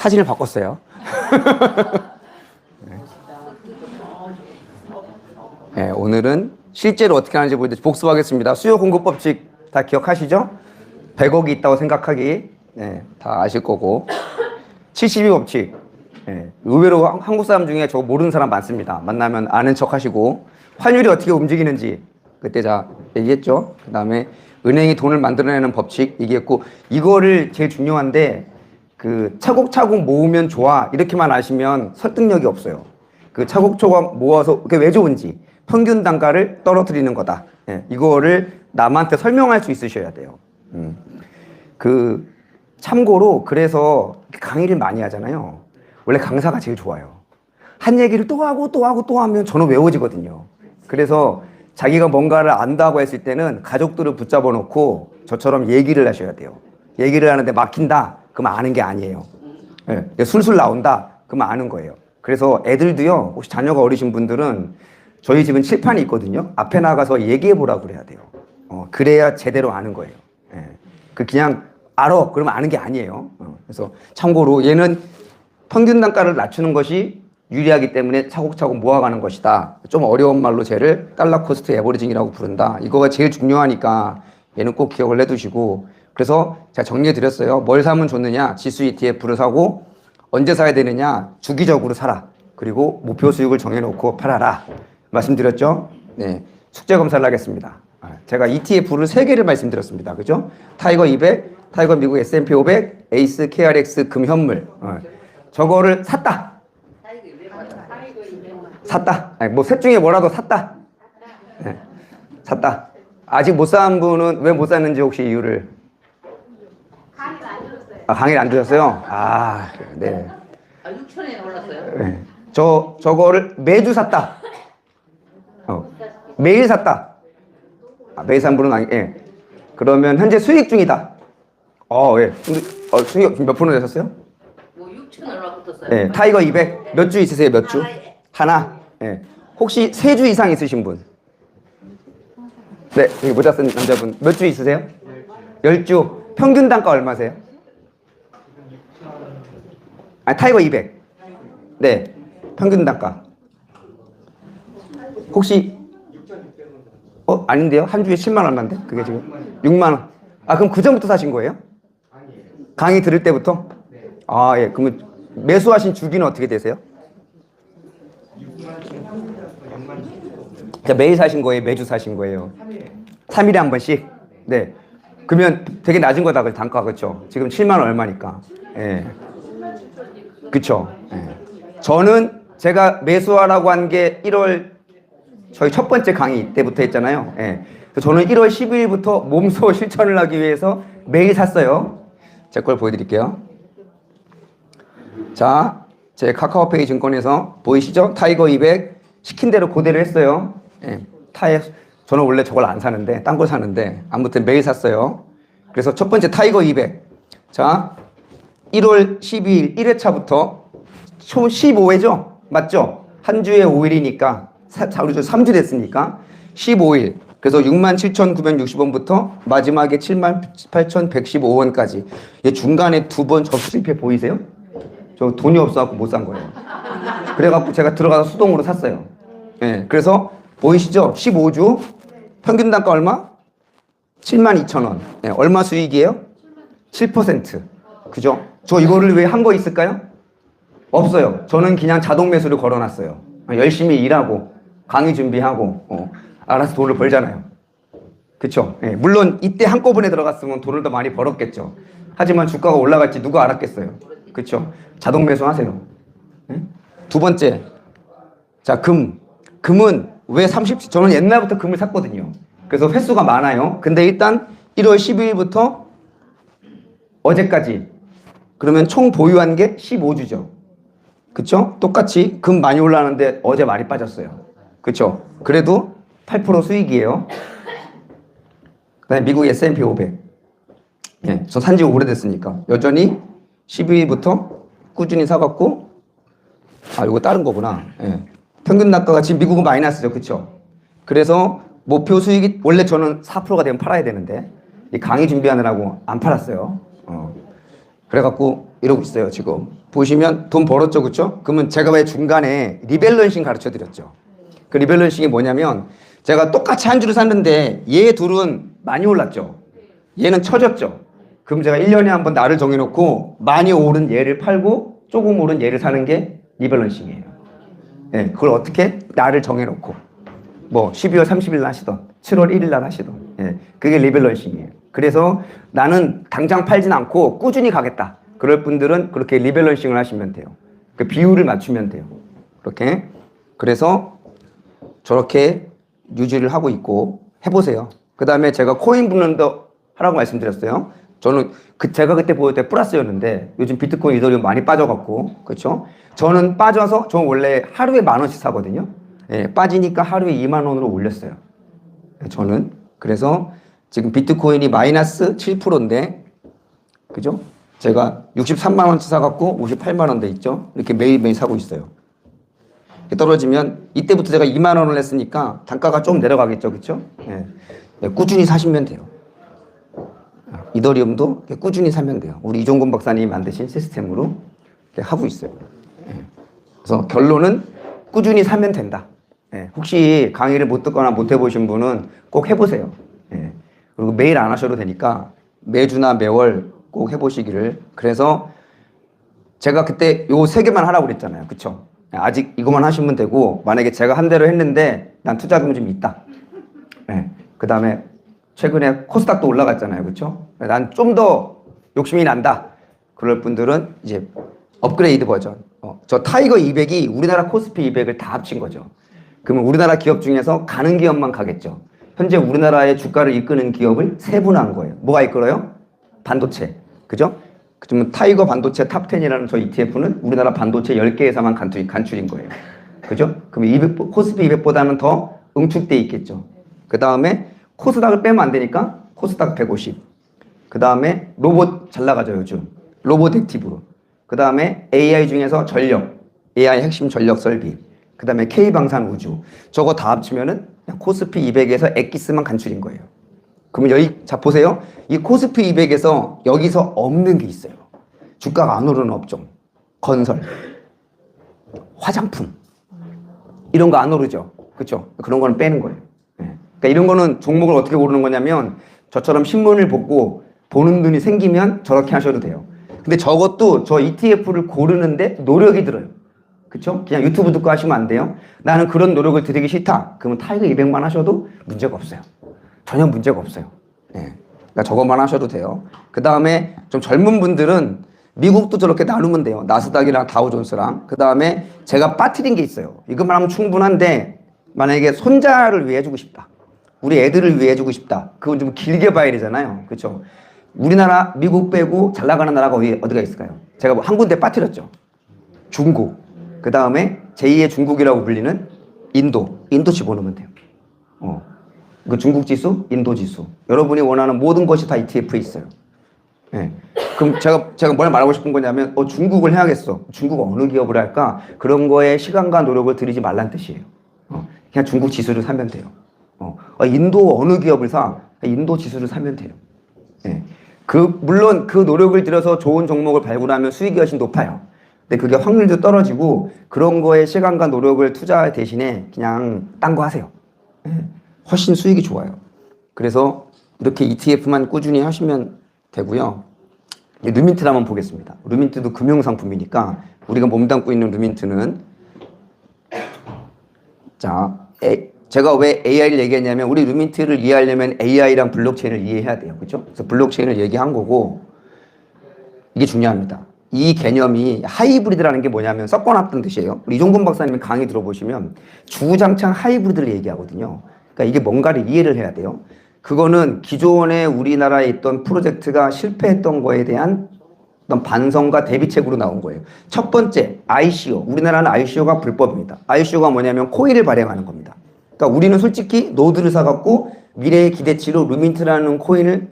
사진을 바꿨어요. 네, 오늘은 실제로 어떻게 하는지 보여드릴게요. 복습하겠습니다. 수요 공급 법칙 다 기억하시죠? 100억이 있다고 생각하기, 네, 다 아실 거고. 72 법칙. 네, 의외로 한국 사람 중에 저거 모르는 사람 많습니다. 만나면 아는 척 하시고. 환율이 어떻게 움직이는지 그때 다 얘기했죠. 그 다음에 은행이 돈을 만들어내는 법칙 얘기했고, 이거를 제일 중요한데, 그 차곡차곡 모으면 좋아 이렇게만 아시면 설득력이 없어요. 그 차곡차곡 모아서 그게 왜 좋은지, 평균 단가를 떨어뜨리는 거다. 예, 이거를 남한테 설명할 수 있으셔야 돼요. 그 참고로 그래서 강의를 많이 하잖아요. 원래 강사가 제일 좋아요. 한 얘기를 또 하고 또 하고 또 하면 저는 외워지거든요. 그래서 자기가 뭔가를 안다고 했을 때는 가족들을 붙잡아 놓고 저처럼 얘기를 하셔야 돼요. 얘기를 하는데 막힌다? 그럼 아는 게 아니에요. 예, 술술 나온다? 그럼 아는 거예요. 그래서 애들도요, 혹시 자녀가 어리신 분들은 저희 집은 칠판이 있거든요. 앞에 나가서 얘기해 보라고 그래야 돼요. 그래야 제대로 아는 거예요. 예. 그냥 알아. 그러면 아는 게 아니에요. 그래서 참고로 얘는 평균 단가를 낮추는 것이 유리하기 때문에 차곡차곡 모아가는 것이다. 좀 어려운 말로 쟤를 달러 코스트 에버리징이라고 부른다. 이거가 제일 중요하니까 얘는 꼭 기억을 해두시고, 그래서 제가 정리해 드렸어요. 뭘 사면 좋느냐? 지수 ETF를 사고, 언제 사야 되느냐? 주기적으로 사라. 그리고 목표 수익을 정해놓고 팔아라. 말씀드렸죠? 네. 숙제 검사를 하겠습니다. 제가 ETF를 3개를 말씀드렸습니다. 그죠? 타이거 200, 타이거 미국 S&P 500, 에이스 KRX 금현물. 저거를 샀다. 샀다. 뭐 셋 중에 뭐라도 샀다. 네. 샀다. 아직 못 산 분은 왜 못 샀는지 혹시 이유를? 강의를 안 들었어요. 강의를 안 들었어요? 네. 6천에 올랐어요. 네. 저거를 매주 샀다. 매일 샀다. 매일 산 분은 아니, 예. 그러면 현재 수익 중이다. 예. 수익 몇 프로 내셨어요? 뭐 6천 올라붙었어요. 네. 타이거 200 몇 주 있으세요? 몇 주? 하나. 예. 혹시 3주 이상 있으신 분? 네, 여기 모자 쓴 남자분 몇 주 있으세요? 10주. 평균 단가 얼마세요? 타이거 200. 네, 평균 단가. 혹시 아닌데요? 한 주에 10만 얼마인데? 그게 지금 6만 원. 그럼 그 전부터 사신 거예요? 강의 들을 때부터? 예. 그러면 매수하신 주기는 어떻게 되세요? 매일 사신 거예요? 매주 사신 거예요? 3일에 한 번씩? 네. 그러면 되게 낮은 거다, 그 단가, 그쵸? 지금 7만 얼마니까. 예. 그쵸? 예. 저는 제가 매수하라고 한 게 1월, 저희 첫 번째 강의 때부터 했잖아요. 예. 그래서 저는 1월 12일부터 몸소 실천을 하기 위해서 매일 샀어요. 제 걸 보여드릴게요. 자, 제 카카오페이 증권에서 보이시죠? 타이거 200 시킨 대로 그대로 했어요. 예. 저는 원래 저걸 안 사는데, 딴 걸 사는데, 아무튼 매일 샀어요. 그래서 첫 번째 타이거 200. 자, 1월 12일 1회차부터 총 15회죠? 맞죠? 한 주에 5일이니까, 우리 3주 됐으니까, 15일. 그래서 67,960원부터 마지막에 78,115원까지. 중간에 2번 접수 실패 보이세요? 저 돈이 없어갖고 못 산 거예요. 그래갖고 제가 들어가서 수동으로 샀어요. 예, 그래서 보이시죠? 15주 평균 단가 얼마? 72,000원. 예, 얼마 수익이에요? 7%. 그죠? 저 이거를 왜 한 거 있을까요? 없어요. 저는 그냥 자동 매수를 걸어놨어요. 열심히 일하고 강의 준비하고 알아서 돈을 벌잖아요. 그쵸? 예, 물론 이때 한꺼번에 들어갔으면 돈을 더 많이 벌었겠죠. 하지만 주가가 올라갈지 누가 알았겠어요. 그쵸? 자동 매수 하세요. 예? 두 번째. 자, 금은 왜 저는 옛날부터 금을 샀거든요. 그래서 횟수가 많아요. 근데 일단 1월 12일부터 어제까지. 그러면 총 보유한 게 15주죠. 그쵸? 똑같이 금 많이 올라가는데 어제 많이 빠졌어요. 그쵸? 그래도 8% 수익이에요. 그 다음에 미국 S&P 500. 예, 저 산지 오래됐으니까. 여전히 12일부터 꾸준히 사갖고, 이거 다른 거구나. 예. 평균 단가가 지금 미국은 마이너스죠. 그쵸? 그래서 목표 수익이, 원래 저는 4%가 되면 팔아야 되는데, 이 강의 준비하느라고 안 팔았어요. 그래갖고 이러고 있어요, 지금. 보시면 돈 벌었죠, 그쵸? 그러면 제가 왜 중간에 리밸런싱 가르쳐 드렸죠. 그 리밸런싱이 뭐냐면 제가 똑같이 한 주를 샀는데 얘 둘은 많이 올랐죠. 얘는 처졌죠. 그럼 제가 1년에 한 번 날을 정해놓고 많이 오른 얘를 팔고 조금 오른 얘를 사는 게 리밸런싱이에요. 예, 그걸 어떻게? 날을 정해놓고 뭐 12월 30일 날 하시던 7월 1일 날 하시던 예, 그게 리밸런싱이에요. 그래서 나는 당장 팔진 않고 꾸준히 가겠다. 그럴 분들은 그렇게 리밸런싱을 하시면 돼요. 그 비율을 맞추면 돼요. 그렇게. 그래서 저렇게 유지를 하고 있고 해보세요. 그 다음에 제가 코인 블렌더 하라고 말씀드렸어요. 저는 제가 그때 보일 때 플러스였는데 요즘 비트코인 이더리움 많이 빠져갖고 그렇죠? 저는 빠져서 저는 원래 하루에 10,000원씩 사거든요. 예, 빠지니까 하루에 2만 원으로 올렸어요. 저는 그래서 지금 비트코인이 마이너스 7%인데 그죠? 제가 63만 원치 사갖고 58만 원 돼 있죠? 이렇게 매일매일 사고 있어요. 떨어지면 이때부터 제가 2만 원을 냈으니까 단가가 좀 내려가겠죠, 그렇죠? 예. 예, 꾸준히 사시면 돼요. 이더리움도 꾸준히 사면 돼요. 우리 이종건 박사님이 만드신 시스템으로 하고 있어요. 예. 그래서 결론은 꾸준히 사면 된다. 예. 혹시 강의를 못 듣거나 못 해보신 분은 꼭 해보세요. 예. 그리고 매일 안 하셔도 되니까 매주나 매월 꼭 해보시기를. 그래서 제가 그때 요 3개만 하라고 그랬잖아요. 그쵸? 아직 이것만 하시면 되고 만약에 제가 한 대로 했는데 난 투자금이 좀 있다. 네. 그 다음에 최근에 코스닥도 올라갔잖아요. 그쵸? 난 좀 더 욕심이 난다. 그럴 분들은 이제 업그레이드 버전. 저 타이거 200이 우리나라 코스피 200을 다 합친 거죠. 그러면 우리나라 기업 중에서 가는 기업만 가겠죠. 현재 우리나라의 주가를 이끄는 기업을 세분화한 거예요. 뭐가 이끌어요? 반도체. 그죠? 그러면 타이거 반도체 탑10이라는 저 ETF는 우리나라 반도체 10개 회사만 간출인 거예요. 그죠? 그럼 코스피 200보다는 더 응축돼 있겠죠. 그 다음에 코스닥을 빼면 안 되니까 코스닥 150. 그 다음에 로봇 잘 나가죠, 요즘. 로봇 액티브. 그 다음에 AI 중에서 전력. AI 핵심 전력 설비. 그 다음에 K방산 우주. 저거 다 합치면은 그냥 코스피 200에서 엑기스만 간출인 거예요. 그러면 여기, 자, 보세요. 이 코스피 200에서 여기서 없는 게 있어요. 주가가 안 오르는 업종. 건설. 화장품. 이런 거 안 오르죠. 그쵸? 그런 거는 빼는 거예요. 네. 그러니까 이런 거는 종목을 어떻게 고르는 거냐면 저처럼 신문을 보고 보는 눈이 생기면 저렇게 하셔도 돼요. 근데 저것도 저 ETF를 고르는데 노력이 들어요. 그쵸? 그냥 유튜브 듣고 하시면 안 돼요. 나는 그런 노력을 들이기 싫다. 그러면 타이거 200만 하셔도 문제가 없어요. 전혀 문제가 없어요. 네. 그러니까 저것만 하셔도 돼요. 그 다음에 좀 젊은 분들은 미국도 저렇게 나누면 돼요. 나스닥이랑 다우존스랑. 그 다음에 제가 빠뜨린 게 있어요. 이것만 하면 충분한데 만약에 손자를 위해 해주고 싶다. 우리 애들을 위해 해주고 싶다. 그건 좀 길게 봐야 되잖아요. 그렇죠? 우리나라, 미국 빼고 잘 나가는 나라가 어디가 있을까요? 제가 한 군데 빠뜨렸죠. 중국. 그 다음에 제2의 중국이라고 불리는 인도. 인도 집어넣으면 돼요. 그 중국 지수, 인도 지수. 여러분이 원하는 모든 것이 다 ETF에 있어요. 네. 그럼 제가 뭘 말하고 싶은 거냐면, 중국을 해야겠어. 중국 어느 기업을 할까? 그런 거에 시간과 노력을 들이지 말란 뜻이에요. 그냥 중국 지수를 사면 돼요. 인도 어느 기업을 사? 인도 지수를 사면 돼요. 네. 물론 그 노력을 들여서 좋은 종목을 발굴하면 수익이 훨씬 높아요. 근데 그게 확률도 떨어지고 그런 거에 시간과 노력을 투자 대신에 그냥 딴 거 하세요. 네. 훨씬 수익이 좋아요. 그래서 이렇게 ETF만 꾸준히 하시면 되고요. 루민트를 한번 보겠습니다. 루민트도 금융상품이니까 우리가 몸담고 있는 루민트는 자, 제가 왜 AI를 얘기했냐면 우리 루민트를 이해하려면 AI랑 블록체인을 이해해야 돼요. 그렇죠? 그래서 블록체인을 얘기한 거고 이게 중요합니다. 이 개념이 하이브리드라는 게 뭐냐면 섞어놨던 뜻이에요. 우리 이종건 박사님 강의 들어보시면 주구장창 하이브리드를 얘기하거든요. 그러니까 이게 뭔가를 이해를 해야 돼요. 그거는 기존에 우리나라에 있던 프로젝트가 실패했던 거에 대한 어떤 반성과 대비책으로 나온 거예요. 첫 번째, ICO. 우리나라는 ICO가 불법입니다. ICO가 뭐냐면 코인을 발행하는 겁니다. 그러니까 우리는 솔직히 노드를 사갖고 미래의 기대치로 루민트라는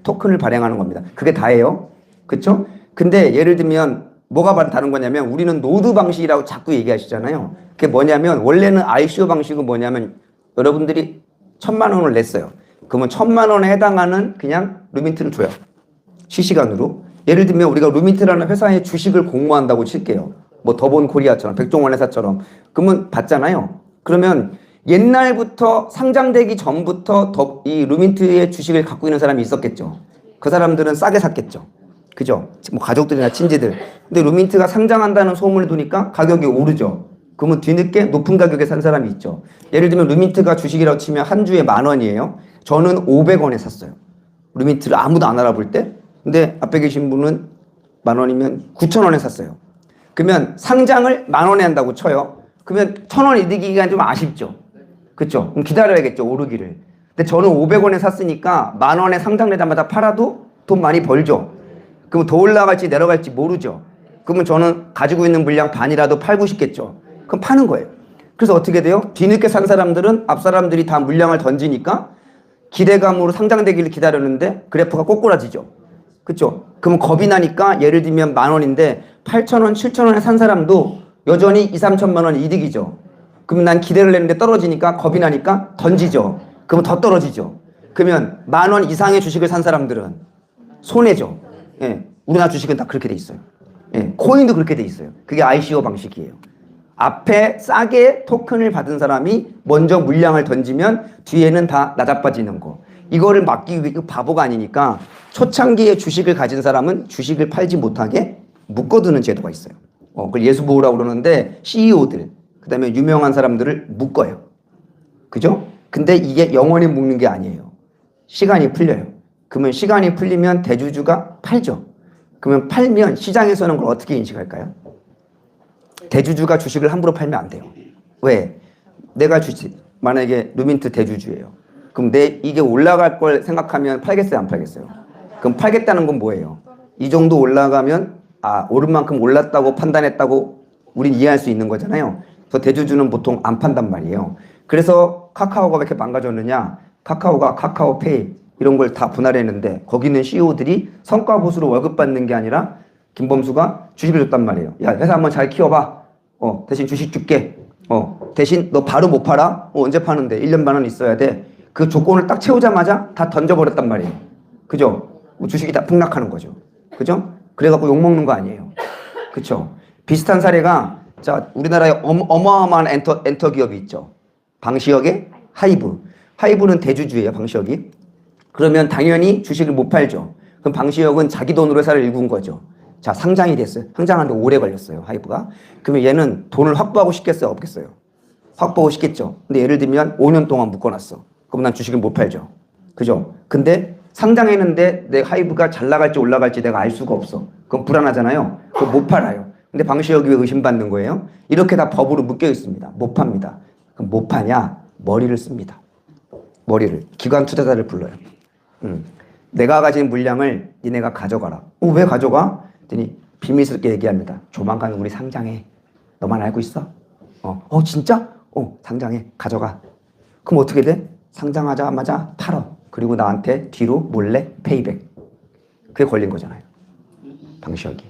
토큰을 발행하는 겁니다. 그게 다예요. 그쵸? 근데 예를 들면 뭐가 다른 거냐면 우리는 노드 방식이라고 자꾸 얘기하시잖아요. 그게 뭐냐면 원래는 ICO 방식은 뭐냐면 여러분들이 1,000만 원을 냈어요. 그러면 1,000만 원에 해당하는 그냥 루민트를 줘요. 실시간으로. 예를 들면 우리가 루미트라는 회사의 주식을 공모한다고 칠게요. 뭐 더본 코리아처럼 백종원 회사처럼. 그러면 받잖아요. 그러면 옛날부터 상장되기 전부터 이 루미트의 주식을 갖고 있는 사람이 있었겠죠. 그 사람들은 싸게 샀겠죠. 그죠? 뭐 가족들이나 친지들. 근데 루미트가 상장한다는 소문을 두니까 가격이 오르죠. 그러면 뒤늦게 높은 가격에 산 사람이 있죠. 예를 들면 루미트가 주식이라고 치면 한 주에 10,000원이에요. 저는 500원에 샀어요. 루미트를 아무도 안 알아볼 때. 근데 앞에 계신 분은 10,000원이면 9,000원에 샀어요. 그러면 상장을 10,000원에 한다고 쳐요. 그러면 1,000원 이득이기가 좀 아쉽죠. 그렇죠? 그럼 기다려야겠죠, 오르기를. 근데 저는 500원에 샀으니까 10,000원에 상장되자마자 팔아도 돈 많이 벌죠. 그럼 더 올라갈지 내려갈지 모르죠. 그러면 저는 가지고 있는 물량 반이라도 팔고 싶겠죠. 그럼 파는 거예요. 그래서 어떻게 돼요? 뒤늦게 산 사람들은 앞 사람들이 다 물량을 던지니까 기대감으로 상장되기를 기다렸는데 그래프가 꼬꾸라지죠. 그렇죠? 그러면 겁이 나니까 예를 들면 10,000원인데 8,000원, 7,000원에 산 사람도 여전히 2, 3천만 원 이득이죠. 그럼 난 기대를 했는데 떨어지니까 겁이 나니까 던지죠. 그러면 더 떨어지죠. 그러면 10,000원 이상의 주식을 산 사람들은 손해죠. 예, 우리나라 주식은 다 그렇게 돼 있어요. 예, 코인도 그렇게 돼 있어요. 그게 ICO 방식이에요. 앞에 싸게 토큰을 받은 사람이 먼저 물량을 던지면 뒤에는 다 낮아빠지는 거. 이거를 막기 위해 바보가 아니니까 초창기에 주식을 가진 사람은 주식을 팔지 못하게 묶어두는 제도가 있어요. 그걸 예수보호라고 그러는데 CEO들, 그 다음에 유명한 사람들을 묶어요. 그죠? 근데 이게 영원히 묶는 게 아니에요. 시간이 풀려요. 그러면 시간이 풀리면 대주주가 팔죠. 그러면 팔면 시장에서는 그걸 어떻게 인식할까요? 대주주가 주식을 함부로 팔면 안 돼요. 왜? 내가 만약에 루민트 대주주예요. 그럼 이게 올라갈 걸 생각하면 팔겠어요, 안 팔겠어요? 그럼 팔겠다는 건 뭐예요? 이 정도 올라가면 오른 만큼 올랐다고 판단했다고 우린 이해할 수 있는 거잖아요. 그래서 대주주는 보통 안 판단 말이에요. 그래서 카카오가 왜 이렇게 망가졌느냐? 카카오가 카카오페이 이런 걸 다 분할했는데 거기는 CEO들이 성과 보수로 월급 받는 게 아니라 김범수가 주식을 줬단 말이에요. 야, 회사 한번 잘 키워봐. 대신 주식 줄게. 대신 너 바로 못 팔아? 언제 파는데? 1년 반은 있어야 돼. 그 조건을 딱 채우자마자 다 던져버렸단 말이에요. 그죠? 주식이 다 폭락하는 거죠. 그죠? 그래갖고 욕먹는 거 아니에요. 그쵸? 비슷한 사례가, 자, 우리나라에 어마어마한 엔터 기업이 있죠. 방시혁의 하이브. 하이브는 대주주예요, 방시혁이. 그러면 당연히 주식을 못 팔죠. 그럼 방시혁은 자기 돈으로 회사를 일군 거죠. 자, 상장이 됐어요. 상장하는데 오래 걸렸어요, 하이브가. 그러면 얘는 돈을 확보하고 싶겠어요, 없겠어요? 확보하고 싶겠죠. 근데 예를 들면 5년 동안 묶어놨어. 그럼 난 주식을 못 팔죠. 그죠? 근데 상장했는데 내 하이브가 잘 나갈지 올라갈지 내가 알 수가 없어. 그럼 불안하잖아요. 그럼 못 팔아요. 근데 방시혁이 왜 의심받는 거예요? 이렇게 다 법으로 묶여 있습니다. 못 팝니다. 그럼 못 파냐? 머리를 씁니다. 머리를. 기관 투자자를 불러요. 내가 가진 물량을 니네가 가져가라. 왜 가져가? 그랬더니 비밀스럽게 얘기합니다. 조만간 우리 상장해. 너만 알고 있어? 진짜? 상장해. 가져가. 그럼 어떻게 돼? 상장하자마자 팔어. 그리고 나한테 뒤로 몰래 페이백. 그게 걸린 거잖아요. 방시혁이.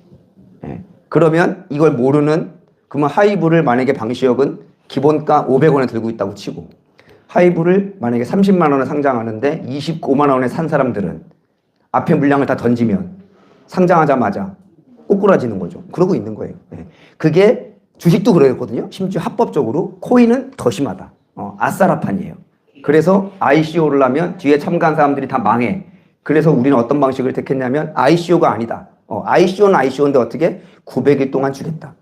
예. 그러면 이걸 모르는, 그러면 하이브를 만약에 방시혁은 기본가 500원에 들고 있다고 치고, 하이브를 만약에 30만 원에 상장하는데 25만 원에 산 사람들은 앞에 물량을 다 던지면 상장하자마자 꼬꾸라지는 거죠. 그러고 있는 거예요. 예. 그게 주식도 그랬거든요. 심지어 합법적으로. 코인은 더 심하다. 아싸라판이에요. 그래서 ICO를 하면 뒤에 참가한 사람들이 다 망해. 그래서 우리는 어떤 방식을 택했냐면 ICO가 아니다. ICO는 ICO인데 어떻게? 900일 동안 주겠다.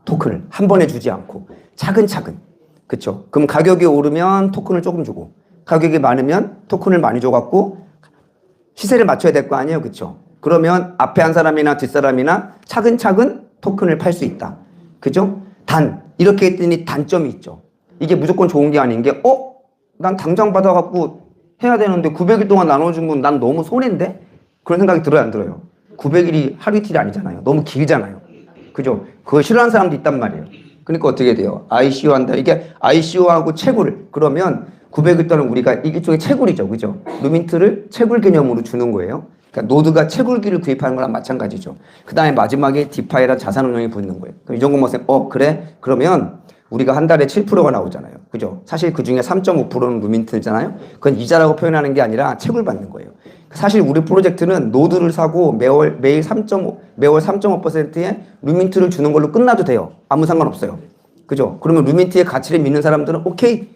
토큰을 한 번에 주지 않고 차근차근. 그쵸? 그럼 가격이 오르면 토큰을 조금 주고, 가격이 많으면 토큰을 많이 줘갖고 시세를 맞춰야 될 거 아니에요. 그쵸? 그러면 앞에 한 사람이나 뒷사람이나 차근차근 토큰을 팔 수 있다. 그죠? 이렇게 했더니 단점이 있죠. 이게 무조건 좋은 게 아닌 게, 난 당장 받아갖고 해야 되는데 900일 동안 나눠준 건 난 너무 손해인데? 그런 생각이 들어요, 안 들어요? 900일이 하루 이틀이 아니잖아요. 너무 길잖아요. 그죠? 그거 싫어하는 사람도 있단 말이에요. 그러니까 어떻게 돼요? ICO 한다. 이게 ICO하고 채굴. 그러면 900일 동안 우리가 이게 쪽에 채굴이죠. 그죠? 루민트를 채굴 개념으로 주는 거예요. 그러니까 노드가 채굴기를 구입하는 거랑 마찬가지죠. 그 다음에 마지막에 디파이라 자산운용이 붙는 거예요. 그럼 이종국 목사님, 그래? 그러면 우리가 한 달에 7%가 나오잖아요. 그죠? 사실 그 중에 3.5%는 루민트잖아요. 그건 이자라고 표현하는 게 아니라 채굴 받는 거예요. 사실 우리 프로젝트는 노드를 사고 매월 3.5%의 루민트를 주는 걸로 끝나도 돼요. 아무 상관없어요. 그죠? 그러면 루민트의 가치를 믿는 사람들은 오케이,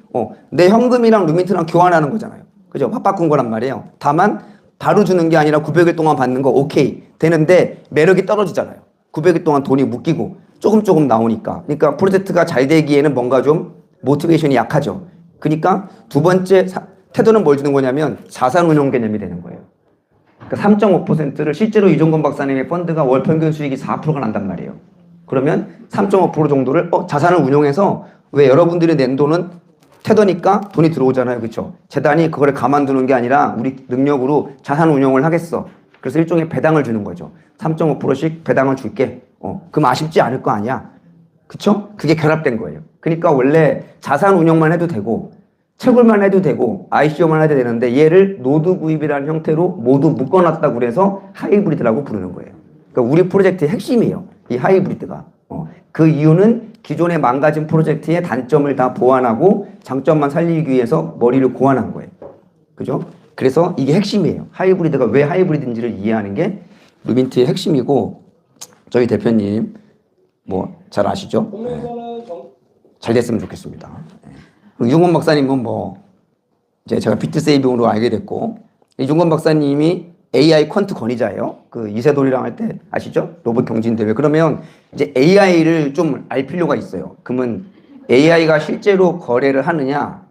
내 현금이랑 루민트랑 교환하는 거잖아요. 그죠? 확 바꾼 거란 말이에요. 다만 바로 주는 게 아니라 900일 동안 받는 거 오케이 되는데 매력이 떨어지잖아요. 900일 동안 돈이 묶이고 조금 나오니까. 그러니까 프로젝트가 잘 되기에는 뭔가 좀 모티베이션이 약하죠. 그러니까 두 번째 태도는 뭘 주는 거냐면 자산운용 개념이 되는 거예요. 그러니까 3.5%를 실제로 이종건 박사님의 펀드가 월 평균 수익이 4%가 난단 말이에요. 그러면 3.5% 정도를 자산을 운용해서 왜 여러분들이 낸 돈은 태도니까 돈이 들어오잖아요. 그렇죠? 재단이 그거를 가만두는 게 아니라 우리 능력으로 자산 운용을 하겠어. 그래서 일종의 배당을 주는 거죠. 3.5%씩 배당을 줄게. 그럼 아쉽지 않을 거 아니야. 그쵸? 그게 결합된 거예요. 그러니까 원래 자산 운용만 해도 되고 채굴만 해도 되고 ICO만 해도 되는데 얘를 노드 구입이라는 형태로 모두 묶어놨다고 그래서 하이브리드라고 부르는 거예요. 그러니까 우리 프로젝트의 핵심이에요. 이 하이브리드가. 그 이유는 기존의 망가진 프로젝트의 단점을 다 보완하고 장점만 살리기 위해서 머리를 고안한 거예요. 그죠? 그래서 이게 핵심이에요. 하이브리드가 왜 하이브리드인지를 이해하는 게 루민트의 핵심이고 저희 대표님 뭐 잘 아시죠? 네. 잘 됐으면 좋겠습니다. 네. 이종건 박사님은 뭐 이제 제가 비트세이빙으로 알게 됐고 이종건 박사님이 AI 퀀트 권위자예요. 그 이세돌이랑 할 때 아시죠? 로봇 경진 대회. 그러면 이제 AI를 좀 알 필요가 있어요. 그러면 AI가 실제로 거래를 하느냐?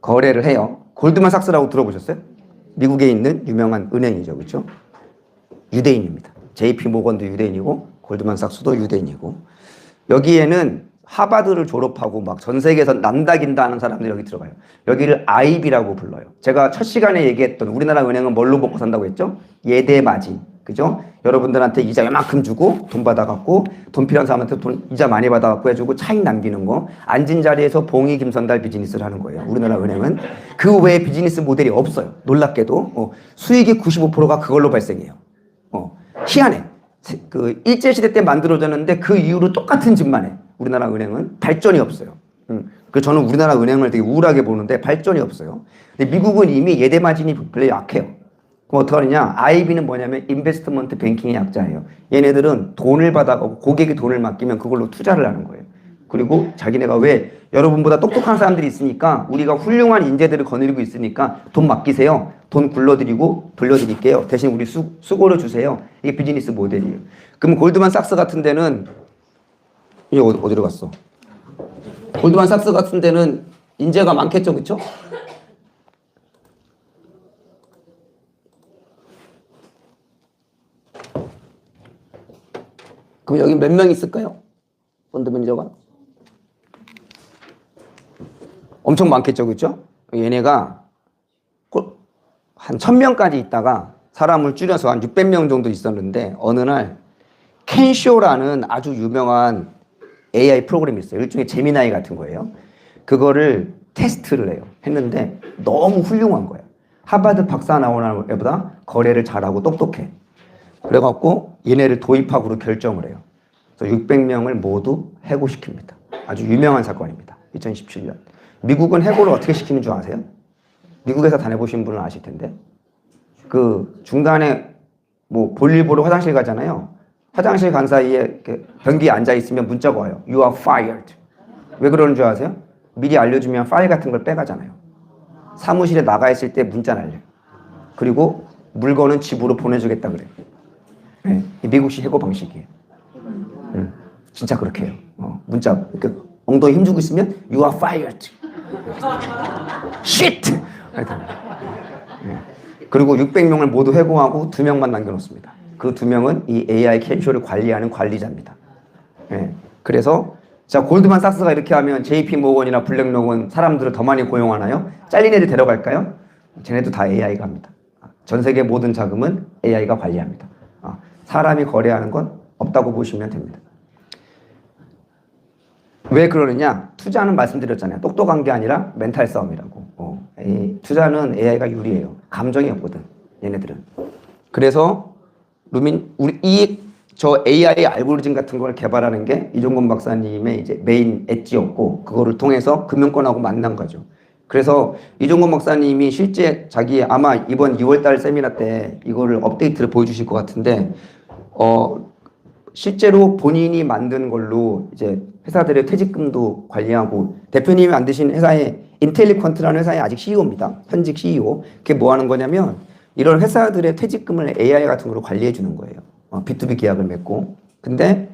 거래를 해요. 골드만삭스라고 들어보셨어요? 미국에 있는 유명한 은행이죠. 그렇죠? 유대인입니다. JP 모건도 유대인이고 골드만삭스도 유대인이고 여기에는 하버드를 졸업하고 막 전 세계에서 난다긴다 하는 사람들이 여기 들어가요. 여기를 IB라고 불러요. 제가 첫 시간에 얘기했던 우리나라 은행은 뭘로 먹고 산다고 했죠? 예대 마진. 그죠? 여러분들한테 이자 요만큼 주고 돈 받아갖고 돈 필요한 사람한테 돈 이자 많이 받아갖고 해주고 차익 남기는 거. 앉은 자리에서 봉이 김선달 비즈니스를 하는 거예요. 우리나라 은행은. 그 외에 비즈니스 모델이 없어요. 놀랍게도. 수익의 95%가 그걸로 발생해요. 희한해. 그 일제시대 때 만들어졌는데 그 이후로 똑같은 짓만 해. 우리나라 은행은 발전이 없어요. 그 저는 우리나라 은행을 되게 우울하게 보는데 발전이 없어요. 근데 미국은 이미 예대 마진이 별로 약해요. 그럼 어떡하느냐? IB는 뭐냐면 인베스트먼트 뱅킹의 약자예요. 얘네들은 돈을 받아가고 고객이 돈을 맡기면 그걸로 투자를 하는 거예요. 그리고 자기네가 왜 여러분보다 똑똑한 사람들이 있으니까 우리가 훌륭한 인재들을 거느리고 있으니까 돈 맡기세요. 돈 굴러드리고 돌려드릴게요. 대신 우리 수고를 주세요. 이게 비즈니스 모델이에요. 그럼 골드만삭스 같은 데는 이게 어디로 갔어? 골드만삭스 같은 데는 인재가 많겠죠, 그렇죠? 그럼 여기 몇 명 있을까요? 펀드 매니저가? 엄청 많겠죠, 그렇죠? 얘네가 한 1000명까지 있다가 사람을 줄여서 한 600명 정도 있었는데 어느 날 켄쇼라는 아주 유명한 AI 프로그램이 있어요. 일종의 제미나이 같은 거예요. 그거를 테스트를 해요. 했는데 너무 훌륭한 거예요. 하버드 박사 나오는 애보다 거래를 잘하고 똑똑해. 그래갖고 얘네를 도입하기로 결정을 해요. 그래서 600명을 모두 해고시킵니다. 아주 유명한 사건입니다. 2017년. 미국은 해고를 어떻게 시키는 줄 아세요? 미국에서 다녀보신 분은 아실 텐데 그 중간에 뭐 볼일 보러 화장실 가잖아요. 화장실 간 사이에 이렇게 변기에 앉아있으면 문자가 와요. You are fired. 왜 그러는 줄 아세요? 미리 알려주면 파일 같은 걸 빼가잖아요. 사무실에 나가 있을 때 문자 날려요. 그리고 물건은 집으로 보내주겠다 그래요. 네, 미국식 해고 방식이에요. 진짜 그렇게 해요. 문자 그 엉덩이 힘주고 있으면 You are fired. Shit! 네. 그리고 600명을 모두 해고하고 2명만 남겨놓습니다. 그 2명은 이 AI 캔쇼를 관리하는 관리자입니다. 네. 그래서 자 골드만삭스가 이렇게 하면 JP 모건이나 블랙록은 사람들을 더 많이 고용하나요? 잘린 애들 데려갈까요? 쟤네도 다 AI가 합니다. 전 세계 모든 자금은 AI가 관리합니다. 사람이 거래하는 건 없다고 보시면 됩니다. 왜 그러느냐? 투자는 말씀드렸잖아요. 똑똑한 게 아니라 멘탈 싸움이라고. 투자는 AI가 유리해요. 감정이 없거든, 얘네들은. 그래서 우리 이 저 AI 알고리즘 같은 걸 개발하는 게 이종건 박사님의 이제 메인 엣지였고 그거를 통해서 금융권하고 만난 거죠. 그래서 이종건 박사님이 실제 자기 아마 이번 2월달 세미나 때 이거를 업데이트를 보여주실 것 같은데 실제로 본인이 만든 걸로 이제 회사들의 퇴직금도 관리하고 대표님이 만드신 회사의 인텔리퀀트라는 회사의 아직 CEO입니다. 현직 CEO. 그게 뭐 하는 거냐면 이런 회사들의 퇴직금을 AI 같은 걸로 관리해 주는 거예요. B2B 계약을 맺고. 근데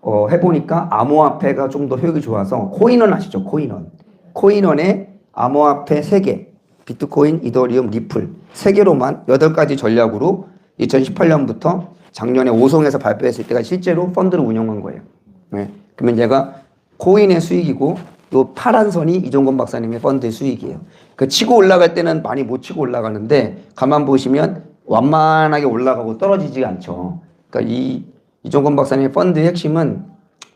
해보니까 암호화폐가 좀 더 효율이 좋아서 코인원 아시죠? 코인원. 코인원의 암호화폐 3개. 비트코인, 이더리움, 리플 3개로만 8가지 전략으로 2018년부터 작년에 오송에서 발표했을 때가 실제로 펀드를 운영한 거예요. 네. 그러면 얘가 코인의 수익이고 요 파란 선이 이종건 박사님의 펀드의 수익이에요. 그 치고 올라갈 때는 많이 못 치고 올라가는데 가만 보시면 완만하게 올라가고 떨어지지 않죠. 그러니까 이종건 박사님의 펀드의 핵심은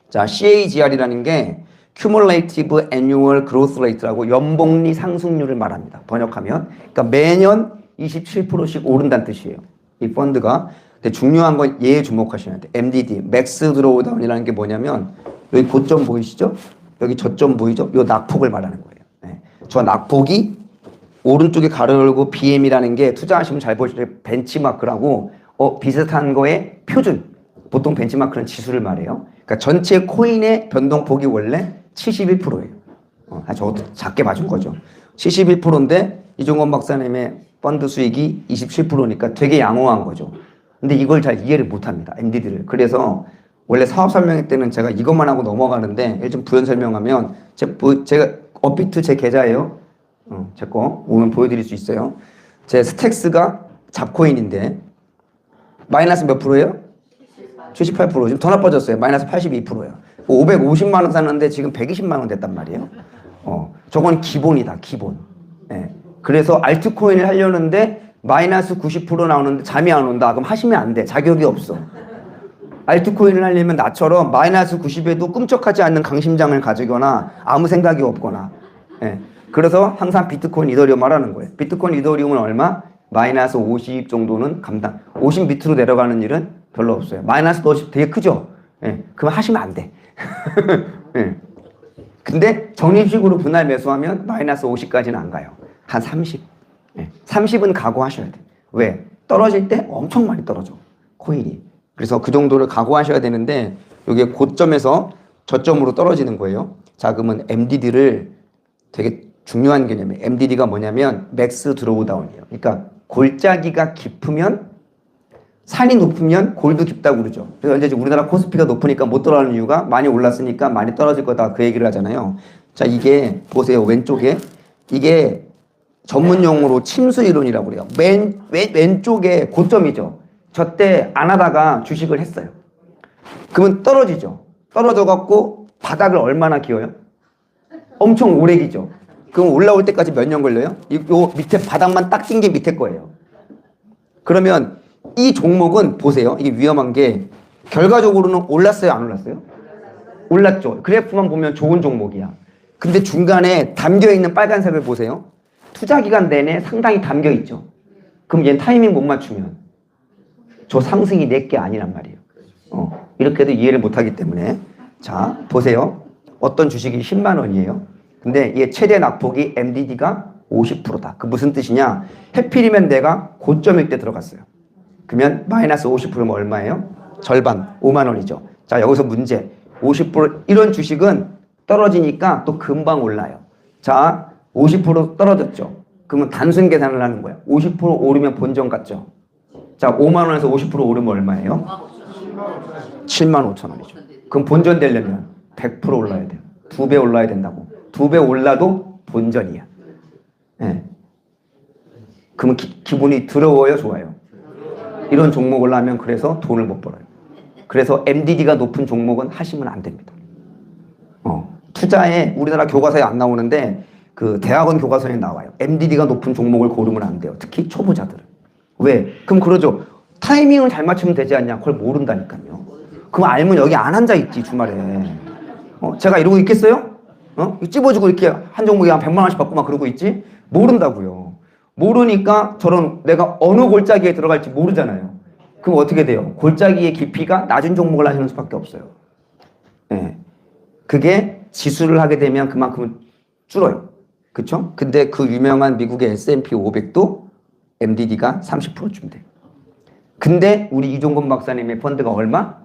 자 CAGR이라는 게 Cumulative Annual Growth Rate라고 연복리 상승률을 말합니다. 번역하면 그러니까 매년 27%씩 오른다는 뜻이에요. 이 펀드가. 근데 중요한 건 얘에 주목하셔야 돼요. MDD, Max Drawdown이라는 게 뭐냐면 여기 고점 보이시죠? 여기 저점 보이죠? 요 낙폭을 말하는 거예요. 네. 저 낙폭이 오른쪽에 가로 열고 BM이라는 게 투자하시면 잘 보시죠. 벤치마크라고 비슷한 거에 표준. 보통 벤치마크는 지수를 말해요. 그러니까 전체 코인의 변동폭이 원래 71%예요. 저것도 작게 봐준 거죠. 71%인데 이종건 박사님의 펀드 수익이 27%니까 되게 양호한 거죠. 근데 이걸 잘 이해를 못합니다. MD들을. 그래서 원래 사업 설명회 때는 제가 이것만 하고 넘어가는데 좀 부연 설명하면 제가 업비트 제 계좌예요. 제 거 오면 보여드릴 수 있어요. 제 스택스가 잡코인인데 마이너스 몇 프로예요? 78%. 지금 더 나빠졌어요. 마이너스 82%예요. 550만 원 샀는데 지금 120만 원 됐단 말이에요. 저건 기본이다. 기본. 네. 그래서 알트코인을 하려는데 마이너스 90% 나오는데 잠이 안 온다. 그럼 하시면 안 돼. 자격이 없어. 알트코인을 하려면 나처럼 마이너스 90에도 꿈쩍하지 않는 강심장을 가지거나 아무 생각이 없거나. 예. 그래서 항상 비트코인, 이더리움 말하는 거예요. 비트코인, 이더리움은 얼마? 마이너스 50 정도는 감당. 50 밑으로 내려가는 일은 별로 없어요. 마이너스 50 되게 크죠? 예. 그럼 하시면 안 돼. 예. 근데 적립식으로 분할 매수하면 마이너스 50까지는 안 가요. 한 30. 30은 각오하셔야 돼. 왜? 떨어질 때 엄청 많이 떨어져. 코인이. 그래서 그 정도를 각오하셔야 되는데 이게 고점에서 저점으로 떨어지는 거예요. 자, 그러면 MDD를 되게 중요한 개념이에요. MDD가 뭐냐면 맥스 드로우다운이에요. 그러니까 골짜기가 깊으면 산이 높으면 골도 깊다고 그러죠. 그래서 이제 우리나라 코스피가 높으니까 못 돌아가는 이유가 많이 올랐으니까 많이 떨어질 거다 그 얘기를 하잖아요. 자, 이게 보세요. 왼쪽에 이게 전문 용어로 침수 이론이라고 그래요. 왼쪽에 고점이죠. 저 때 안 하다가 주식을 했어요. 그러면 떨어지죠. 떨어져갖고 바닥을 얼마나 기어요? 엄청 오래 기죠. 그럼 올라올 때까지 몇 년 걸려요? 요 밑에 바닥만 딱 낀 게 밑에 거예요. 그러면 이 종목은 보세요. 이게 위험한 게 결과적으로는 올랐어요? 안 올랐어요? 올랐죠. 그래프만 보면 좋은 종목이야. 근데 중간에 담겨있는 빨간색을 보세요. 투자 기간 내내 상당히 담겨 있죠. 그럼 얘는 타이밍 못 맞추면 저 상승이 내게 아니란 말이에요. 이렇게도 이해를 못 하기 때문에. 자, 보세요. 어떤 주식이 10만 원이에요. 근데 얘 최대 낙폭이 MDD가 50%다. 그 무슨 뜻이냐? 해필이면 내가 고점일 때 들어갔어요. 그러면 마이너스 50%면 얼마예요? 절반, 5만 원이죠. 자, 여기서 문제. 50% 이런 주식은 떨어지니까 또 금방 올라요. 자, 50% 떨어졌죠. 그러면 단순 계산을 하는 거야. 50% 오르면 본전 같죠. 자, 5만 원에서 50% 오르면 얼마예요? 7만 5천 원이죠. 그럼 본전 되려면 100% 올라야 돼요. 2배 올라야 된다고. 2배 올라도 본전이야. 네. 그러면 기분이 더러워요, 좋아요? 이런 종목을 하면 그래서 돈을 못 벌어요. 그래서 MDD가 높은 종목은 하시면 안 됩니다. 투자에 우리나라 교과서에 안 나오는데 그 대학원 교과서에 나와요. MDD가 높은 종목을 고르면 안 돼요. 특히 초보자들은. 왜? 그럼 그러죠. 타이밍을 잘 맞추면 되지 않냐? 그걸 모른다니까요. 그럼 알면 여기 안 앉아 있지 주말에. 제가 이러고 있겠어요? 찝어주고 이렇게 한 종목에 한 100만 원씩 받고만 그러고 있지? 모른다고요. 모르니까 저런 내가 어느 골짜기에 들어갈지 모르잖아요. 그럼 어떻게 돼요? 골짜기의 깊이가 낮은 종목을 하시는 수밖에 없어요. 예. 그게 지수를 하게 되면 그만큼 줄어요. 그쵸? 근데 그 유명한 미국의 S&P 500도 MDD가 30% 돼. 근데 우리 이종건 박사님의 펀드가 얼마?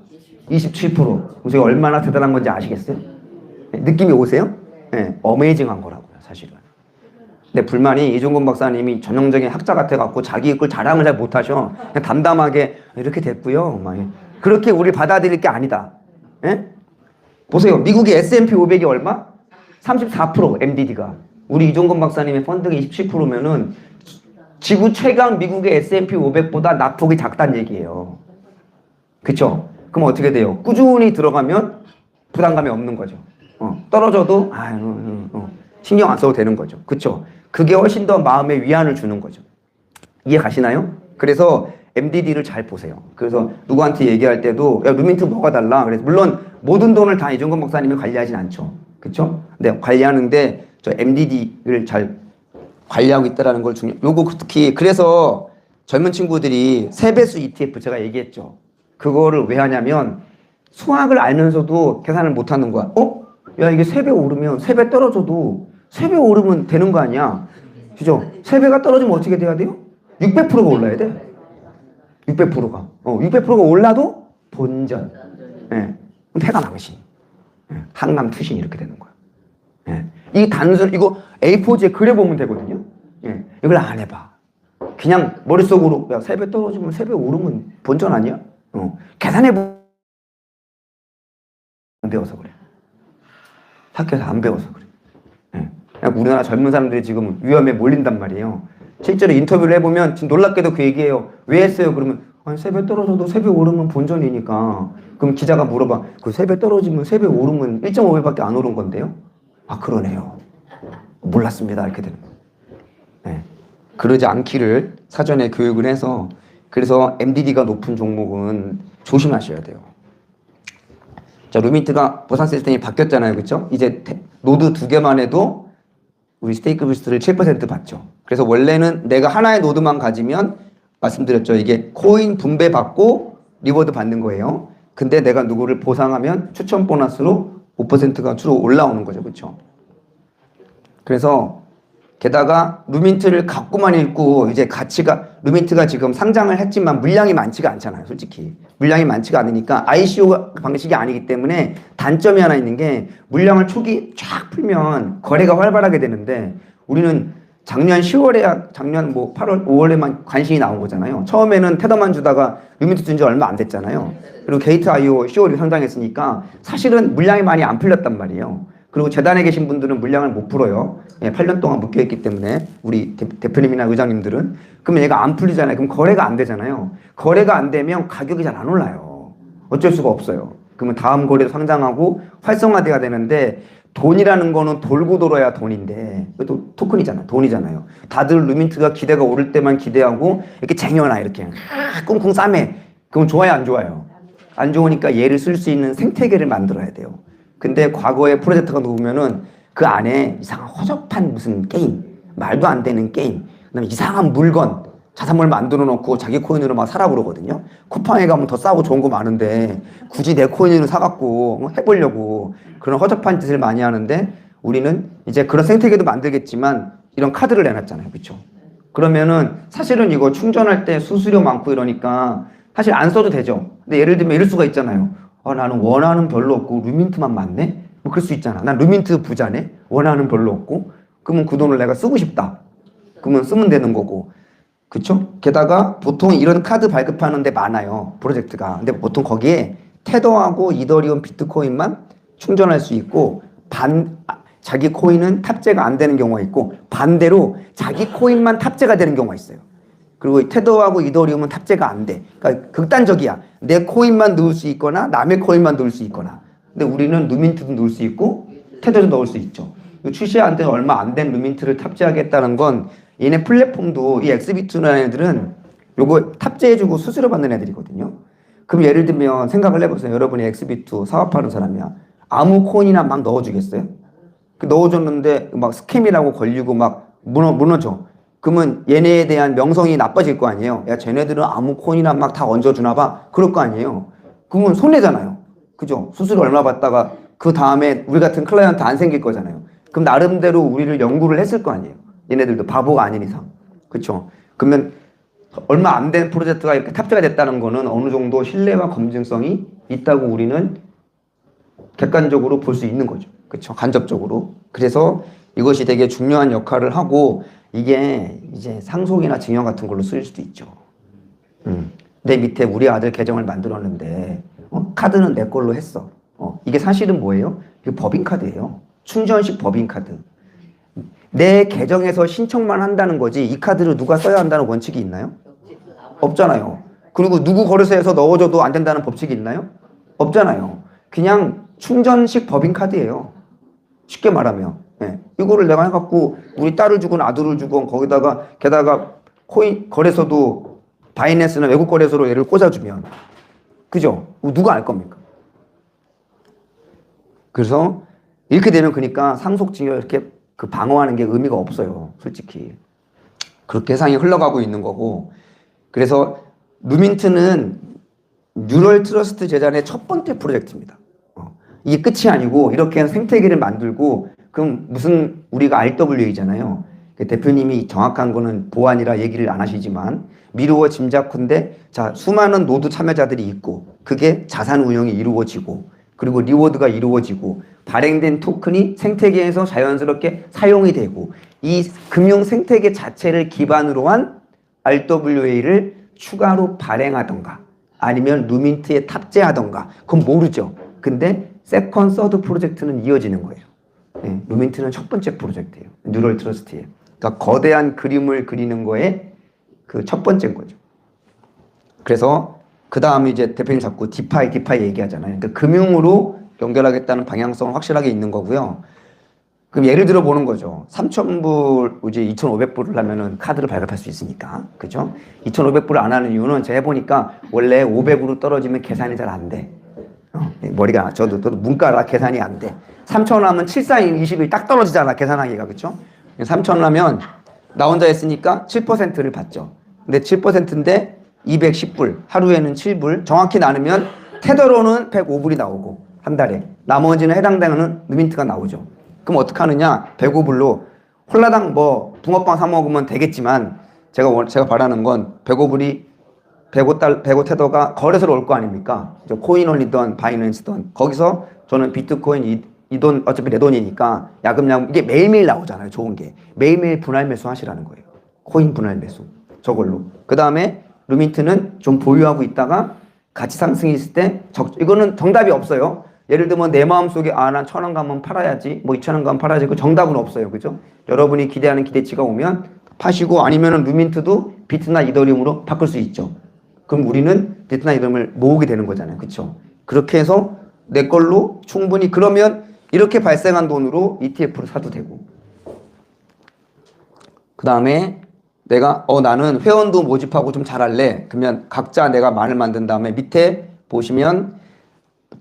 27%. 그래서 얼마나 대단한 건지 아시겠어요? 네, 느낌이 오세요? 네, 어메이징한 거라고요, 사실은. 근데 불만이 이종건 박사님이 전형적인 학자 같아갖고 자기 걸 자랑을 잘 못하셔. 그냥 담담하게 이렇게 됐고요. 막 그렇게 우리 받아들일 게 아니다. 예? 보세요. 미국의 S&P 500이 얼마? 34% MDD가. 우리 이종건 박사님의 펀드가 27%면은 지구 최강 미국의 S&P 500보다 낙폭이 작다는 얘기예요. 그쵸? 그럼 어떻게 돼요? 꾸준히 들어가면 부담감이 없는 거죠. 떨어져도 신경 안 써도 되는 거죠. 그쵸? 그게 훨씬 더 마음의 위안을 주는 거죠. 이해 가시나요? 그래서 MDD를 잘 보세요. 그래서 누구한테 얘기할 때도 야, 루민트 뭐가 달라? 그래서 물론 모든 돈을 다 이종건 박사님이 관리하진 않죠. 그쵸? 근데 관리하는데 저 MDD를 잘 관리하고 있다는 걸 요거 특히 그래서 젊은 친구들이 세배수 ETF 제가 얘기했죠. 그거를 왜 하냐면 수학을 알면서도 계산을 못 하는 거야. 야, 이게 3배 오르면 3배 떨어져도 3배 오르면 되는 거 아니야? 그죠? 3배가 떨어지면 어떻게 돼야 돼요? 600%가 올라야 돼. 600%가. 600%가 올라도 본전. 예. 패가 망신. 예. 항남 투신 이렇게 되는 거야. 예. 이 단순, 이거 A4지에 그려보면 되거든요. 예. 이걸 안 해봐. 그냥 머릿속으로, 야, 3배 떨어지면 3배 오르면 본전 아니야? 계산해보 안 배워서 그래. 학교에서 안 배워서 그래. 예. 우리나라 젊은 사람들이 지금 위험에 몰린단 말이에요. 실제로 인터뷰를 해보면 지금 놀랍게도 그 얘기예요. 왜 했어요? 그러면 아니 3배 떨어져도 3배 오르면 본전이니까. 그럼 기자가 물어봐. 그 3배 떨어지면 3배 오르면 1.5배밖에 안 오른 건데요? 아 그러네요. 몰랐습니다. 이렇게 되는 거예요. 네. 그러지 않기를 사전에 교육을 해서 그래서 MDD가 높은 종목은 조심하셔야 돼요. 자, 루민트가 보상 시스템이 바뀌었잖아요. 그렇죠? 이제 노드 2개만 해도 우리 스테이크 부스트를 7% 받죠. 그래서 원래는 내가 하나의 노드만 가지면 말씀드렸죠. 이게 코인 분배 받고 리워드 받는 거예요. 근데 내가 누구를 보상하면 추천 보너스로 5%가 주로 올라오는 거죠. 그렇죠? 그래서 게다가 루민트를 갖고만 있고 이제 가치가 루민트가 지금 상장을 했지만 물량이 많지가 않잖아요. 솔직히. 물량이 많지가 않으니까 ICO 방식이 아니기 때문에 단점이 하나 있는 게 물량을 초기 쫙 풀면 거래가 활발하게 되는데 우리는 작년 10월에 작년 뭐 8월 5월에만 관심이 나온 거잖아요. 처음에는 테더만 주다가 루민트 준 지 얼마 안 됐잖아요. 그리고 게이트.io 10월에 상장했으니까 사실은 물량이 많이 안 풀렸단 말이에요. 그리고 재단에 계신 분들은 물량을 못 풀어요. 8년 동안 묶여있기 때문에 우리 대표님이나 의장님들은. 그러면 얘가 안 풀리잖아요. 그럼 거래가 안 되잖아요. 거래가 안 되면 가격이 잘 안 올라요. 어쩔 수가 없어요. 그러면 다음 거래도 상장하고 활성화돼야 되는데 돈이라는 거는 돌고 돌아야 돈인데 그것도 토큰이잖아. 돈이잖아요. 다들 루민트가 기대가 오를 때만 기대하고 이렇게 쟁여놔 이렇게 꿍꿍 싸매. 그럼 좋아요 안 좋아요? 안 좋으니까 얘를 쓸 수 있는 생태계를 만들어야 돼요. 근데 과거에 프로젝트가 놓으면은 그 안에 이상한 허접한 무슨 게임, 말도 안 되는 게임, 그다음에 이상한 물건, 자산물 만들어 놓고 자기 코인으로 막 사라 그러거든요. 쿠팡에 가면 더 싸고 좋은 거 많은데 굳이 내 코인으로 사갖고 해보려고 그런 허접한 짓을 많이 하는데 우리는 이제 그런 생태계도 만들겠지만 이런 카드를 내놨잖아요. 그렇죠? 그러면은 사실은 이거 충전할 때 수수료 많고 이러니까 사실 안 써도 되죠. 근데 예를 들면 이럴 수가 있잖아요. 나는 원하는 별로 없고 루민트만 많네? 뭐 그럴 수 있잖아. 난 루민트 부자네? 원하는 별로 없고. 그러면 그 돈을 내가 쓰고 싶다. 그러면 쓰면 되는 거고. 그쵸? 게다가 보통 이런 카드 발급하는 데 많아요. 프로젝트가. 근데 보통 거기에 테더하고 이더리움 비트코인만 충전할 수 있고 자기 코인은 탑재가 안 되는 경우가 있고 반대로 자기 코인만 탑재가 되는 경우가 있어요. 그리고 테더하고 이더리움은 탑재가 안 돼. 그러니까 극단적이야. 내 코인만 넣을 수 있거나 남의 코인만 넣을 수 있거나. 근데 우리는 루민트도 넣을 수 있고 테더도 넣을 수 있죠. 출시한 지 얼마 안 된 루민트를 탑재하겠다는 건 얘네 플랫폼도 이 엑스비트라는 애들은 요거 탑재해주고 수수료 받는 애들이거든요. 그럼 예를 들면 생각을 해보세요. 여러분이 엑스비트 사업하는 사람이야. 아무 코인이나 막 넣어주겠어요? 넣어줬는데 막 스캠이라고 걸리고 막 무너져. 그러면 얘네에 대한 명성이 나빠질 거 아니에요. 야, 쟤네들은 아무 코인이나 막 다 얹어주나 봐. 그럴 거 아니에요. 그러면 손해잖아요. 그죠? 수수료 얼마 받다가 그 다음에 우리 같은 클라이언트 안 생길 거잖아요. 그럼 나름대로 우리를 연구를 했을 거 아니에요. 얘네들도 바보가 아닌 이상. 그렇죠? 그러면 얼마 안 된 프로젝트가 이렇게 탑재가 됐다는 거는 어느 정도 신뢰와 검증성이 있다고 우리는 객관적으로 볼 수 있는 거죠. 그렇죠? 간접적으로. 그래서 이것이 되게 중요한 역할을 하고 이게 이제 상속이나 증여 같은 걸로 쓰일 수도 있죠. 내 밑에 우리 아들 계정을 만들었는데 카드는 내 걸로 했어. 이게 사실은 뭐예요? 이게 법인카드예요. 충전식 법인카드. 내 계정에서 신청만 한다는 거지 이 카드를 누가 써야 한다는 원칙이 있나요? 없잖아요. 그리고 누구 거래소에서 넣어줘도 안 된다는 법칙이 있나요? 없잖아요. 그냥 충전식 법인카드예요. 쉽게 말하면. 네. 이거를 내가 해갖고 우리 딸을 주건 아들을 주건 거기다가 게다가 코인 거래소도 바이낸스나 외국 거래소로 얘를 꽂아주면 그죠? 누가 알 겁니까? 그래서 이렇게 되면 그러니까 상속증여 이렇게 그 방어하는 게 의미가 없어요. 솔직히. 그렇게 세상이 흘러가고 있는 거고. 그래서 누민트는 뉴럴 트러스트 재단의 첫 번째 프로젝트입니다. 이게 끝이 아니고 이렇게 생태계를 만들고 그럼 무슨 우리가 RWA잖아요. 대표님이 정확한 거는 보안이라 얘기를 안 하시지만 미루어 짐작컨대 자 수많은 노드 참여자들이 있고 그게 자산 운영이 이루어지고 그리고 리워드가 이루어지고 발행된 토큰이 생태계에서 자연스럽게 사용이 되고 이 금융 생태계 자체를 기반으로 한 RWA를 추가로 발행하던가 아니면 누민트에 탑재하던가 그건 모르죠. 근데 세컨, 서드 프로젝트는 이어지는 거예요. 네, 누민트는 첫 번째 프로젝트예요. 뉴럴 트러스트예요. 그러니까 거대한 그림을 그리는 거에 그 첫 번째인 거죠. 그래서 그 다음에 이제 대표님 자꾸 디파이 얘기하잖아요. 그러니까 금융으로 연결하겠다는 방향성은 확실하게 있는 거고요. 그럼 예를 들어 보는 거죠. 3,000불, 이제 2,500불을 하면은 카드를 발급할 수 있으니까. 그죠? 2,500불을 안 하는 이유는 제가 해보니까 원래 500으로 떨어지면 계산이 잘 안 돼. 머리가, 저도 문과라 계산이 안 돼. 3,000원 하면 7, 4, 20이 딱 떨어지잖아. 계산하기가. 그죠? 3,000원 하면 나 혼자 했으니까 7%를 받죠. 근데 7%인데 210불, 하루에는 7불. 정확히 나누면 테더로는 105불이 나오고 한 달에. 나머지는 해당되는 누민트가 나오죠. 그럼 어떻게 하느냐? 105불로 홀라당 뭐 붕어빵 사 먹으면 되겠지만 제가 바라는 건 105불이 105 테더가 거래소로 올 거 아닙니까? 코인원이든 바이낸스든 거기서 저는 비트코인 이 돈 어차피 내 돈이니까 야금야금 이게 매일매일 나오잖아요. 좋은 게 매일매일 분할 매수 하시라는 거예요. 코인 분할 매수 저걸로. 그 다음에 루민트는 좀 보유하고 있다가 가치 상승이 있을 때 이거는 정답이 없어요. 예를 들면 내 마음속에 난 1,000원 가면 팔아야지 뭐 2,000원 가면 팔아야지 그 정답은 없어요. 그죠? 여러분이 기대하는 기대치가 오면 파시고 아니면은 루민트도 비트나 이더리움으로 바꿀 수 있죠. 그럼 우리는 비트나 이더리움을 모으게 되는 거잖아요. 그렇죠? 그렇게 해서 내 걸로 충분히 그러면 이렇게 발생한 돈으로 ETF를 사도 되고 그 다음에 내가 나는 회원도 모집하고 좀 잘할래. 그러면 각자 내가 만을 만든 다음에 밑에 보시면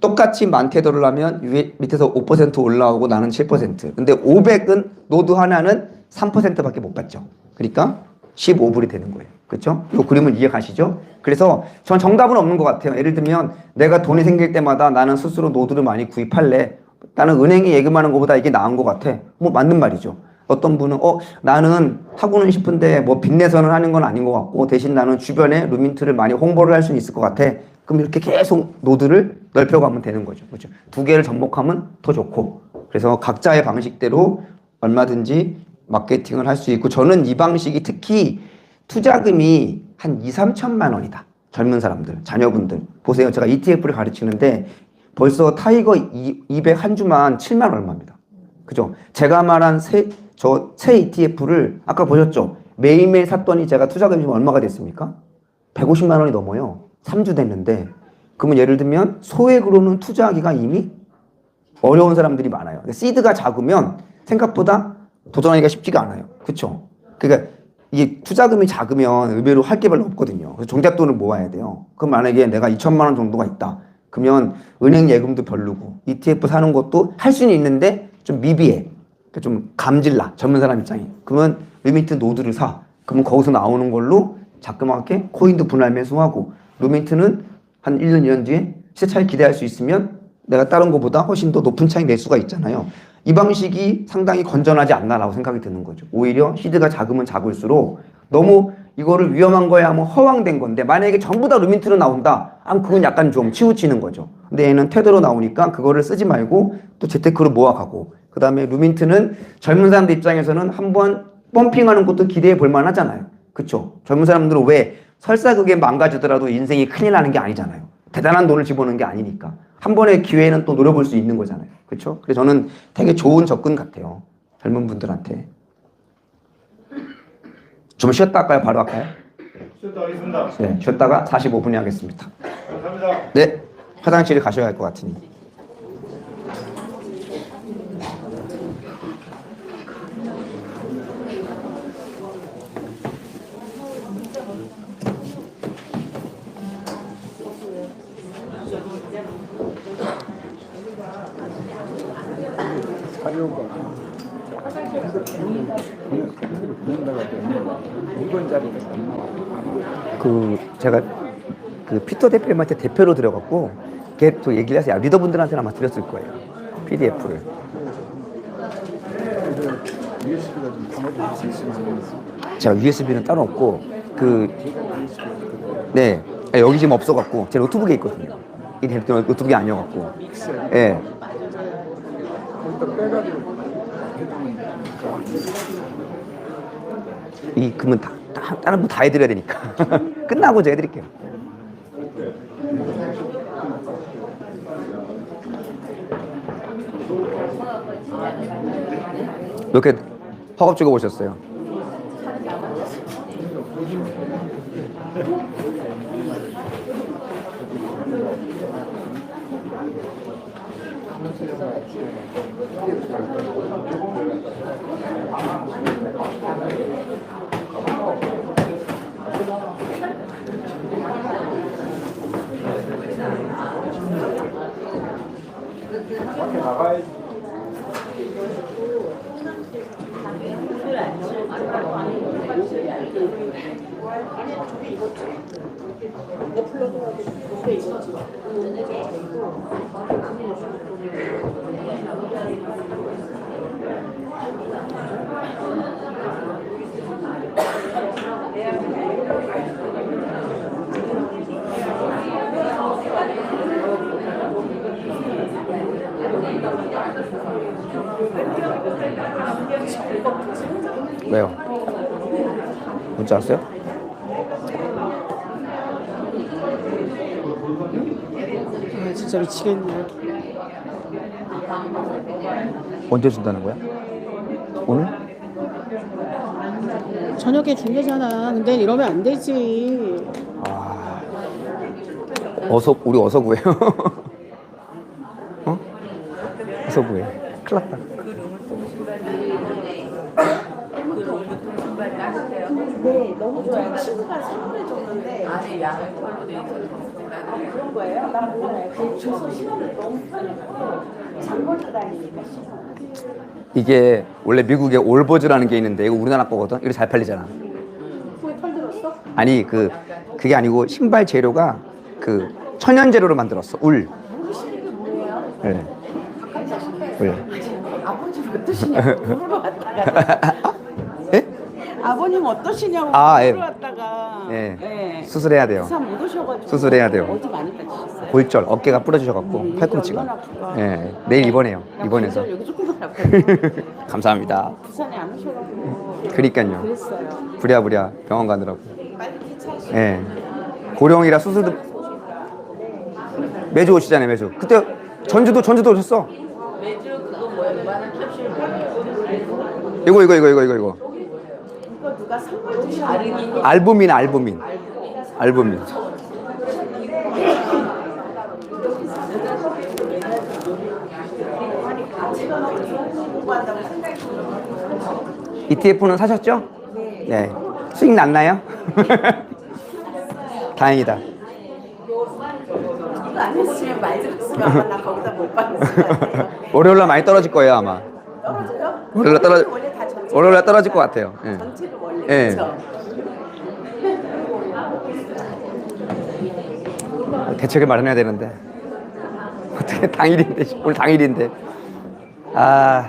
똑같이 만 테더를 하면 밑에서 5% 올라오고 나는 7%. 근데 500은 노드 하나는 3%밖에 못 받죠. 그러니까 15불이 되는 거예요. 그렇죠? 이 그림을 이해가시죠? 그래서 전 정답은 없는 것 같아요. 예를 들면 내가 돈이 생길 때마다 나는 스스로 노드를 많이 구입할래. 나는 은행에 예금하는 것보다 이게 나은 것 같아. 뭐 맞는 말이죠. 어떤 분은 나는 하고는 싶은데 뭐 빚내서는 하는 건 아닌 것 같고 대신 나는 주변에 루민트를 많이 홍보를 할 수는 있을 것 같아. 그럼 이렇게 계속 노드를 넓혀가면 되는 거죠. 그렇죠? 두 개를 접목하면 더 좋고. 그래서 각자의 방식대로 얼마든지 마케팅을 할 수 있고 저는 이 방식이 특히 투자금이 한 2, 3천만 원이다. 젊은 사람들, 자녀분들. 보세요. 제가 ETF를 가르치는데 벌써 타이거 200 한 주만 7만 얼마입니다. 그죠? 제가 말한 새 ETF를 아까 보셨죠? 매일매일 샀더니 제가 투자금이 지금 얼마가 됐습니까? 150만 원이 넘어요. 3주 됐는데. 그러면 예를 들면 소액으로는 투자하기가 이미 어려운 사람들이 많아요. 시드가 작으면 생각보다 도전하기가 쉽지가 않아요. 그렇죠? 그러니까 이게 투자금이 작으면 의외로 할 게 별로 없거든요. 그래서 종잣돈을 모아야 돼요. 그럼 만약에 내가 2천만 원 정도가 있다. 그러면 은행 예금도 별로고 ETF 사는 것도 할 수는 있는데 좀 미비해. 좀 감질나. 젊은 사람 입장에. 그러면 리미트 노드를 사. 그러면 거기서 나오는 걸로 자그맣게 코인도 분할 매수하고 루멘트는 한 1년, 2년 뒤에 시세 차익 기대할 수 있으면 내가 다른 것보다 훨씬 더 높은 차익 낼 수가 있잖아요. 이 방식이 상당히 건전하지 않나라고 생각이 드는 거죠. 오히려 시드가 작으면 작을수록 너무 이거를 위험한 거야 하면 허황된 건데 만약에 전부 다 루멘트로 나온다? 그럼 그건 약간 좀 치우치는 거죠. 근데 얘는 테더로 나오니까 그거를 쓰지 말고 또 재테크로 모아가고 그 다음에 루멘트는 젊은 사람들 입장에서는 한번 펌핑하는 것도 기대해 볼 만하잖아요. 그쵸? 젊은 사람들은 왜 설사 그게 망가지더라도 인생이 큰일 나는 게 아니잖아요. 대단한 돈을 집어넣는 게 아니니까. 한 번의 기회는 또 노려볼 수 있는 거잖아요. 그쵸? 그래서 저는 되게 좋은 접근 같아요. 젊은 분들한테. 좀 쉬었다 할까요? 바로 할까요? 쉬었다 하겠습니다. 네, 쉬었다가 45분에 하겠습니다. 감사합니다. 네, 화장실에 가셔야 할 것 같으니. 제가 그 피터 대표님한테 대표로 들어갔고 걔 또 얘기를 하세요. 리더분들한테는 아마 드렸을 거예요. PDF를. USB가 좀 담아줄 수 있으면 제가 USB는 따로 없고 네 여기 지금 없어갖고 제 노트북에 있거든요. 이게 노트북이 아니어갖고 예. 거기다 빼가지고 이 그러면 다른 뭐 다 해드려야 되니까 끝나고 제가 해드릴게요. 이렇게 허겁 찍어 보셨어요. 왜요? 문자 왔어요? 진짜 미치겠네. 언제 준다는 거야? 오늘? 저녁에 준대잖아. 근데 이러면 안 되지. 아, 우리 어서 구해요. 어? 어서 구해. 큰일 났다. 네, 너무 좋아요. 친구가 선물해 줬는데 안에 양을 털로 돼 있어서 그런 거예요? 나 몰라요. 그 주소 신호를 너무 편하고 장거리 다니니까 신호. 이게 원래 미국에 올버즈라는 게 있는데 이거 우리나라 거거든. 이거 잘 팔리잖아. 코에 털 들었어? 아니 그게 아니고 신발 재료가 그 천연 재료로 만들었어. 울. 모르시는 게 뭐예요? 네. 울. 아버님 어떠시냐고 물으러 왔다가 예? 아버님 어떠시냐고 아, 예. 물으러 왔다가 예. 네. 수술해야 돼요. 부산 못 오셔가지고 수술해야 돼요. 어디 많이 다치셨어요? 골절 어깨가 부러지셔갖고 이게 팔꿈치가. 얼마나 아프다. 예. 내일 입원해요. 나 입원해서. 관절 여기 조금만 아파요. 감사합니다. 부산에 안 오셔가지고 그러니까요. 그랬어요. 부랴부랴 병원 가느라고. 빨리 괜찮으시죠? 예. 고령이라 수술도 매주 오시잖아요. 매주. 그때 전주도 오셨어. 매주 그거 뭐야? 이만한 캡슐 뭐예요? 이거. 이거 누가 선물 주셨는데 알부민. 공부한다고 생각이 들어요. ETF는 사셨죠? 네. 수익 났나요? 다행이다. 이거 안 했으면 많이 들었으면 아마 나 거기다 못 받았을 것 같아요. 월요일날 많이 떨어질 거예요 아마. 떨어져요? 원래 떨어져- 원래 다 전체 월요일 날 떨어질 것 같아요. 예. 전체는 원래 예. 그렇죠. 대책을 마련해야 되는데 어떻게 당일인데 오늘 당일인데 아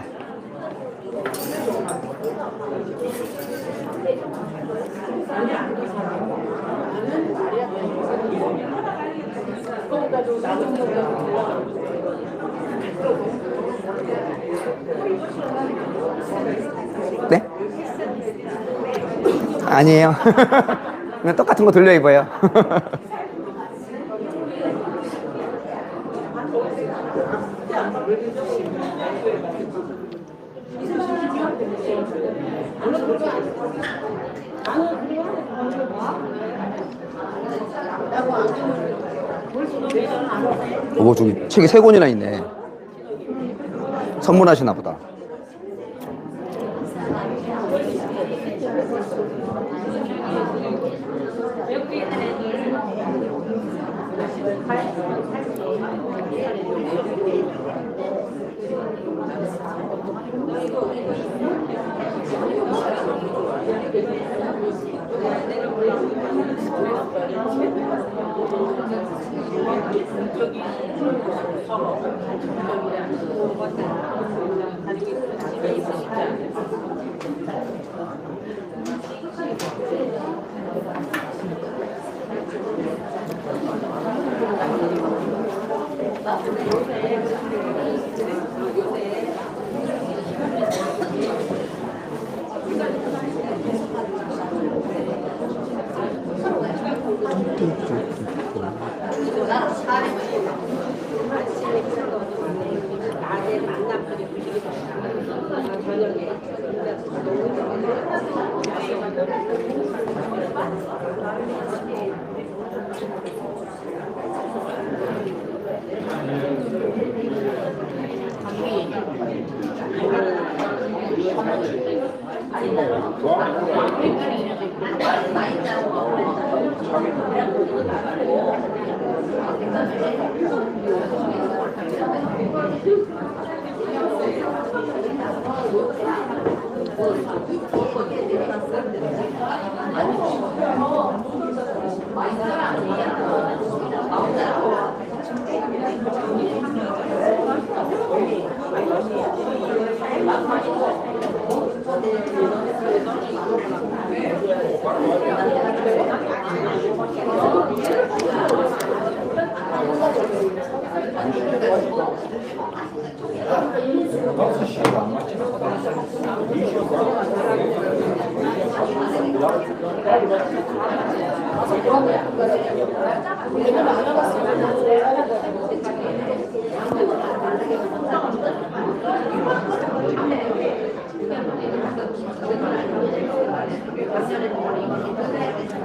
네? 아니에요. 그냥 똑같은 거 돌려 입어요. 오, 저기 책이 3권이나 있네. 선물하시나 보다.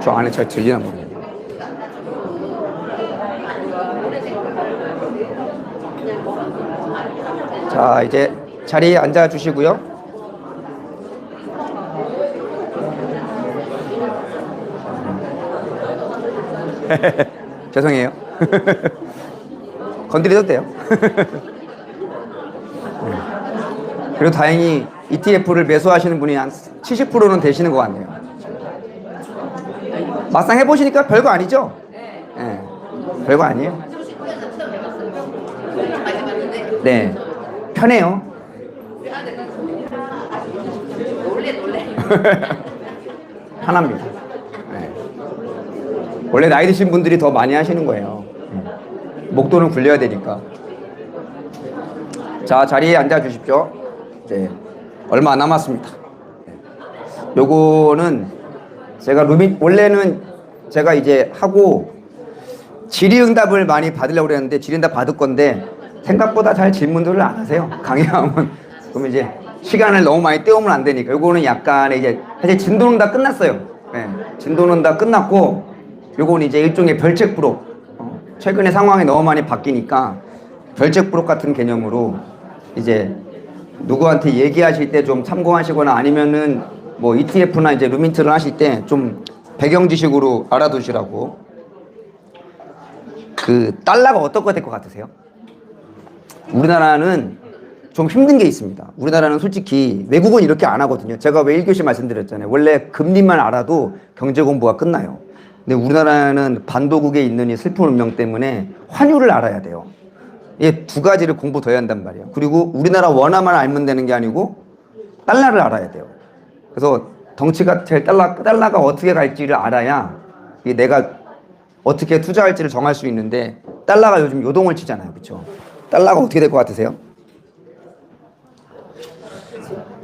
저 안에 잘 들리나 모르겠네. 자, 이제 자리에 앉아 주시고요. 죄송해요. 건드려도 돼요. 그리고 다행히 ETF를 매수하시는 분이 한 70%는 되시는 것 같네요. 막상 해보시니까 별거 아니죠? 네. 별거 아니에요. 네. 편해요. 편합니다. 네. 원래 나이 드신 분들이 더 많이 하시는 거예요. 목돈은 굴려야 되니까. 자, 자리에 앉아 주십시오. 네. 얼마 안 남았습니다. 네. 요거는 제가 원래는 제가 이제 하고 질의응답을 많이 받으려고 그랬는데 질의응답 받을 건데 생각보다 잘 질문들을 안 하세요. 강의하면. 그럼 이제 시간을 너무 많이 때우면 안 되니까 요거는 약간의 이제 사실 진도는 다 끝났어요. 네. 진도는 다 끝났고 요거는 이제 일종의 별책 부록. 최근에 상황이 너무 많이 바뀌니까 별책 부록 같은 개념으로 이제 누구한테 얘기하실 때 좀 참고하시거나 아니면은 뭐 ETF나 이제 루민트를 하실 때 좀 배경 지식으로 알아두시라고. 그 달러가 어떤 거 될 것 같으세요? 우리나라는 좀 힘든 게 있습니다. 우리나라는 솔직히 외국은 이렇게 안 하거든요. 제가 왜 1교시 말씀드렸잖아요. 원래 금리만 알아도 경제 공부가 끝나요. 근데 우리나라는 반도국에 있는 이 슬픈 운명 때문에 환율을 알아야 돼요. 이 두 가지를 공부 더 해야 한단 말이에요. 그리고 우리나라 원화만 알면 되는 게 아니고 달러를 알아야 돼요. 그래서 덩치가 제일 달러가 어떻게 갈지를 알아야 이게 내가 어떻게 투자할지를 정할 수 있는데 달러가 요즘 요동을 치잖아요. 그렇죠? 달러가 어떻게 될 것 같으세요?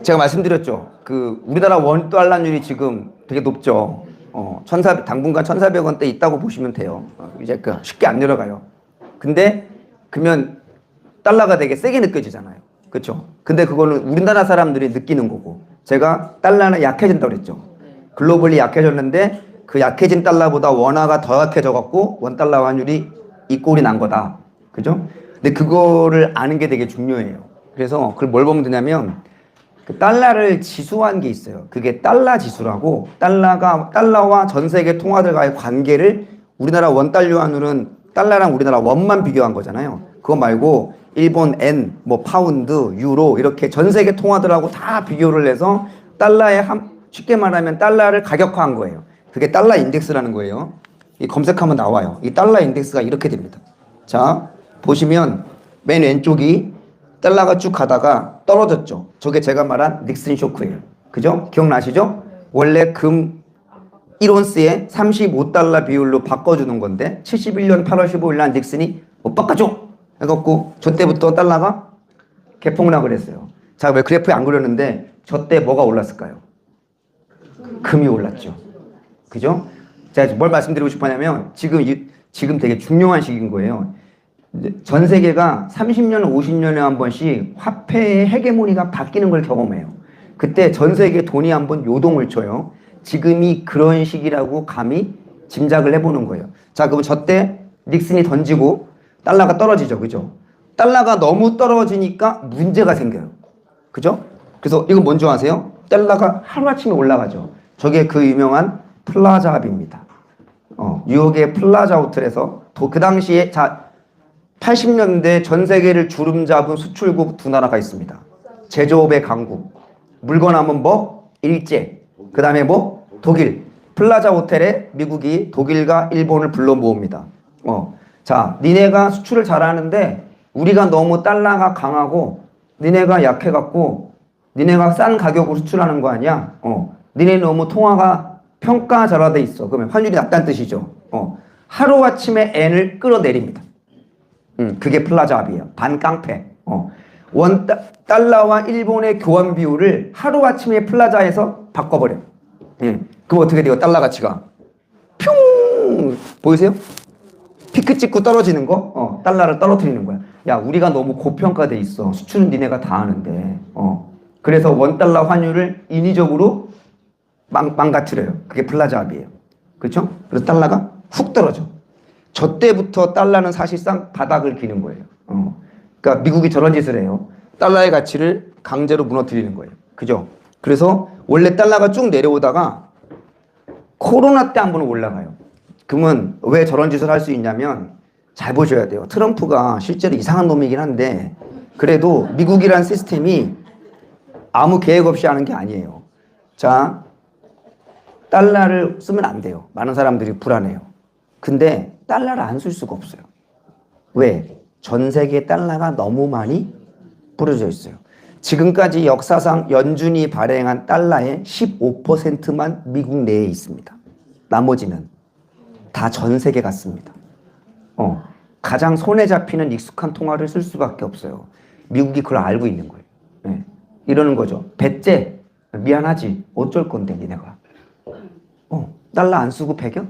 제가 말씀드렸죠. 그 우리나라 원 달러율이 지금 되게 높죠. 1,400 당분간 1,400원대 있다고 보시면 돼요. 이제 그 쉽게 안 내려가요. 근데 그러면 달러가 되게 세게 느껴지잖아요. 그렇죠? 근데 그거는 우리나라 사람들이 느끼는 거고 제가 달러는 약해진다고 그랬죠. 글로벌리 약해졌는데 그 약해진 달러보다 원화가 더 약해져 갖고 원 달러 환율이 이 꼴이 난 거다. 그죠? 근데 그거를 아는 게 되게 중요해요. 그래서 그걸 뭘 보면 되냐면 그 달러를 지수화한 게 있어요. 그게 달러 지수라고 달러와 전 세계 통화들과의 관계를 우리나라 원 달러 환율은 달러랑 우리나라 원만 비교한 거잖아요. 그거 말고 일본 엔, 뭐 파운드, 유로 이렇게 전 세계 통화들하고 다 비교를 해서 쉽게 말하면 달러를 가격화한 거예요. 그게 달러 인덱스라는 거예요. 이 검색하면 나와요. 이 달러 인덱스가 이렇게 됩니다. 자, 보시면 맨 왼쪽이 달러가 쭉 가다가 떨어졌죠. 저게 제가 말한 닉슨 쇼크예요. 그죠? 기억나시죠? 원래 금 1온스에 35달러 비율로 바꿔주는 건데 71년 8월 15일 날 닉슨이 못 바꿔줘! 해갖고 저 때부터 달러가 개폭락을 했어요. 자, 왜 그래프에 안 그렸는데 저 때 뭐가 올랐을까요? 금이 올랐죠. 그죠? 제가 뭘 말씀드리고 싶었냐면 지금 되게 중요한 시기인 거예요. 전 세계가 30년, 50년에 한 번씩 화폐의 헤게모니가 바뀌는 걸 경험해요. 그때 전 세계 돈이 한 번 요동을 쳐요. 지금이 그런 시기라고 감히 짐작을 해보는 거예요. 자, 그럼 저 때 닉슨이 던지고 달러가 떨어지죠. 그죠? 달러가 너무 떨어지니까 문제가 생겨요. 그죠? 그래서 이거 뭔지 아세요? 달러가 하루아침에 올라가죠. 저게 그 유명한 플라자 합의입니다. 뉴욕의 플라자 호텔에서 그 당시에 80년대 전 세계를 주름 잡은 수출국 두 나라가 있습니다. 제조업의 강국. 물건 하면 뭐? 일제. 그 다음에 뭐? 독일. 플라자 호텔에 미국이 독일과 일본을 불러 모읍니다. 자, 니네가 수출을 잘하는데 우리가 너무 달러가 강하고 니네가 약해갖고 니네가 싼 가격으로 수출하는 거 아니야? 니네 너무 통화가 평가절하돼 있어. 그러면 환율이 낮다는 뜻이죠. 하루아침에 엔을 끌어내립니다. 그게 플라자 합의예요. 반깡패. 달러와 일본의 교환 비율을 하루아침에 플라자에서 바꿔버려. 그럼 어떻게 돼요? 달러 가치가 뿅! 보이세요? 피크 찍고 떨어지는 거? 달러를 떨어뜨리는 거야. 야, 우리가 너무 고평가돼 있어. 수출은 니네가 다 하는데. 그래서 원달러 환율을 인위적으로 망가뜨려요. 그게 플라자 합의예요. 그렇죠? 그래서 달러가 훅 떨어져. 저 때부터 달러는 사실상 바닥을 기는 거예요. 그러니까 미국이 저런 짓을 해요. 달러의 가치를 강제로 무너뜨리는 거예요. 그죠? 그래서 원래 달러가 쭉 내려오다가 코로나 때 한 번 올라가요. 그러면 왜 저런 짓을 할 수 있냐면 잘 보셔야 돼요. 트럼프가 실제로 이상한 놈이긴 한데 그래도 미국이란 시스템이 아무 계획 없이 하는 게 아니에요. 자, 달러를 쓰면 안 돼요. 많은 사람들이 불안해요. 근데 달러를 안 쓸 수가 없어요. 왜? 전 세계 달러가 너무 많이 뿌려져 있어요. 지금까지 역사상 연준이 발행한 달러의 15%만 미국 내에 있습니다. 나머지는 다 전 세계 같습니다. 가장 손에 잡히는 익숙한 통화를 쓸 수밖에 없어요. 미국이 그걸 알고 있는 거예요. 네. 이러는 거죠. 배째 미안하지 어쩔 건데 니네가 달러 안 쓰고 배겨?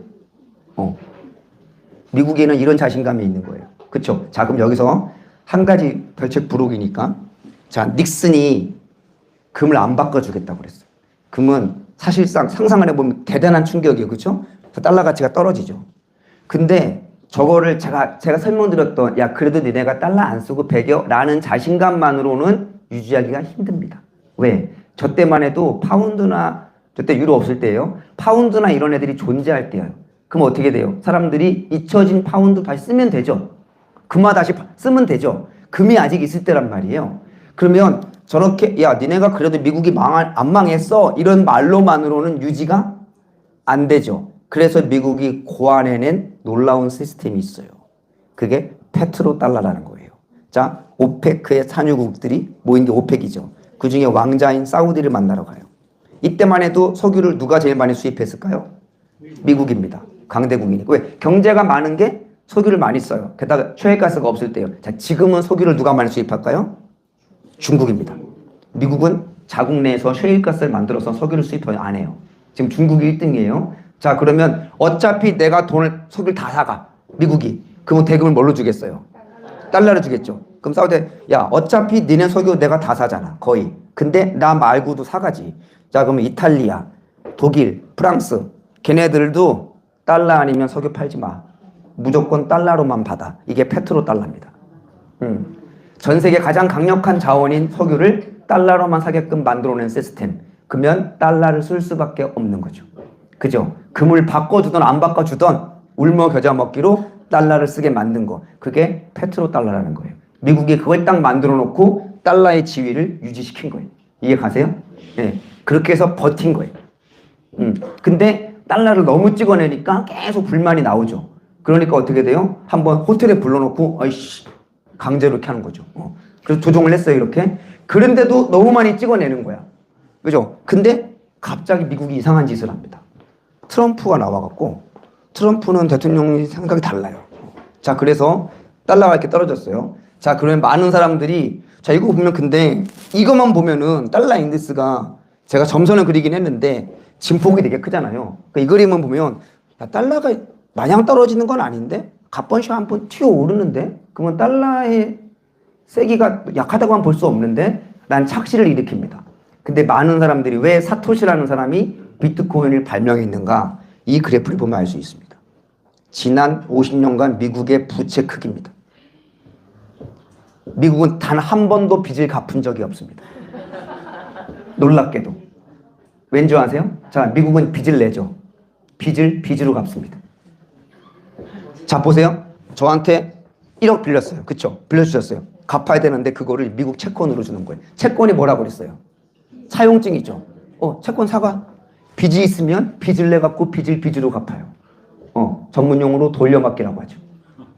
미국에는 이런 자신감이 있는 거예요. 그쵸? 자, 그럼 여기서 한 가지 별책 부록이니까 자, 닉슨이 금을 안 바꿔주겠다고 그랬어요. 금은 사실상 상상을 해보면 대단한 충격이에요. 그쵸? 달러 가치가 떨어지죠. 근데 저거를 제가 설명드렸던 야, 그래도 니네가 달러 안 쓰고 배겨? 라는 자신감만으로는 유지하기가 힘듭니다. 왜? 저 때만 해도 파운드나 저때 유로 없을 때예요. 파운드나 이런 애들이 존재할 때예요. 그럼 어떻게 돼요? 사람들이 잊혀진 파운드 다시 쓰면 되죠. 금화 다시 쓰면 되죠. 금이 아직 있을 때란 말이에요. 그러면 저렇게 야 니네가 그래도 미국이 안 망했어 이런 말로만으로는 유지가 안 되죠. 그래서 미국이 고안해낸 놀라운 시스템이 있어요. 그게 페트로달러라는 거예요. 자, 오페크의 산유국들이 모인 게 오펙이죠. 그 중에 왕자인 사우디를 만나러 가요. 이때만 해도 석유를 누가 제일 많이 수입했을까요? 미국입니다. 강대국이니까. 왜? 경제가 많은 게 석유를 많이 써요. 게다가 최혜가스가 없을 때요. 자, 지금은 석유를 누가 많이 수입할까요? 중국입니다. 미국은 자국 내에서 셰일가스를 만들어서 석유를 수입을 안 해요. 지금 중국이 1등이에요. 자, 그러면 어차피 내가 석유를 다 사가. 미국이. 그럼 대금을 뭘로 주겠어요? 달러를 주겠죠. 그럼 사우디, 야, 어차피 니네 석유 내가 다 사잖아. 거의. 근데 나 말고도 사가지. 자, 그러면 이탈리아, 독일, 프랑스, 걔네들도 달러 아니면 석유 팔지 마. 무조건 달러로만 받아. 이게 페트로달러입니다. 전 세계 가장 강력한 자원인 석유를 달러로만 사게끔 만들어낸 시스템. 그러면 달러를 쓸 수밖에 없는 거죠. 그죠? 금을 바꿔주던 안 바꿔주던 울며 겨자 먹기로 달러를 쓰게 만든 거. 그게 페트로달러라는 거예요. 미국이 그걸 딱 만들어 놓고 달러의 지위를 유지시킨 거예요. 이해 가세요? 네. 그렇게 해서 버틴 거예요. 근데 달러를 너무 찍어내니까 계속 불만이 나오죠. 그러니까 어떻게 돼요? 한번 호텔에 불러놓고 아이씨 강제로 이렇게 하는 거죠. 그래서 조정을 했어요. 이렇게. 그런데도 너무 많이 찍어내는 거야. 그죠? 근데 갑자기 미국이 이상한 짓을 합니다. 트럼프가 나와갖고 트럼프는 대통령이 생각이 달라요. 자, 그래서 달러가 이렇게 떨어졌어요. 자, 그러면 많은 사람들이 자, 이거 보면 근데 이것만 보면은 달러 인덱스가 제가 점선을 그리긴 했는데 진폭이 되게 크잖아요. 그러니까 이 그림을 보면 야, 달러가 마냥 떨어지는 건 아닌데 갑번씩 한번 튀어 오르는데 그러면 달러의 세기가 약하다고 하면 볼 수 없는데 난 착시를 일으킵니다. 근데 많은 사람들이 왜 사토시라는 사람이 비트코인을 발명했는가 이 그래프를 보면 알 수 있습니다. 지난 50년간 미국의 부채 크기입니다. 미국은 단 한 번도 빚을 갚은 적이 없습니다. 놀랍게도. 왠지 아세요? 자, 미국은 빚을 내죠. 빚으로 갚습니다. 자, 보세요. 저한테 1억 빌렸어요. 그쵸? 빌려주셨어요. 갚아야 되는데 그거를 미국 채권으로 주는 거예요. 채권이 뭐라고 그랬어요? 사용증이죠. 채권 사과. 빚이 있으면 빚을 내갖고 빚으로 갚아요. 전문용어로 돌려막기라고 하죠.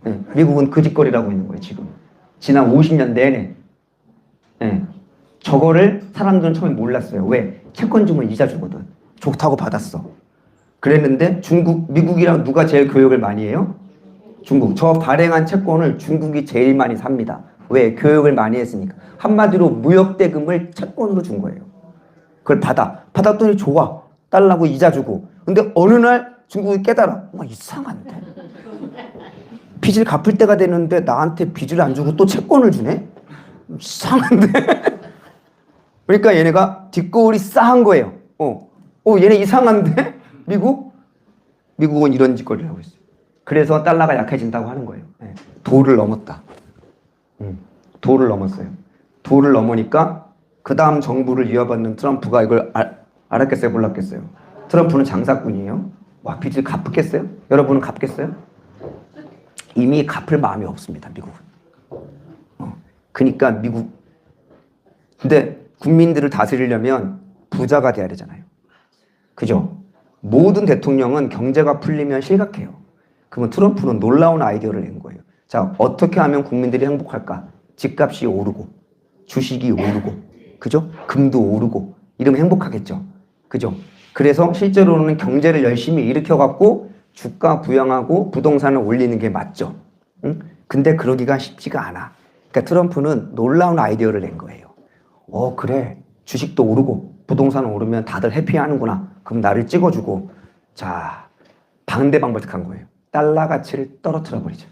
네, 미국은 그 짓거리라고 있는 거예요, 지금. 지난 50년 내내. 네, 저거를 사람들은 처음에 몰랐어요. 왜? 채권 주면 이자 주거든. 좋다고 받았어. 그랬는데 미국이랑 누가 제일 교역을 많이 해요? 중국. 저 발행한 채권을 중국이 제일 많이 삽니다. 왜? 교역을 많이 했으니까. 한마디로 무역대금을 채권으로 준 거예요. 그걸 받았더니 좋아. 달라고 이자 주고. 근데 어느 날 중국이 깨달아. 이상한데. 빚을 갚을 때가 되는데 나한테 빚을 안 주고 또 채권을 주네? 이상한데. 그러니까 얘네가 뒷거울이 싸한 거예요. 얘네 이상한데? 미국은 이런 짓거리를 하고 있어요. 그래서 달러가 약해진다고 하는 거예요. 네. 도를 넘었다. 도를 넘었어요. 도를 넘으니까 그 다음 정부를 이어받는 트럼프가 이걸 알았겠어요? 몰랐겠어요? 트럼프는 장사꾼이에요. 와, 빚을 갚겠어요? 여러분은 갚겠어요? 이미 갚을 마음이 없습니다. 미국은. 그러니까 근데 국민들을 다스리려면 부자가 돼야 되잖아요. 그죠? 모든 대통령은 경제가 풀리면 실각해요. 그러면 트럼프는 놀라운 아이디어를 낸 거예요. 자, 어떻게 하면 국민들이 행복할까? 집값이 오르고, 주식이 오르고, 그죠? 금도 오르고, 이러면 행복하겠죠. 그죠? 그래서 실제로는 경제를 열심히 일으켜갖고 주가 부양하고 부동산을 올리는 게 맞죠. 응? 근데 그러기가 쉽지가 않아. 그러니까 트럼프는 놀라운 아이디어를 낸 거예요. 그래. 주식도 오르고 부동산 오르면 다들 해피하는구나. 그럼 나를 찍어주고. 자, 반대 방법을 택한 거예요. 달러 가치를 떨어뜨려 버리자.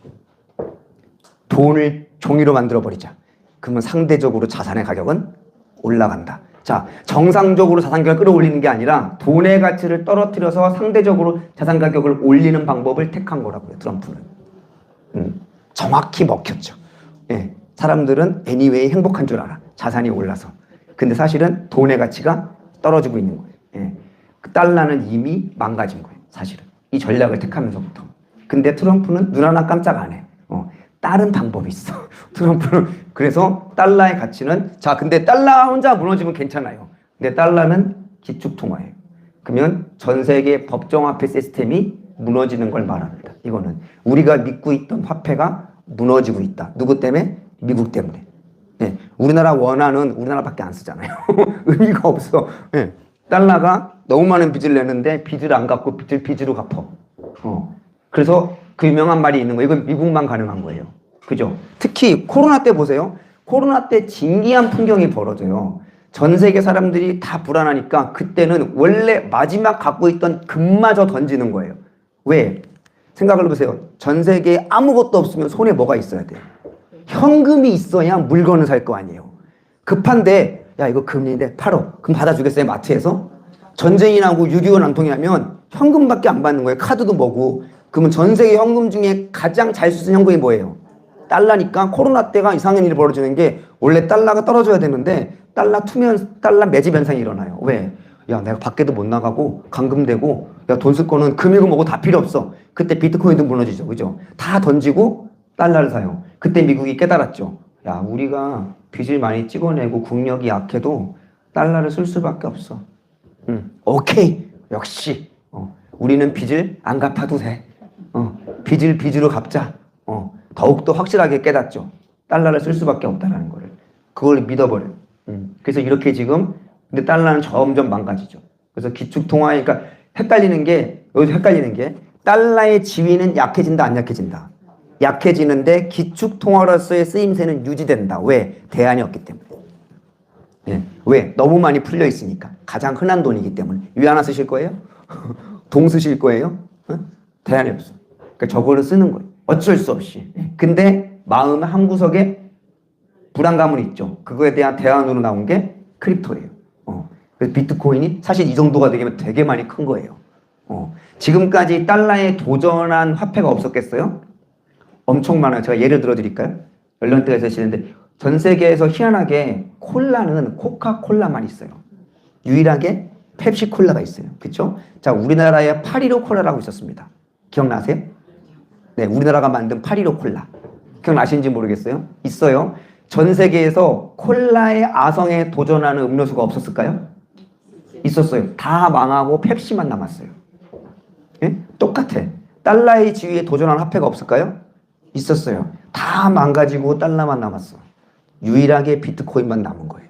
돈을 종이로 만들어 버리자. 그러면 상대적으로 자산의 가격은 올라간다. 자, 정상적으로 자산 가격을 끌어올리는 게 아니라 돈의 가치를 떨어뜨려서 상대적으로 자산 가격을 올리는 방법을 택한 거라고요, 트럼프는. 정확히 먹혔죠. 예, 사람들은 anyway 행복한 줄 알아. 자산이 올라서. 근데 사실은 돈의 가치가 떨어지고 있는 거예요. 예, 그 달러는 이미 망가진 거예요, 사실은. 이 전략을 택하면서부터. 근데 트럼프는 눈 하나 깜짝 안 해. 다른 방법이 있어. 트럼프는 그래서 달러의 가치는 자 근데 달러 혼자 무너지면 괜찮아요. 근데 달러는 기축통화예요. 그러면 전 세계 법정화폐 시스템이 무너지는 걸 말합니다. 이거는 우리가 믿고 있던 화폐가 무너지고 있다. 누구 때문에? 미국 때문에. 네. 우리나라 원화는 우리나라밖에 안 쓰잖아요. 의미가 없어. 네. 달러가 너무 많은 빚을 내는데 빚을 안 갚고 빚으로 갚어. 그래서 그 유명한 말이 있는 거예요. 이건 미국만 가능한 거예요. 그죠? 특히 코로나 때 보세요. 코로나 때 진기한 풍경이 벌어져요. 전 세계 사람들이 다 불안하니까 그때는 원래 마지막 갖고 있던 금마저 던지는 거예요. 왜? 생각을 해보세요. 전 세계에 아무것도 없으면 손에 뭐가 있어야 돼요? 현금이 있어야 물건을 살 거 아니에요. 급한데 야 이거 금리인데 팔어. 그럼 받아주겠어요? 마트에서? 전쟁이 나고 6.25 난통이 나면 현금밖에 안 받는 거예요. 카드도 뭐고. 그러면 전 세계 현금 중에 가장 잘 쓰는 현금이 뭐예요? 달러니까 코로나 때가 이상한 일이 벌어지는 게 원래 달러가 떨어져야 되는데 달러 투면 달러 매집 현상이 일어나요. 왜? 야 내가 밖에도 못 나가고 감금되고 야 돈 쓸 거는 금이고 뭐고 다 필요 없어. 그때 비트코인도 무너지죠. 그죠? 다 던지고 달러를 사요. 그때 미국이 깨달았죠. 야 우리가 빚을 많이 찍어내고 국력이 약해도 달러를 쓸 수밖에 없어. 오케이 역시 우리는 빚을 안 갚아도 돼. 빚을 빚으로 갚자. 더욱더 확실하게 깨닫죠. 달러를 쓸 수밖에 없다는 거를. 그걸 믿어버려요. 그래서 이렇게 지금 근데 달러는 점점 망가지죠. 그래서 기축통화 그러니까 헷갈리는 게 여기서 헷갈리는 게 달러의 지위는 약해진다 안 약해진다. 약해지는데 기축통화로서의 쓰임새는 유지된다. 왜? 대안이 없기 때문에. 예. 왜? 너무 많이 풀려 있으니까. 가장 흔한 돈이기 때문에. 위 하나 쓰실 거예요? 동 쓰실 거예요? 대안이 없어. 그러니까 저거를 쓰는 거예요. 어쩔 수 없이. 근데 마음 한 구석에 불안감은 있죠. 그거에 대한 대안으로 나온 게 크립토예요. 그래서 비트코인이 사실 이 정도가 되면 되게 많이 큰 거예요. 지금까지 달러에 도전한 화폐가 없었겠어요? 엄청 많아요. 제가 예를 들어 드릴까요? 연령대가 있으시는데 전 세계에서 희한하게 콜라는 코카콜라만 있어요. 유일하게 펩시콜라가 있어요. 그렇죠? 자, 우리나라에 815 콜라라고 있었습니다. 기억나세요? 네, 우리나라가 만든 815 콜라. 기억나시는지 모르겠어요? 있어요. 전 세계에서 콜라의 아성에 도전하는 음료수가 없었을까요? 있었어요. 다 망하고 펩시만 남았어요. 예? 똑같아. 달러의 지위에 도전하는 화폐가 없을까요? 있었어요. 다 망가지고 달러만 남았어. 유일하게 비트코인만 남은 거예요.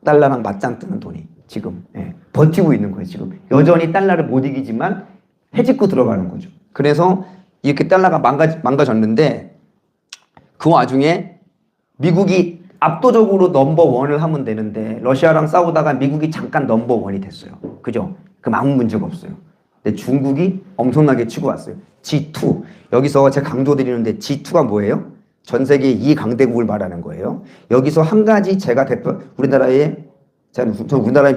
달러랑 맞짱 뜨는 돈이 지금 버티고 있는 거예요. 지금 여전히 달러를 못 이기지만 해집고 들어가는 거죠. 그래서 이렇게 달러가 망가졌는데 그 와중에 미국이 압도적으로 넘버원을 하면 되는데 러시아랑 싸우다가 미국이 잠깐 넘버원이 됐어요. 그죠? 그럼 아무 문제가 없어요. 근데 중국이 엄청나게 치고 왔어요. G2. 여기서 제가 강조드리는데 G2가 뭐예요? 전 세계 2강대국을 말하는 거예요. 여기서 한 가지 제가 우리나라의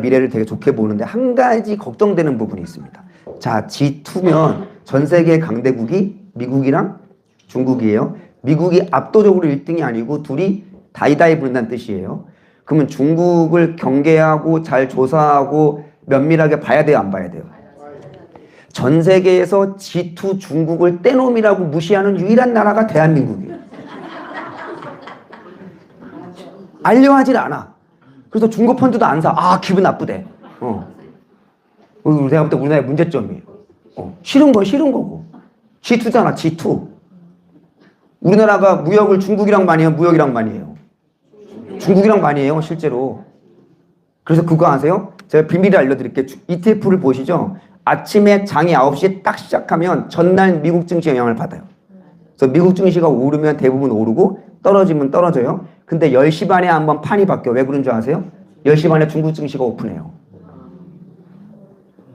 미래를 되게 좋게 보는데 한 가지 걱정되는 부분이 있습니다. 자, G2면 전 세계 강대국이 미국이랑 중국이에요. 미국이 압도적으로 1등이 아니고 둘이 다이다이 붙는다는 뜻이에요. 그러면 중국을 경계하고 잘 조사하고 면밀하게 봐야 돼요, 안 봐야 돼요? 전 세계에서 G2 중국을 떼놈이라고 무시하는 유일한 나라가 대한민국이에요. 알려하질 않아. 그래서 중국 펀드도 안 사. 아, 기분 나쁘대. 내가 볼 때 우리나라의 문제점이에요. 싫은 건 싫은 거고. G2잖아, G2. 우리나라가 무역을 중국이랑 많이 해요, 무역이랑 많이 해요? 중국이랑 많이 해요, 실제로. 그래서 그거 아세요? 제가 비밀을 알려드릴게요. ETF를 보시죠. 아침에 장이 9시에 딱 시작하면 전날 미국 증시에 영향을 받아요. 그래서 미국 증시가 오르면 대부분 오르고 떨어지면 떨어져요. 근데 10시 반에 한번 판이 바뀌어. 왜 그런 줄 아세요? 10시 반에 중국 증시가 오픈해요.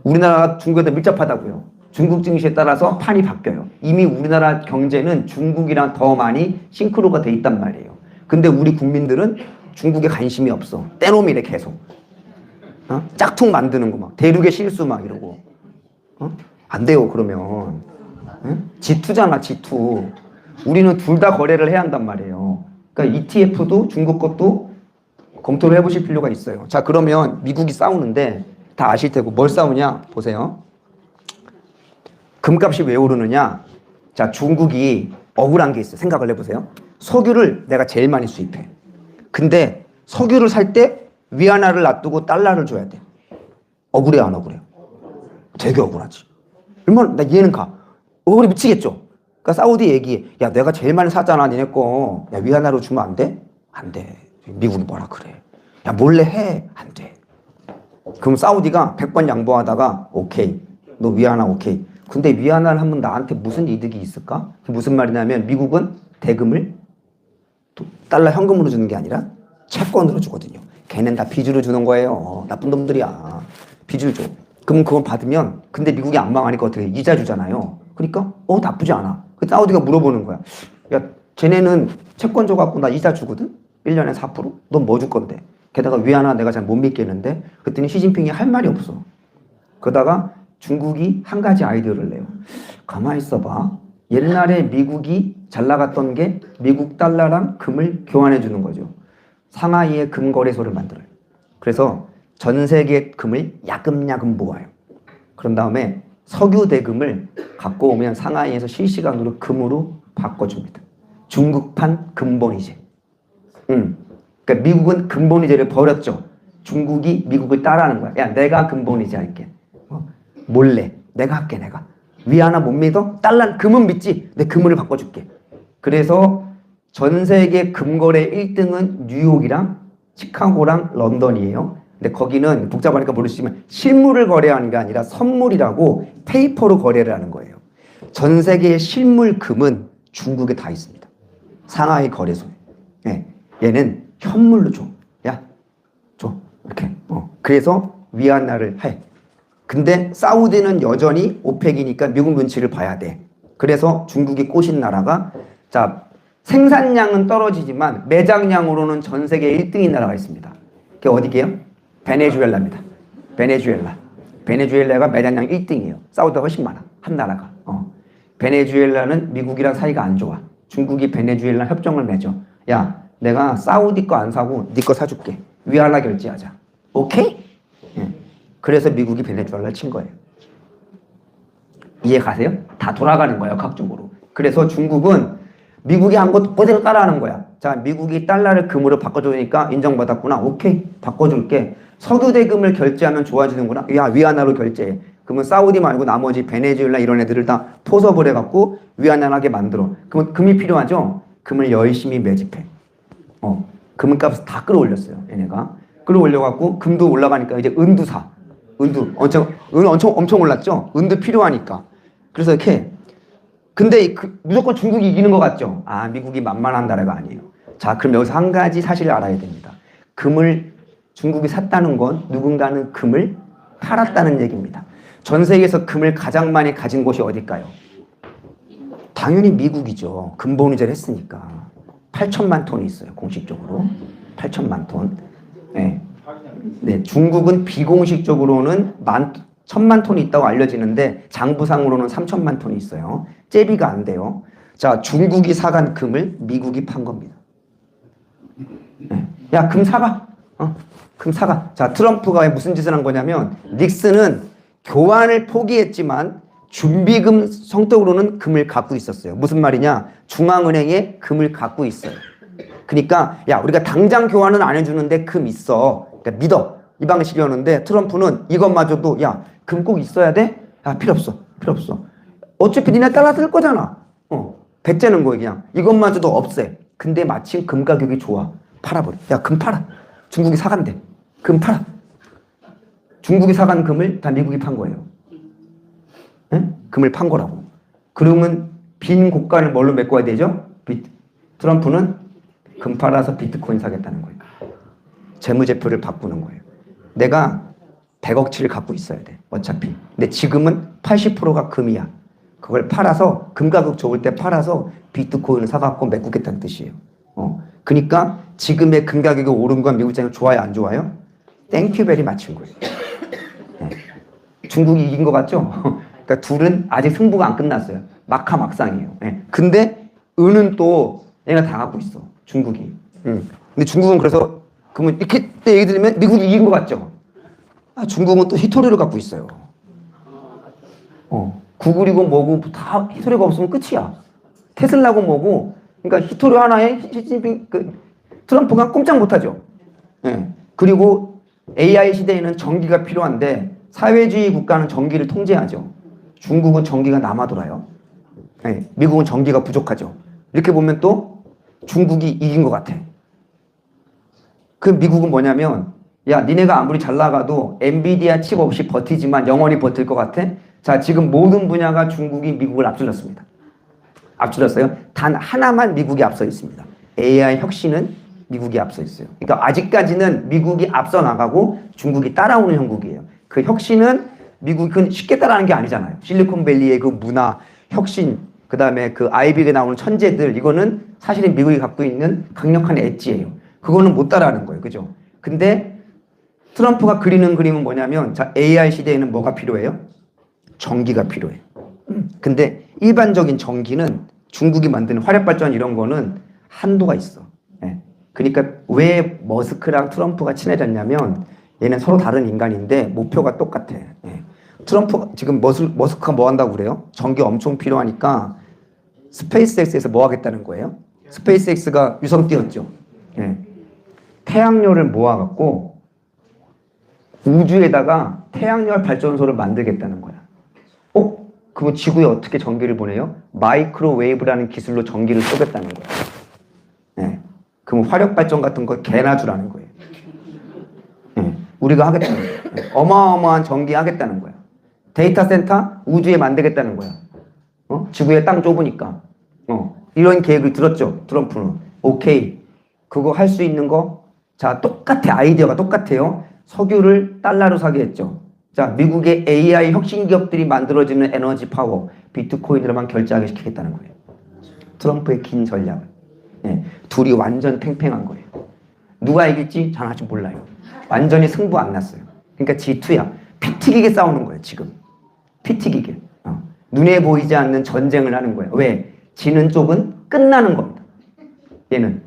우리나라가 중국에 더 밀접하다고요. 중국 증시에 따라서 판이 바뀌어요. 이미 우리나라 경제는 중국이랑 더 많이 싱크로가 돼 있단 말이에요. 근데 우리 국민들은 중국에 관심이 없어. 떼놈이래 계속. 짝퉁 만드는 거 막. 대륙의 실수 막 이러고. 안 돼요 그러면. G2잖아 G2. 우리는 둘 다 거래를 해야 한단 말이에요. 그러니까 ETF도 중국 것도 검토를 해보실 필요가 있어요. 자, 그러면 미국이 싸우는데 다 아실 테고 뭘 싸우냐 보세요. 금값이 왜 오르느냐? 자, 중국이 억울한 게 있어요. 생각을 해보세요. 석유를 내가 제일 많이 수입해. 근데 석유를 살 때 위안화를 놔두고 달러를 줘야 돼. 억울해 안 억울해? 되게 억울하지. 얼마나 나 이해는 가. 억울해 미치겠죠. 그러니까 사우디 얘기해. 야 내가 제일 많이 사잖아 니네 거. 야 위안화로 주면 안 돼? 안 돼. 미국이 뭐라 그래. 야 몰래 해. 안 돼. 그럼 사우디가 100번 양보하다가 오케이. 너 위안화 오케이. 근데 위안화를 하면 나한테 무슨 이득이 있을까? 무슨 말이냐면 미국은 대금을 달러 현금으로 주는 게 아니라 채권으로 주거든요. 걔는 다 빚으로 주는 거예요. 나쁜 놈들이야. 빚을 줘. 그럼 그걸 받으면 근데 미국이 안 망하니까 어떻게 이자 주잖아요. 그러니까 나쁘지 않아. 그 사우디가 물어보는 거야. 야 쟤네는 채권 줘갖고 나 이자 주거든? 1년에 4%? 넌 뭐 줄 건데? 게다가 위안화 내가 잘 못 믿겠는데? 그랬더니 시진핑이 할 말이 없어. 그러다가 중국이 한 가지 아이디어를 내요. 가만히 있어봐. 옛날에 미국이 잘 나갔던 게 미국 달러랑 금을 교환해 주는 거죠. 상하이의 금거래소를 만들어요. 그래서 전 세계 금을 야금야금 모아요. 그런 다음에 석유 대금을 갖고 오면 상하이에서 실시간으로 금으로 바꿔줍니다. 중국판 금본위제. 그러니까 미국은 금본위제를 버렸죠. 중국이 미국을 따라하는 거야. 야 내가 금본위제 할게. 몰래 내가 할게 내가. 위안화 못 믿어? 달러 금은 믿지? 내 금을 바꿔줄게. 그래서 전 세계 금거래 1등은 뉴욕이랑 시카고랑 런던이에요. 근데 거기는 복잡하니까 모르시지만 실물을 거래하는 게 아니라 선물이라고 페이퍼로 거래를 하는 거예요. 전 세계의 실물 금은 중국에 다 있습니다. 상하이 거래소에. 네. 얘는 현물로 줘. 야, 줘. 이렇게. 그래서 위안화를 해. 근데 사우디는 여전히 오펙이니까 미국 눈치를 봐야 돼. 그래서 중국이 꼬신 나라가 자 생산량은 떨어지지만 매장량으로는 전 세계 1등인 나라가 있습니다. 그게 어디게요? 베네수엘라입니다. 베네수엘라가 매장량 1등이에요. 사우디가 훨씬 많아. 한 나라가. 베네수엘라는 미국이랑 사이가 안 좋아. 중국이 베네수엘라 협정을 맺어. 야 내가 사우디 거 안 사고 네 거 사줄게. 위안화 결제하자. 오케이? 예. 그래서 미국이 베네수엘라를 친 거예요. 이해 가세요? 다 돌아가는 거예요, 각적으로. 그래서 중국은 미국이 한 것 그대로 따라하는 거야. 자, 미국이 달러를 금으로 바꿔주니까 인정받았구나. 오케이, 바꿔줄게. 석유 대금을 결제하면 좋아지는구나. 야, 위안화로 결제해. 그러면 사우디 말고 나머지 베네수엘라 이런 애들을 다 포섭을 해갖고 위안화하게 만들어. 그러면 금이 필요하죠? 금을 열심히 매집해. 금값을 다 끌어올렸어요, 얘네가. 끌어올려갖고 금도 올라가니까 이제 은도 사. 은 엄청 올랐죠? 은도 필요하니까. 그래서 이렇게. 근데 무조건 중국이 이기는 것 같죠? 아, 미국이 만만한 나라가 아니에요. 자, 그럼 여기서 한 가지 사실을 알아야 됩니다. 금을 중국이 샀다는 건 누군가는 금을 팔았다는 얘기입니다. 전 세계에서 금을 가장 많이 가진 곳이 어딜까요? 당연히 미국이죠. 금본위제를 했으니까. 8천만 톤이 있어요, 공식적으로. 8천만 톤. 네. 네, 중국은 비공식적으로는 1,000만 톤이 있다고 알려지는데 장부상으로는 3천만 톤이 있어요. 째비가 안 돼요. 자, 중국이 사간 금을 미국이 판 겁니다. 네. 야, 금 사가. 금 사가. 자, 트럼프가 무슨 짓을 한 거냐면 닉슨은 교환을 포기했지만 준비금 성격으로는 금을 갖고 있었어요. 무슨 말이냐? 중앙은행에 금을 갖고 있어요. 그러니까 야, 우리가 당장 교환은 안 해주는데 금 있어. 그러니까 믿어. 이 방식이었는데 트럼프는 이것마저도 야, 금 꼭 있어야 돼? 야, 필요 없어. 어차피 니네 따라 쓸 거잖아. 배째는 거예요, 그냥. 이것마저도 없애. 근데 마침 금 가격이 좋아. 팔아버려. 야, 금 팔아. 중국이 사간대. 금 팔아. 중국이 사간 금을 다 미국이 판 거예요. 네? 금을 판 거라고. 그러면 빈 고가를 뭘로 메꿔야 되죠? 트럼프는 금 팔아서 비트코인 사겠다는 거예요. 재무제표를 바꾸는 거예요. 내가 100억치를 갖고 있어야 돼. 어차피. 근데 지금은 80%가 금이야. 그걸 팔아서 금 가격 좋을 때 팔아서 비트코인을 사갖고 메꾸겠다는 뜻이에요. 그러니까 지금의 금 가격이 오른 건 미국 입장에서 좋아요, 안 좋아요? 땡큐벨이 맞춘 거예요. 네. 중국이 이긴 것 같죠? 그러니까 둘은 아직 승부가 안 끝났어요. 막상이에요. 네. 근데 은은 또 얘가 다 갖고 있어. 중국이. 근데 중국은 그래서 그러면 이렇게 때 얘기 들으면 미국이 이긴 것 같죠? 아, 중국은 또 히토리를 갖고 있어요. 구글이고 뭐고 다 히토리가 없으면 끝이야. 테슬라고 뭐고 그러니까 히토리 하나에 시진핑 트럼프가 꼼짝 못하죠. 예. 그리고 AI 시대에는 전기가 필요한데 사회주의 국가는 전기를 통제하죠. 중국은 전기가 남아 돌아요. 예. 미국은 전기가 부족하죠. 이렇게 보면 또 중국이 이긴 것 같아. 그 미국은 뭐냐면 야 니네가 아무리 잘 나가도 엔비디아 칩 없이 버티지만 영원히 버틸 것 같아? 자 지금 모든 분야가 중국이 미국을 앞질렀습니다. 앞질렀어요. 단 하나만 미국이 앞서 있습니다. AI 혁신은 미국이 앞서 있어요. 그러니까 아직까지는 미국이 앞서 나가고 중국이 따라오는 형국이에요. 그 혁신은 미국은 쉽게 따라하는 게 아니잖아요. 실리콘밸리의 그 문화, 혁신, 그 다음에 그 아이비에 나오는 천재들, 이거는 사실은 미국이 갖고 있는 강력한 엣지예요. 그거는 못 따라하는 거예요. 그죠? 근데 트럼프가 그리는 그림은 뭐냐면, 자, AI 시대에는 뭐가 필요해요? 전기가 필요해요. 근데 일반적인 전기는 중국이 만드는 화력발전 이런 거는 한도가 있어. 예. 그러니까 왜 머스크랑 트럼프가 친해졌냐면 얘는 서로 다른 인간인데 목표가 똑같아. 예. 트럼프 지금 머스크가 뭐 한다고 그래요? 전기 엄청 필요하니까 스페이스X에서 뭐 하겠다는 거예요? 스페이스X가 위성 띄웠죠. 예. 태양열을 모아갖고 우주에다가 태양열 발전소를 만들겠다는 거야. 그럼 지구에 어떻게 전기를 보내요? 마이크로웨이브라는 기술로 전기를 쏘겠다는 거야. 예. 그럼 화력 발전 같은 거 개나 주라는 거예요. 예. 우리가 하겠다는 거예요. 예. 어마어마한 전기 하겠다는 거야. 데이터 센터 우주에 만들겠다는 거야. 지구에 땅 좁으니까. 이런 계획을 들었죠. 트럼프는. 오케이. 그거 할 수 있는 거. 자, 똑같아. 아이디어가 똑같아요. 석유를 달러로 사게 했죠. 자, 미국의 AI 혁신 기업들이 만들어지는 에너지 파워, 비트코인으로만 결제하게 시키겠다는 거예요. 트럼프의 긴 전략을. 예, 둘이 완전 팽팽한 거예요. 누가 이길지 전 아직 몰라요. 완전히 승부 안 났어요. 그러니까 G2야. 피 튀기게 싸우는 거예요, 지금. 피 튀기게. 눈에 보이지 않는 전쟁을 하는 거예요. 왜? 지는 쪽은 끝나는 겁니다. 얘는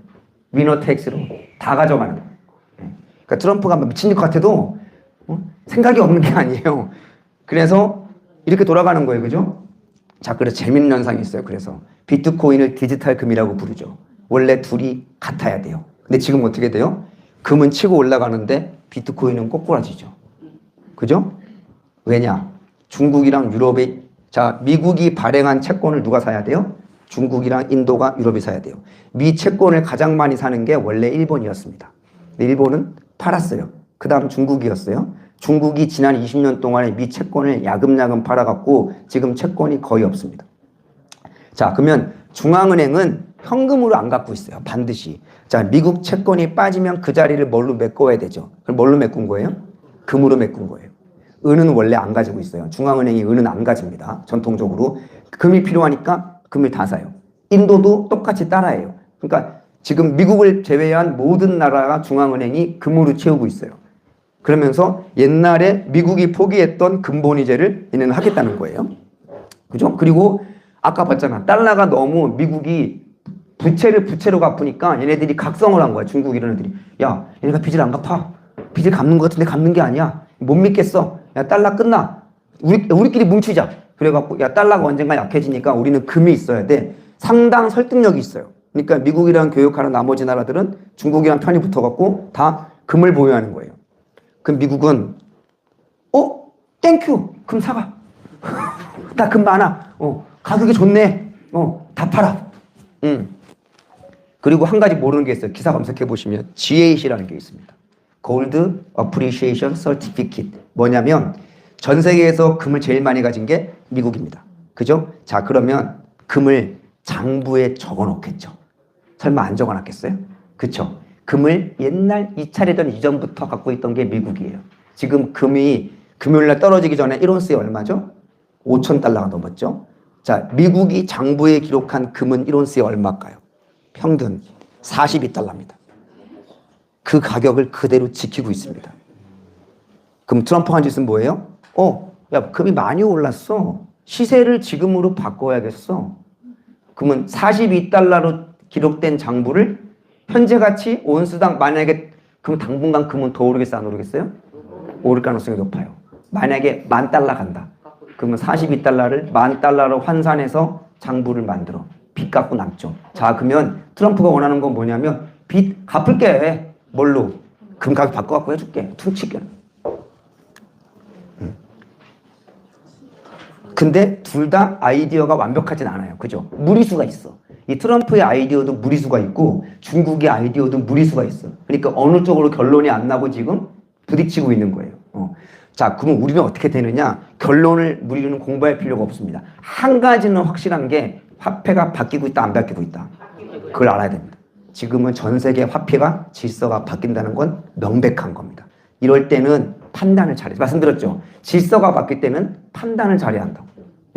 위너텍스로 다 가져가는 거예요. 그러니까 트럼프가 미친 것 같아도 생각이 없는 게 아니에요. 그래서 이렇게 돌아가는 거예요. 그죠? 자, 그래서 재밌는 현상이 있어요. 그래서 비트코인을 디지털 금이라고 부르죠. 원래 둘이 같아야 돼요. 근데 지금 어떻게 돼요? 금은 치고 올라가는데 비트코인은 꼬꾸라지죠. 그죠? 왜냐? 중국이랑 유럽이, 자, 미국이 발행한 채권을 누가 사야 돼요? 중국이랑 인도가 유럽이 사야 돼요. 미 채권을 가장 많이 사는 게 원래 일본이었습니다. 근데 일본은 팔았어요. 그 다음 중국이었어요. 중국이 지난 20년 동안에 미 채권을 야금야금 팔아갖고 지금 채권이 거의 없습니다. 자, 그러면 중앙은행은 현금으로 안 갖고 있어요. 반드시. 자, 미국 채권이 빠지면 그 자리를 뭘로 메꿔야 되죠? 그럼 뭘로 메꾼 거예요? 금으로 메꾼 거예요. 은은 원래 안 가지고 있어요. 중앙은행이 은은 안 가집니다. 전통적으로. 금이 필요하니까 금을 다 사요. 인도도 똑같이 따라해요. 그러니까 지금 미국을 제외한 모든 나라가 중앙은행이 금으로 채우고 있어요. 그러면서 옛날에 미국이 포기했던 금본위제를 얘네는 하겠다는 거예요. 그죠? 그리고 아까 봤잖아. 달러가 너무 미국이 부채로 갚으니까 얘네들이 각성을 한 거야. 중국 이런 애들이. 야, 얘네가 빚을 안 갚아. 빚을 갚는 것 같은데 갚는 게 아니야. 못 믿겠어. 야, 달러 끝나. 우리끼리 뭉치자. 그래갖고 야, 달러가 언젠가 약해지니까 우리는 금이 있어야 돼. 상당 설득력이 있어요. 그러니까 미국이랑 교역하는 나머지 나라들은 중국이랑 편이 붙어갖고 다 금을 보유하는 거예요. 그럼 미국은 땡큐 금 사가. 나 금 많아. 가격이 좋네. 다 팔아. 그리고 한 가지 모르는 게 있어요. 기사 검색해 보시면 GAC라는 게 있습니다. Gold Appreciation Certificate. 뭐냐면 전 세계에서 금을 제일 많이 가진 게 미국입니다. 그죠? 자, 그러면 금을 장부에 적어 놓겠죠. 설마 안 적어 놨겠어요? 그쵸? 금을 옛날 2차 대전 이전부터 갖고 있던 게 미국이에요. 지금 금이 금요일날 떨어지기 전에 1온스에 얼마죠? 5,000달러가 넘었죠? 자, 미국이 장부에 기록한 금은 1온스에 얼마일까요? 평균 42달러입니다. 그 가격을 그대로 지키고 있습니다. 그럼 트럼프 한 짓은 뭐예요? 야, 금이 많이 올랐어. 시세를 지금으로 바꿔야겠어. 그러면 42달러로 기록된 장부를 현재 가치 온스당 만약에 그럼 당분간 금은 더 오르겠어요? 안 오르겠어요? 오를 가능성이 높아요. 만약에 10,000달러 간다. 그러면 42달러를 10,000달러로 환산해서 장부를 만들어. 빚 갚고 남죠. 자, 그러면 트럼프가 원하는 건 뭐냐면 빚 갚을게. 뭘로? 금 가격 바꿔갖고 해줄게. 퉁치게. 근데 둘 다 아이디어가 완벽하진 않아요. 그죠? 무리수가 있어. 이 트럼프의 아이디어도 무리수가 있고 중국의 아이디어도 무리수가 있어. 그러니까 어느 쪽으로 결론이 안 나고 지금 부딪히고 있는 거예요. 자, 그러면 우리는 어떻게 되느냐? 결론을 우리는 공부할 필요가 없습니다. 한 가지는 확실한 게 화폐가 바뀌고 있다, 안 바뀌고 있다. 그걸 알아야 됩니다. 지금은 전 세계 화폐가 질서가 바뀐다는 건 명백한 겁니다. 이럴 때는 판단을 잘해. 말씀드렸죠? 질서가 바뀔 때는 판단을 잘해야 한다고.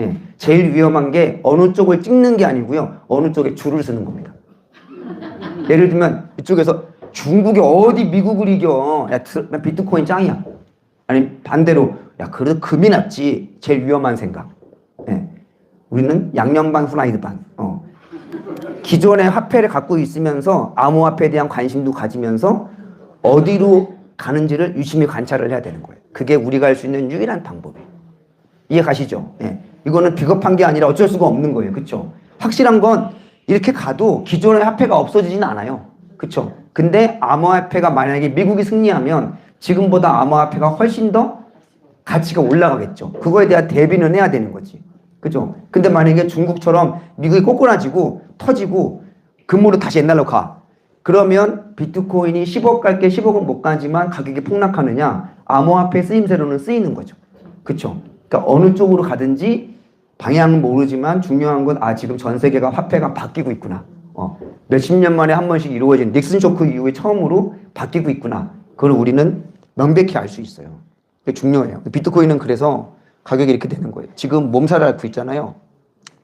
예. 제일 위험한 게 어느 쪽을 찍는 게 아니고요. 어느 쪽에 줄을 서는 겁니다. 예를 들면 이쪽에서 중국이 어디 미국을 이겨. 야, 비트코인 짱이야. 아니 반대로 야 그래도 금이 낫지. 제일 위험한 생각. 예. 우리는 양념반 후라이드 반. 기존의 화폐를 갖고 있으면서 암호화폐에 대한 관심도 가지면서 어디로 가는지를 유심히 관찰을 해야 되는 거예요. 그게 우리가 할 수 있는 유일한 방법이에요. 이해 가시죠? 예. 이거는 비겁한 게 아니라 어쩔 수가 없는 거예요. 그쵸? 확실한 건 이렇게 가도 기존의 화폐가 없어지진 않아요. 그쵸? 근데 암호화폐가 만약에 미국이 승리하면 지금보다 암호화폐가 훨씬 더 가치가 올라가겠죠. 그거에 대한 대비는 해야 되는 거지. 그죠? 근데 만약에 중국처럼 미국이 꼬꾸라지고 터지고 금으로 다시 옛날로 가. 그러면 비트코인이 10억 갈게 10억은 못 가지만 가격이 폭락하느냐? 암호화폐 쓰임새로는 쓰이는 거죠. 그쵸? 그러니까 어느 쪽으로 가든지 방향은 모르지만 중요한 건 지금 전 세계가 화폐가 바뀌고 있구나. 몇십 년 만에 한 번씩 이루어진 닉슨 쇼크 이후에 처음으로 바뀌고 있구나. 그걸 우리는 명백히 알 수 있어요. 그게 중요해요. 비트코인은 그래서 가격이 이렇게 되는 거예요. 지금 몸살을 앓고 있잖아요.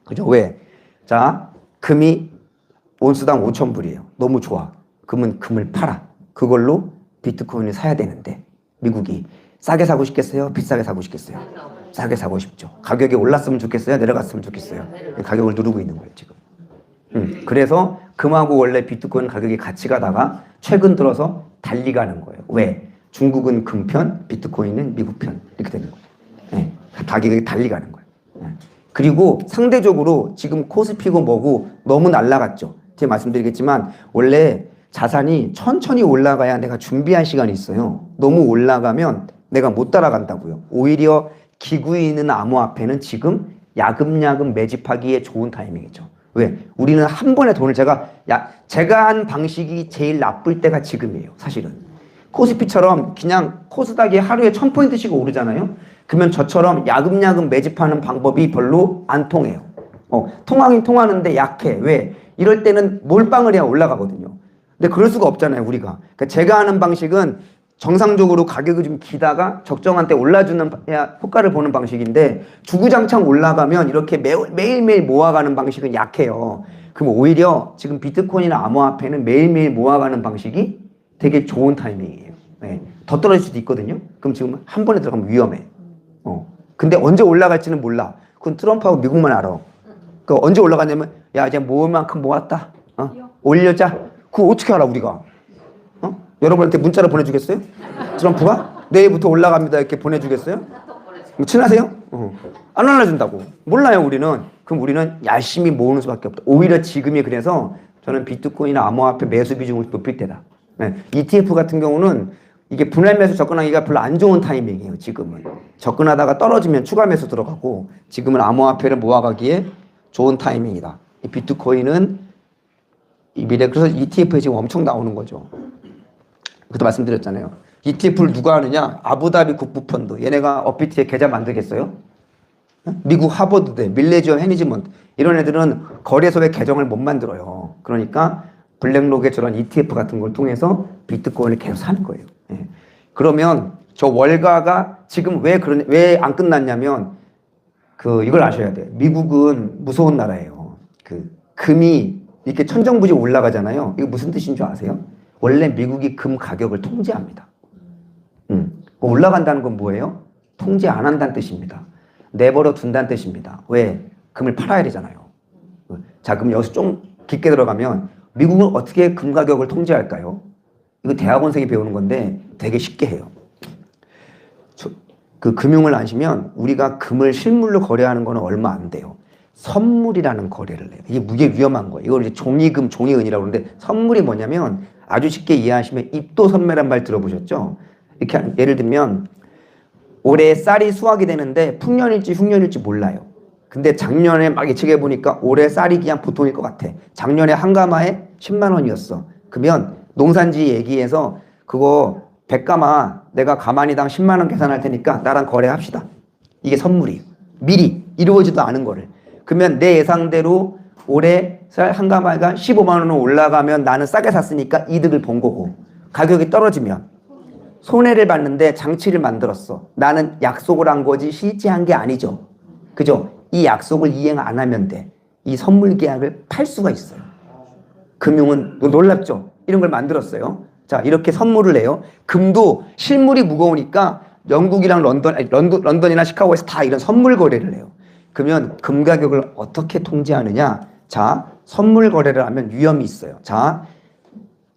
그죠? 왜? 자, 금이 온수당 5,000불이에요. 너무 좋아. 그러면 금을 팔아. 그걸로 비트코인을 사야 되는데 미국이 싸게 사고 싶겠어요? 비싸게 사고 싶겠어요? 싸게 사고 싶죠. 가격이 올랐으면 좋겠어요? 내려갔으면 좋겠어요? 가격을 누르고 있는 거예요, 지금. 그래서 금하고 원래 비트코인 가격이 같이 가다가 최근 들어서 달리 가는 거예요. 왜? 중국은 금편, 비트코인은 미국 편. 이렇게 되는 거예요. 네. 가격이 달리 가는 거예요. 네. 그리고 상대적으로 지금 코스피고 뭐고 너무 날라갔죠. 제가 말씀드리겠지만 원래 자산이 천천히 올라가야 내가 준비할 시간이 있어요. 너무 올라가면 내가 못 따라간다고요. 오히려 기구에 있는 암호화폐는 지금 야금야금 매집하기에 좋은 타이밍이죠. 왜? 우리는 한 번에 돈을 제가 한 방식이 제일 나쁠 때가 지금이에요. 사실은. 코스피처럼 그냥 코스닥이 하루에 1000포인트씩 오르잖아요. 그러면 저처럼 야금야금 매집하는 방법이 별로 안 통해요. 통하긴 통하는데 약해. 왜? 이럴 때는 몰빵을 해야 올라가거든요. 근데 그럴 수가 없잖아요, 우리가. 그러니까 제가 하는 방식은 정상적으로 가격이 좀 기다가 적정한 때 올라주는 효과를 보는 방식인데 주구장창 올라가면 이렇게 매일매일 모아가는 방식은 약해요. 그럼 오히려 지금 비트코인이나 암호화폐는 매일매일 모아가는 방식이 되게 좋은 타이밍이에요. 네. 더 떨어질 수도 있거든요. 그럼 지금 한 번에 들어가면 위험해. 근데 언제 올라갈지는 몰라. 그건 트럼프하고 미국만 알아. 그 언제 올라가냐면 야 이제 모을 만큼 모았다. 올려자. 그거 어떻게 알아 우리가? 여러분한테 문자로 보내주겠어요? 트럼프가? 내일부터 올라갑니다 이렇게 보내주겠어요? 친하세요? 안 알려준다고. 몰라요 우리는. 그럼 우리는 열심히 모으는 수밖에 없다. 오히려 지금이 그래서 저는 비트코인이나 암호화폐 매수 비중을 높일 때다. 네. ETF 같은 경우는 이게 분할 매수 접근하기가 별로 안 좋은 타이밍이에요. 지금은. 접근하다가 떨어지면 추가 매수 들어가고 지금은 암호화폐를 모아가기에 좋은 타이밍이다. 이 비트코인은 이 미래 그래서 ETF에 지금 엄청 나오는 거죠. 그것도 말씀드렸잖아요. ETF를 누가 하느냐? 아부다비 국부펀드. 얘네가 업비트에 계좌 만들겠어요? 미국 하버드대, 밀레지엄 해니지먼트 이런 애들은 거래소에 계정을 못 만들어요. 그러니까 블랙록의 저런 ETF 같은 걸 통해서 비트코인을 계속 사는 거예요. 예. 그러면 저 월가가 지금 왜 안 끝났냐면 이걸 아셔야 돼요. 미국은 무서운 나라예요. 금이 이렇게 천정부지 올라가잖아요. 이거 무슨 뜻인 줄 아세요? 원래 미국이 금 가격을 통제합니다. 올라간다는 건 뭐예요? 통제 안 한다는 뜻입니다. 내버려 둔다는 뜻입니다. 왜? 금을 팔아야 되잖아요. 자, 그럼 여기서 좀 깊게 들어가면 미국은 어떻게 금 가격을 통제할까요? 이거 대학원생이 배우는 건데 되게 쉽게 해요. 금융을 아시면 우리가 금을 실물로 거래하는 거는 얼마 안 돼요. 선물이라는 거래를 해요. 이게 위험한 거예요. 이걸 이제 종이금, 종이은이라고 그러는데 선물이 뭐냐면 아주 쉽게 이해하시면 입도선매란 말 들어보셨죠? 이렇게 예를 들면 올해 쌀이 수확이 되는데 풍년일지 흉년일지 몰라요. 근데 작년에 막 예측해 보니까 올해 쌀이 그냥 보통일 것 같아. 작년에 한 가마에 10만 원이었어. 그러면 농산지 얘기해서 그거 100가마 내가 가마니당 10만 원 계산할 테니까 나랑 거래합시다. 이게 선물이에요. 미리 이루어지도 않은 거를. 그러면 내 예상대로 올해 쌀 한 가마가 15만 원으로 올라가면 나는 싸게 샀으니까 이득을 본 거고, 가격이 떨어지면 손해를 봤는데 장치를 만들었어. 나는 약속을 한 거지 실제 한 게 아니죠. 그죠? 이 약속을 이행 안 하면 돼. 이 선물 계약을 팔 수가 있어요. 금융은 놀랍죠? 이런 걸 만들었어요. 자, 이렇게 선물을 해요. 금도 실물이 무거우니까 영국이랑 런던이나 시카고에서 다 이런 선물 거래를 해요. 그러면 금 가격을 어떻게 통제하느냐? 자, 선물 거래를 하면 위험이 있어요. 자,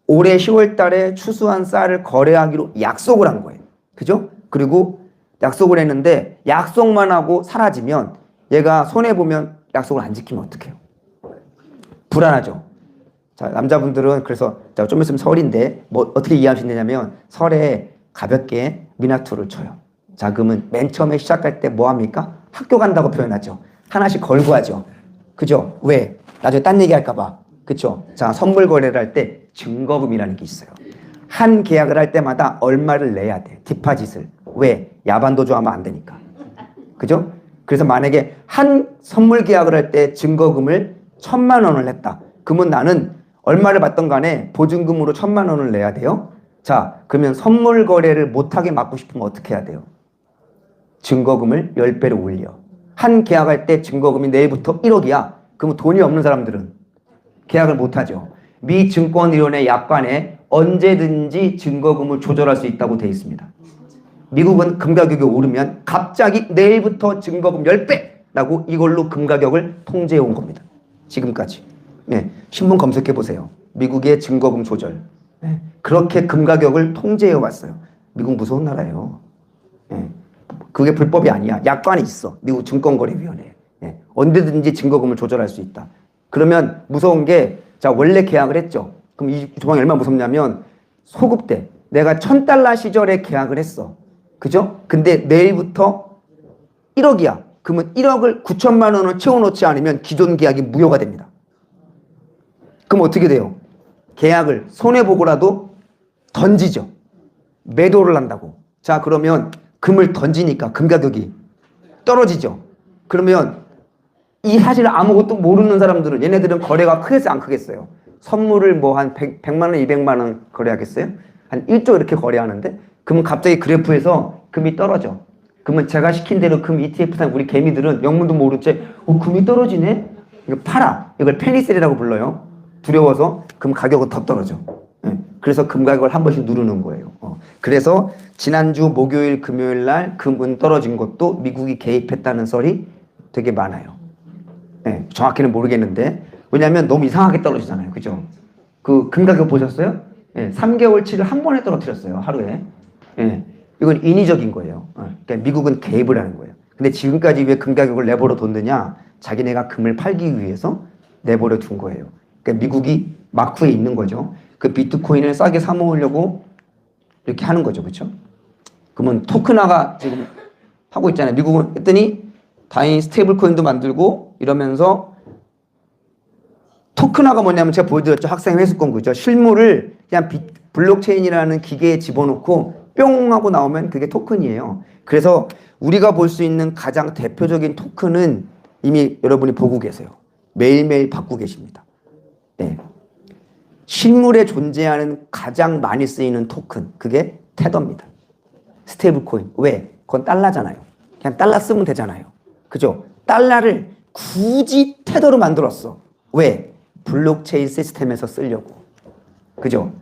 올해 10월 달에 추수한 쌀을 거래하기로 약속을 한 거예요. 그죠? 그리고 약속을 했는데 약속만 하고 사라지면 얘가 손해보면 약속을 안 지키면 어떡해요? 불안하죠? 자, 남자분들은 그래서 자, 좀 있으면 설인데 뭐 어떻게 이해하시느냐면 설에 가볍게 미나투를 쳐요. 자, 그러면 맨 처음에 시작할 때 뭐 합니까? 학교 간다고 표현하죠. 하나씩 걸고 하죠. 그죠? 왜? 나중에 딴 얘기 할까 봐. 그쵸? 자, 선물 거래를 할 때 증거금이라는 게 있어요. 한 계약을 할 때마다 얼마를 내야 돼. 디파짓을. 왜? 야반도주 하면 안 되니까. 그죠? 그래서 만약에 한 선물 계약을 할 때 증거금을 1,000만 원을 했다. 그러면 나는 얼마를 받던 간에 보증금으로 1,000만 원을 내야 돼요. 자, 그러면 선물 거래를 못하게 막고 싶으면 어떻게 해야 돼요? 증거금을 10배로 올려. 한 계약할 때 증거금이 내일부터 1억이야. 그러면 돈이 없는 사람들은 계약을 못하죠. 미 증권위원회 약관에 언제든지 증거금을 조절할 수 있다고 되어 있습니다. 미국은 금 가격이 오르면 갑자기 내일부터 증거금 10배라고 이걸로 금 가격을 통제해 온 겁니다. 지금까지. 네, 신문 검색해 보세요. 미국의 증거금 조절. 네, 그렇게 금 가격을 통제해 왔어요. 미국 무서운 나라예요. 네, 그게 불법이 아니야. 약관이 있어. 미국 증권거래위원회. 네, 언제든지 증거금을 조절할 수 있다. 그러면 무서운 게, 자, 원래 계약을 했죠. 그럼 이 조항이 얼마나 무섭냐면 소급 때 내가 $1,000 시절에 계약을 했어. 그죠? 근데 내일부터 1억이야. 그러면 1억을 9천만 원을 채워놓지 않으면 기존 계약이 무효가 됩니다. 그럼 어떻게 돼요? 계약을 손해보고라도 던지죠. 매도를 한다고. 자, 그러면 금을 던지니까 금 가격이 떨어지죠. 그러면 이 사실을 아무것도 모르는 사람들은, 얘네들은 거래가 크겠어요, 안 크겠어요? 선물을 뭐 한 100만 원, 200만 원 거래하겠어요? 한 1조 이렇게 거래하는데, 그러면 갑자기 그래프에서 금이 떨어져. 그러면 제가 시킨 대로 금 ETF 산 우리 개미들은 영문도 모른 채 금이 떨어지네? 이거 팔아. 이걸 페니셀이라고 불러요. 두려워서 금 가격은 더 떨어져. 네. 그래서 금 가격을 한 번씩 누르는 거예요. 그래서 지난주 목요일, 금요일 날 금은 떨어진 것도 미국이 개입했다는 썰이 되게 많아요. 네, 정확히는 모르겠는데, 왜냐하면 너무 이상하게 떨어지잖아요. 그죠? 그 금 가격 보셨어요? 네, 3개월치를 한 번에 떨어뜨렸어요. 하루에. 네, 이건 인위적인 거예요. 그러니까 미국은 개입을 하는 거예요. 근데 지금까지 왜 금 가격을 내버려 뒀느냐? 자기네가 금을 팔기 위해서 내버려 둔 거예요. 그러니까 미국이 막후에 있는 거죠. 그 비트코인을 싸게 사 모으려고 이렇게 하는 거죠. 그렇죠? 그러면 토큰화가 지금 하고 있잖아요. 미국은 했더니 다행히 스테이블 코인도 만들고 이러면서, 토큰화가 뭐냐면 제가 보여드렸죠. 학생 회수권 그죠? 실물을 그냥 블록체인이라는 기계에 집어넣고 뿅 하고 나오면 그게 토큰이에요. 그래서 우리가 볼 수 있는 가장 대표적인 토큰은 이미 여러분이 보고 계세요. 매일매일 받고 계십니다. 네. 실물에 존재하는 가장 많이 쓰이는 토큰, 그게 테더입니다. 스테이블 코인. 왜? 그건 달러잖아요. 그냥 달러 쓰면 되잖아요. 그죠? 달러를 굳이 테더로 만들었어. 왜? 블록체인 시스템에서 쓰려고. 그죠?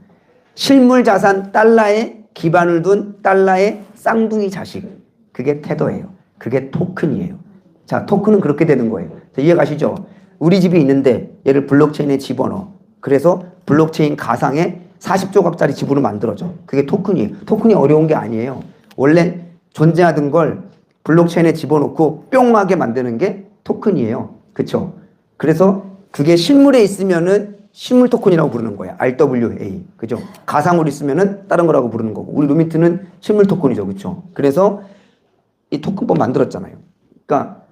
실물 자산 달러에 기반을 둔 달러의 쌍둥이 자식. 그게 테더예요. 그게 토큰이에요. 자, 토큰은 그렇게 되는 거예요. 자, 이해 가시죠? 우리 집이 있는데 얘를 블록체인에 집어넣어. 그래서 블록체인 가상에 40조각짜리 집으로 만들어져. 그게 토큰이에요. 토큰이 어려운 게 아니에요. 원래 존재하던 걸 블록체인에 집어넣고 뿅하게 만드는 게 토큰이에요. 그쵸? 그래서 그게 실물에 있으면은 실물 토큰이라고 부르는 거야. RWA. 그죠? 가상으로 있으면은 다른 거라고 부르는 거고. 우리 루미트는 실물 토큰이죠. 그쵸? 그래서 이 토큰법 만들었잖아요. 그러니까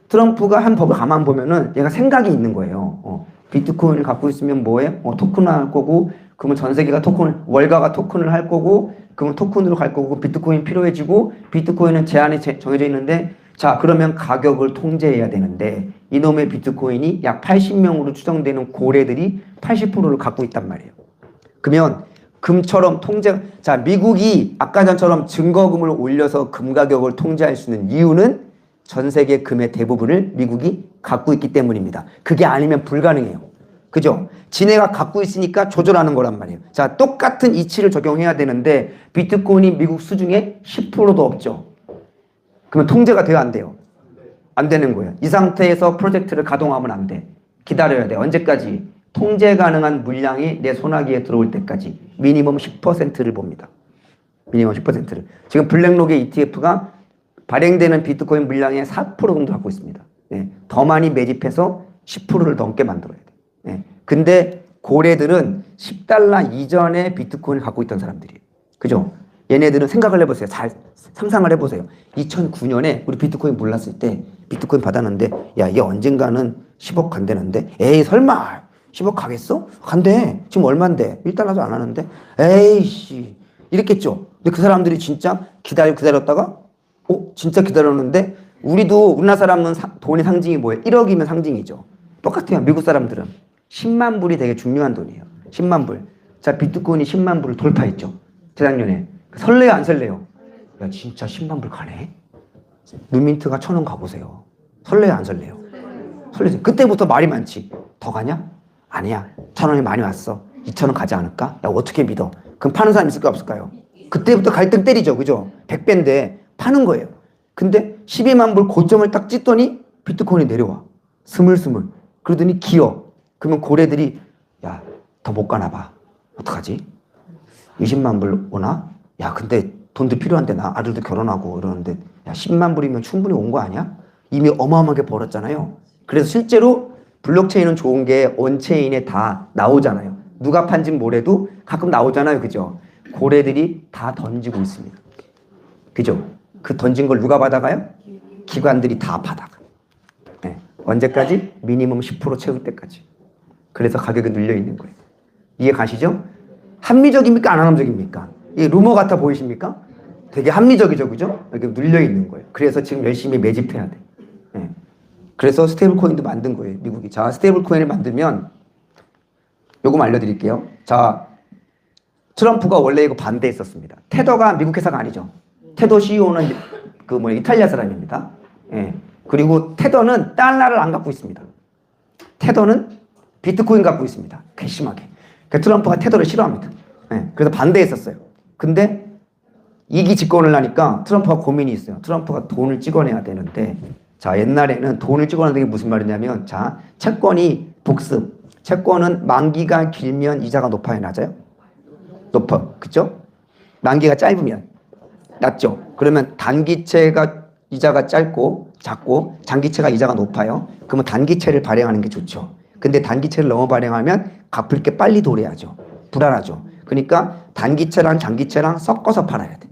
트럼프가 한 법을 가만 보면은 얘가 생각이 있는 거예요. 비트코인을 갖고 있으면 뭐해? 토큰화할 거고, 그러면 전 세계가 월가가 토큰을 할 거고, 그러면 토큰으로 갈 거고, 비트코인 필요해지고, 비트코인은 제한이 정해져 있는데, 자, 그러면 가격을 통제해야 되는데, 이놈의 비트코인이 약 80명으로 추정되는 고래들이 80%를 갖고 있단 말이에요. 그러면 금처럼 자, 미국이 아까 전처럼 증거금을 올려서 금 가격을 통제할 수 있는 이유는 전 세계 금의 대부분을 미국이 갖고 있기 때문입니다. 그게 아니면 불가능해요. 그죠? 지네가 갖고 있으니까 조절하는 거란 말이에요. 자, 똑같은 이치를 적용해야 되는데 비트코인이 미국 수중에 10%도 없죠. 그러면 통제가 돼요, 안 돼요? 안 되는 거예요. 이 상태에서 프로젝트를 가동하면 안 돼. 기다려야 돼. 언제까지? 통제 가능한 물량이 내 손아귀에 들어올 때까지 미니멈 10%를 봅니다. 미니멈 10%를. 지금 블랙록의 ETF가 발행되는 비트코인 물량의 4% 정도 갖고 있습니다. 네. 더 많이 매집해서 10%를 넘게 만들어야 돼. 네. 근데 고래들은 $10 이전에 비트코인을 갖고 있던 사람들이에요. 그죠? 얘네들은 생각을 해보세요. 잘 상상을 해보세요. 2009년에 우리 비트코인 몰랐을 때 비트코인 받았는데 야, 이게 언젠가는 10억 간대는데 에이 설마 10억 가겠어? 간대. 지금 얼만데? $1도 안 하는데? 에이씨 이랬겠죠. 근데 그 사람들이 진짜 기다렸다가 진짜 기다렸는데 우리도 우리나라 사람은 돈의 상징이 뭐예요? 1억이면 상징이죠. 똑같아요. 미국 사람들은 10만 불이 되게 중요한 돈이에요. 10만 불. 자, 비트코인이 10만 불을 돌파했죠. 재작년에. 설레요, 안 설레요? 야, 진짜 10만 불 가네? 루민트가 1,000원 가보세요. 설레요, 안 설레요? 설레죠. 그때부터 말이 많지. 더 가냐? 아니야. 1,000원이 많이 왔어. 2,000원 가지 않을까? 야, 어떻게 믿어? 그럼 파는 사람 있을까, 없을까요? 그때부터 갈등 때리죠. 그죠? 100배인데 파는 거예요. 근데 12만 불 고점을 딱 찍더니 비트코인이 내려와. 스물스물. 그러더니 기어. 그러면 고래들이 야, 더 못 가나 봐. 어떡하지? 20만 불 오나? 야, 근데 돈도 필요한데 나 아들도 결혼하고 이러는데 야, 10만 불이면 충분히 온 거 아니야? 이미 어마어마하게 벌었잖아요. 그래서 실제로 블록체인은 좋은 게 온체인에 다 나오잖아요. 누가 판진 뭐래도 가끔 나오잖아요. 그죠? 고래들이 다 던지고 있습니다. 그죠? 그 던진 걸 누가 받아가요? 기관들이 다 받아가. 네. 언제까지? 미니멈 10% 채울 때까지. 그래서 가격이 눌려 있는 거예요. 이해 가시죠? 합리적입니까? 안 합리적입니까? 이 루머 같아 보이십니까? 되게 합리적이죠, 그죠? 이렇게 눌려 있는 거예요. 그래서 지금 열심히 매집해야 돼. 네. 그래서 스테이블 코인도 만든 거예요, 미국이. 자, 스테이블 코인을 만들면 요거 알려드릴게요. 자, 트럼프가 원래 이거 반대했었습니다. 테더가 미국 회사가 아니죠. 테더 CEO는 이탈리아 사람입니다. 예. 그리고 테더는 달러를 안 갖고 있습니다. 테더는 비트코인 갖고 있습니다. 괘씸하게. 그러니까 트럼프가 테더를 싫어합니다. 예. 그래서 반대했었어요. 근데 이기 집권을 하니까 트럼프가 고민이 있어요. 트럼프가 돈을 찍어내야 되는데, 자, 옛날에는 돈을 찍어내는 게 무슨 말이냐면, 자, 채권이 복습. 채권은 만기가 길면 이자가 높아요, 낮아요? 높아. 그죠? 만기가 짧으면 낮죠. 그러면 단기채가 이자가 짧고 작고 장기채가 이자가 높아요. 그러면 단기채를 발행하는 게 좋죠. 근데 단기채를 너무 발행하면 갚을 게 빨리 도래하죠. 불안하죠. 그러니까 단기채랑 장기채랑 섞어서 팔아야 돼.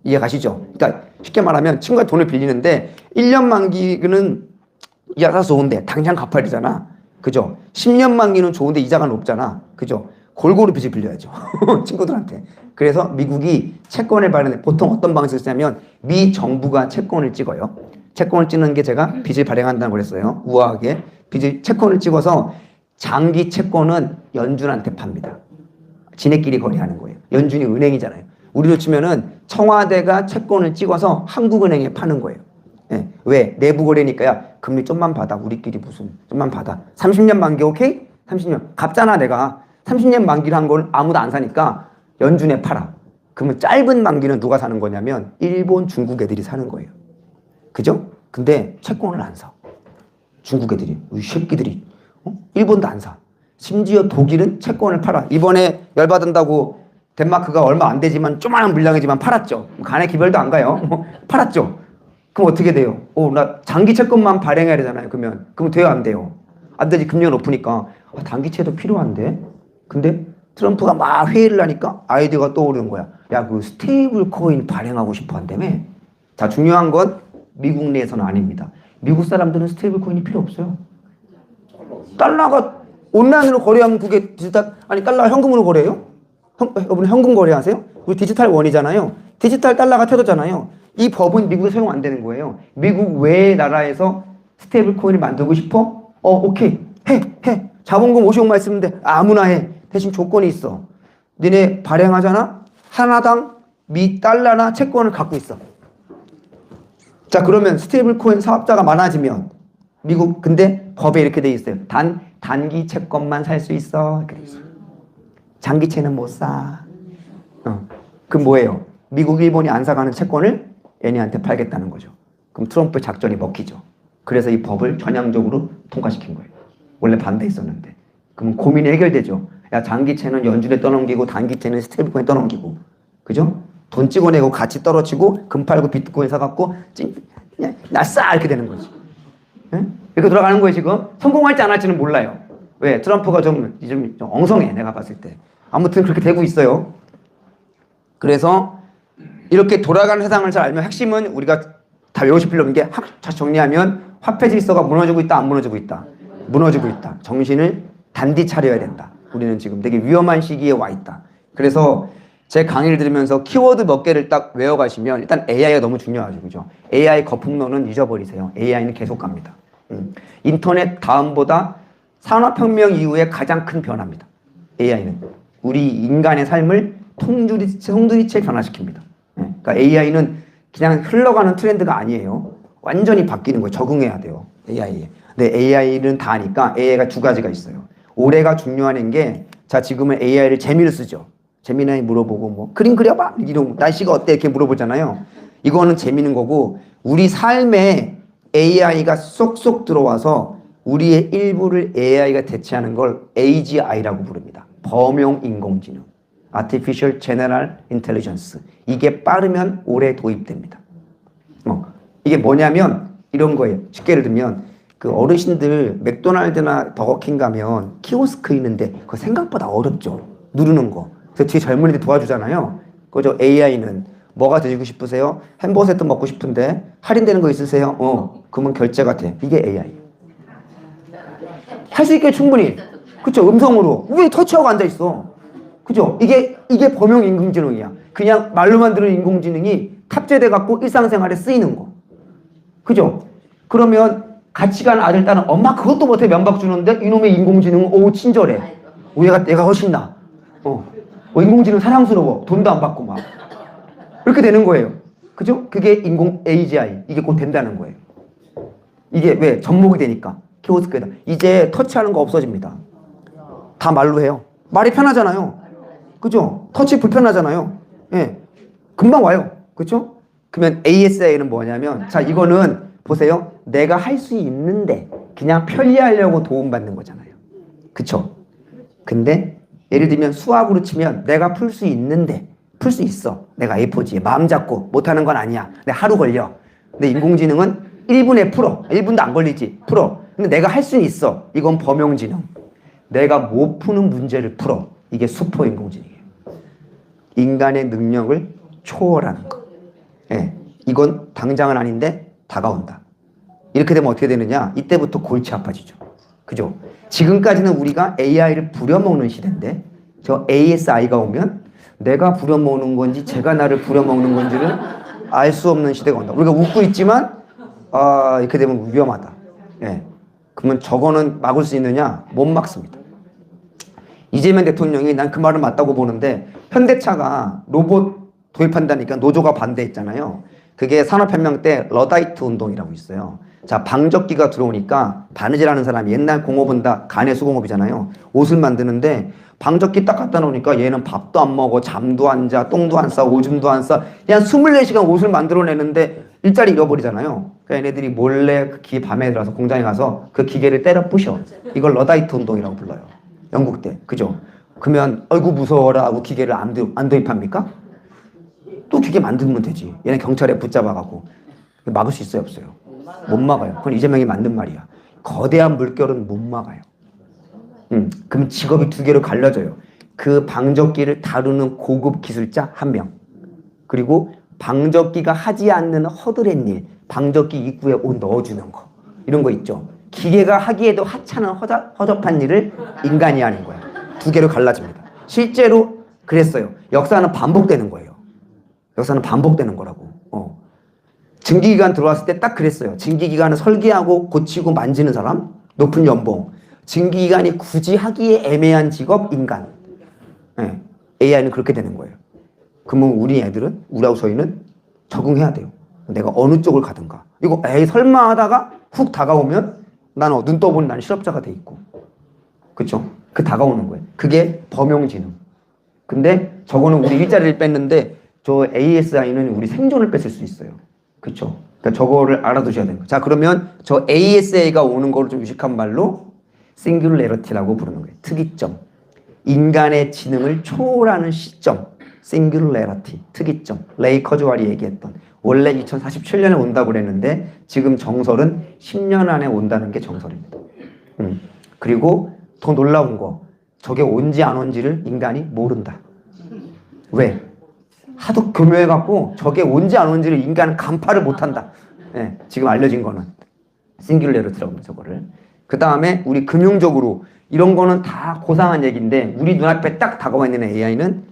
이해 가시죠? 그러니까 쉽게 말하면 친구가 돈을 빌리는데 1년 만기는 이자가 좋은데 당장 갚아야 되잖아. 그죠? 10년 만기는 좋은데 이자가 높잖아. 그죠? 골고루 빚을 빌려야죠. 친구들한테. 그래서 미국이 채권을 발행해. 보통 어떤 방식을 쓰냐면 미 정부가 채권을 찍어요. 채권을 찍는 게 제가 빚을 발행한다고 그랬어요. 우아하게. 채권을 찍어서 장기 채권은 연준한테 팝니다. 지네끼리 거래하는 거예요. 연준이 은행이잖아요. 우리로 치면은 청와대가 채권을 찍어서 한국은행에 파는 거예요. 네. 왜? 내부 거래니까야. 금리 좀만 받아. 우리끼리 무슨 좀만 받아. 30년 만기 오케이? 30년. 갚잖아 내가. 30년 만기를 한 걸 아무도 안 사니까 연준에 팔아. 그러면 짧은 만기는 누가 사는 거냐면 일본, 중국 애들이 사는 거예요. 그죠? 근데 채권을 안 사. 중국 애들이. 이 새끼들이. 일본도 안 사. 심지어 독일은 채권을 팔아. 이번에 열받은다고 덴마크가 얼마 안 되지만 조그마한 물량이지만 팔았죠. 간에 기별도 안 가요. 팔았죠. 그럼 어떻게 돼요? 나 장기 채권만 발행해야 되잖아요. 그럼 돼요, 안 돼요? 안 되지. 금리가 높으니까. 단기채도 필요한데? 근데 트럼프가 막 회의를 하니까 아이디어가 떠오르는 거야. 야, 그 스테이블 코인 발행하고 싶어 한다며? 자, 중요한 건 미국 내에서는 아닙니다. 미국 사람들은 스테이블 코인이 필요 없어요. 달러가 온라인으로 거래하면 그게 디지털, 아니, 달러 현금으로 거래해요? 여러분 현금 거래하세요? 우리 디지털 원이잖아요. 디지털 달러가 태도잖아요. 이 법은 미국에 적용 안 되는 거예요. 미국 외의 나라에서 스테이블 코인을 만들고 싶어? 오케이. 해. 자본금 50억만 있으면 돼. 아무나 해. 대신 조건이 있어. 니네 발행하잖아? 하나당 미 달러나 채권을 갖고 있어. 자, 그러면 스테이블 코인 사업자가 많아지면 미국 근데 법에 이렇게 돼 있어요. 단기 채권만 살 수 있어. 이렇게 돼 있어요. 장기채는 못 사. 그 뭐예요? 미국, 일본이 안 사가는 채권을 얘네한테 팔겠다는 거죠. 그럼 트럼프 작전이 먹히죠. 그래서 이 법을 전향적으로 통과시킨 거예요. 원래 반대했었는데. 그럼 고민이 해결되죠. 야, 장기채는 연준에 떠넘기고 단기채는 스테이블코인 떠넘기고. 그죠? 돈 찍어내고 같이 떨어지고 금 팔고 비트코인 사갖고 나싸 이렇게 되는 거지. 이렇게 돌아가는 거예요 지금. 성공할지 안 할지는 몰라요. 왜? 트럼프가 좀 엉성해 내가 봤을 때. 아무튼 그렇게 되고 있어요. 그래서 이렇게 돌아가는 세상을 잘 알면 핵심은 우리가 다 외우실 필요 없는 게 정리하면 화폐 질서가 무너지고 있다 안 무너지고 있다. 무너지고 있다. 정신을 단디 차려야 된다. 우리는 지금 되게 위험한 시기에 와 있다. 그래서 제 강의를 들으면서 키워드 몇 개를 딱 외워가시면 일단 AI가 너무 중요하죠. 그죠? AI 거품론은 잊어버리세요. AI는 계속 갑니다. 인터넷 다음보다 산업혁명 이후에 가장 큰 변화입니다. AI는. 우리 인간의 삶을 송두리째 변화시킵니다. 그러니까 AI는 그냥 흘러가는 트렌드가 아니에요. 완전히 바뀌는 거예요. 적응해야 돼요. AI에. 근데 AI는 다 아니까 AI가 두 가지가 있어요. 올해가 중요한 게, 자, 지금은 AI를 재미를 쓰죠. 재미나이 물어보고 뭐 그림 그려봐 이런 날씨가 어때 이렇게 물어보잖아요. 이거는 재미있는 거고 우리 삶에 AI가 쏙쏙 들어와서 우리의 일부를 AI가 대체하는 걸 AGI라고 부릅니다. 범용 인공지능, Artificial General Intelligence. 이게 빠르면 올해 도입됩니다. 이게 뭐냐면 이런 거예요. 쉽게 예를 들면 그 어르신들 맥도날드나 버거킹 가면 키오스크 있는데 그거 생각보다 어렵죠. 누르는 거. 그래서 뒤에 젊은이들 도와주잖아요. 그죠? AI는 뭐가 드시고 싶으세요? 햄버거 세트 먹고 싶은데 할인되는 거 있으세요? 그러면 결제가 돼. 이게 AI. 할 수 있게 충분히. 그쵸? 음성으로. 왜 터치하고 앉아있어? 그죠? 이게 범용 인공지능이야. 그냥 말로만 들은 인공지능이 탑재돼 갖고 일상생활에 쓰이는 거. 그죠? 그러면 같이 간 아들, 딸은 엄마 그것도 못해 면박 주는데 이놈의 인공지능은 친절해. 얘가 훨씬 나. 인공지능 사랑스러워. 돈도 안 받고 막. 이렇게 되는 거예요. 그죠? 그게 AGI. 이게 곧 된다는 거예요. 이게 왜? 접목이 되니까. 키오스크에다. 이제 터치하는 거 없어집니다. 다 말로 해요. 말이 편하잖아요. 그죠? 터치 불편하잖아요. 예. 금방 와요. 그죠? 그러면 ASI는 뭐냐면, 자, 이거는 보세요. 내가 할 수 있는데 그냥 편리하려고 도움받는 거잖아요. 그쵸? 근데 예를 들면 수학으로 치면 내가 풀 수 있는데 풀 수 있어. 내가 A4지에 마음 잡고 못하는 건 아니야. 근데 하루 걸려. 근데 인공지능은 1분에 풀어. 1분도 안 걸리지. 풀어. 근데 내가 할 수 있어. 이건 범용지능. 내가 못 푸는 문제를 풀어. 이게 슈퍼 인공지능이에요. 인간의 능력을 초월하는 거. 예. 이건 당장은 아닌데 다가온다. 이렇게 되면 어떻게 되느냐? 이때부터 골치 아파지죠. 그죠? 지금까지는 우리가 AI를 부려먹는 시대인데 저 ASI가 오면 내가 부려먹는 건지 제가 나를 부려먹는 건지를 알 수 없는 시대가 온다. 우리가 웃고 있지만 이렇게 되면 위험하다. 예. 그러면 저거는 막을 수 있느냐? 못 막습니다. 이재명 대통령이 난 그 말은 맞다고 보는데 현대차가 로봇 도입한다니까 노조가 반대했잖아요. 그게 산업혁명 때 러다이트 운동이라고 있어요. 자, 방적기가 들어오니까 바느질하는 사람이 옛날 공업은 다 간의 수공업이잖아요. 옷을 만드는데 방적기 딱 갖다 놓으니까 얘는 밥도 안 먹어, 잠도 안 자, 똥도 안 싸, 오줌도 안 싸. 그냥 24시간 옷을 만들어내는데 일자리 잃어버리잖아요. 그러니까 얘네들이 몰래 그 밤에 들어서 공장에 가서 그 기계를 때려 부셔. 이걸 러다이트 운동이라고 불러요. 영국 때. 그죠? 그러면 아이고 무서워라 하고 기계를 안 도입합니까? 또 기계 만들면 되지. 얘네 경찰에 붙잡아가고. 막을 수 있어요, 없어요? 못 막아요. 그건 이재명이 만든 말이야. 거대한 물결은 못 막아요. 그럼 직업이 두 개로 갈라져요. 그 방적기를 다루는 고급 기술자 한 명. 그리고 방적기가 하지 않는 허드렛 일, 방적기 입구에 옷 넣어주는 거. 이런 거 있죠. 기계가 하기에도 하찮은 허접한 일을 인간이 하는 거야. 두 개로 갈라집니다. 실제로 그랬어요. 역사는 반복되는 거예요. 역사는 반복되는 거라고. 증기기관 들어왔을 때 딱 그랬어요. 증기기관은 설계하고 고치고 만지는 사람, 높은 연봉. 증기기관이 굳이 하기에 애매한 직업, 인간. 네. AI는 그렇게 되는 거예요. 그러면 우리 애들은, 우리하고 저희는 적응해야 돼요. 내가 어느 쪽을 가든가. 이거 에이 설마 하다가 훅 다가오면 나는 눈 떠보니 나는 실업자가 돼 있고. 그쵸? 그 다가오는 거예요. 그게 범용지능. 근데 저거는 우리 일자리를 뺐는데 저 ASI는 우리 생존을 뺐을 수 있어요. 그쵸? 그러니까 저거를 알아두셔야 되는 거예요. 자, 그러면 저 ASA가 오는 거를 좀 유식한 말로 싱귤레러티라고 부르는 거예요. 특이점. 인간의 지능을 초월하는 시점. 싱귤레러티. 특이점. 레이 커즈왈이 얘기했던. 원래 2047년에 온다고 그랬는데 지금 정설은 10년 안에 온다는 게 정설입니다. 그리고 더 놀라운 거. 저게 온지 안 온지를 인간이 모른다. 왜? 하도 교묘해갖고 저게 온지 안 온지를 인간은 간파를 못한다. 네, 지금 알려진 거는 싱귤레러티라고 합니다. 저거를. 그 다음에 우리 금융적으로 이런 거는 다 고상한 얘기인데 우리 눈앞에 딱 다가와 있는 AI는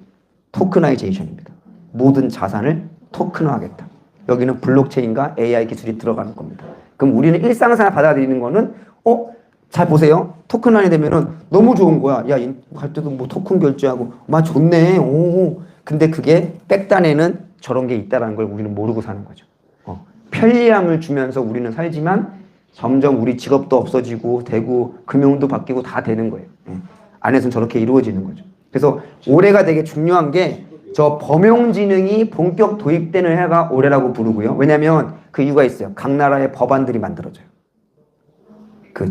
토크나이제이션입니다. 모든 자산을 토큰화하겠다. 여기는 블록체인과 AI 기술이 들어가는 겁니다. 그럼 우리는 일상생활 받아들이는 거는 잘 보세요. 토큰화이 되면은 너무 좋은 거야. 야, 갈 때도 뭐 토큰 결제하고 좋네. 오. 근데 그게 백단에는 저런 게 있다는 걸 우리는 모르고 사는 거죠. 편리함을 주면서 우리는 살지만 점점 우리 직업도 없어지고 되고 금융도 바뀌고 다 되는 거예요. 안에서는 저렇게 이루어지는 거죠. 그래서 올해가 되게 중요한 게 저 범용지능이 본격 도입되는 해가 올해라고 부르고요. 왜냐하면 그 이유가 있어요. 각 나라의 법안들이 만들어져요. 그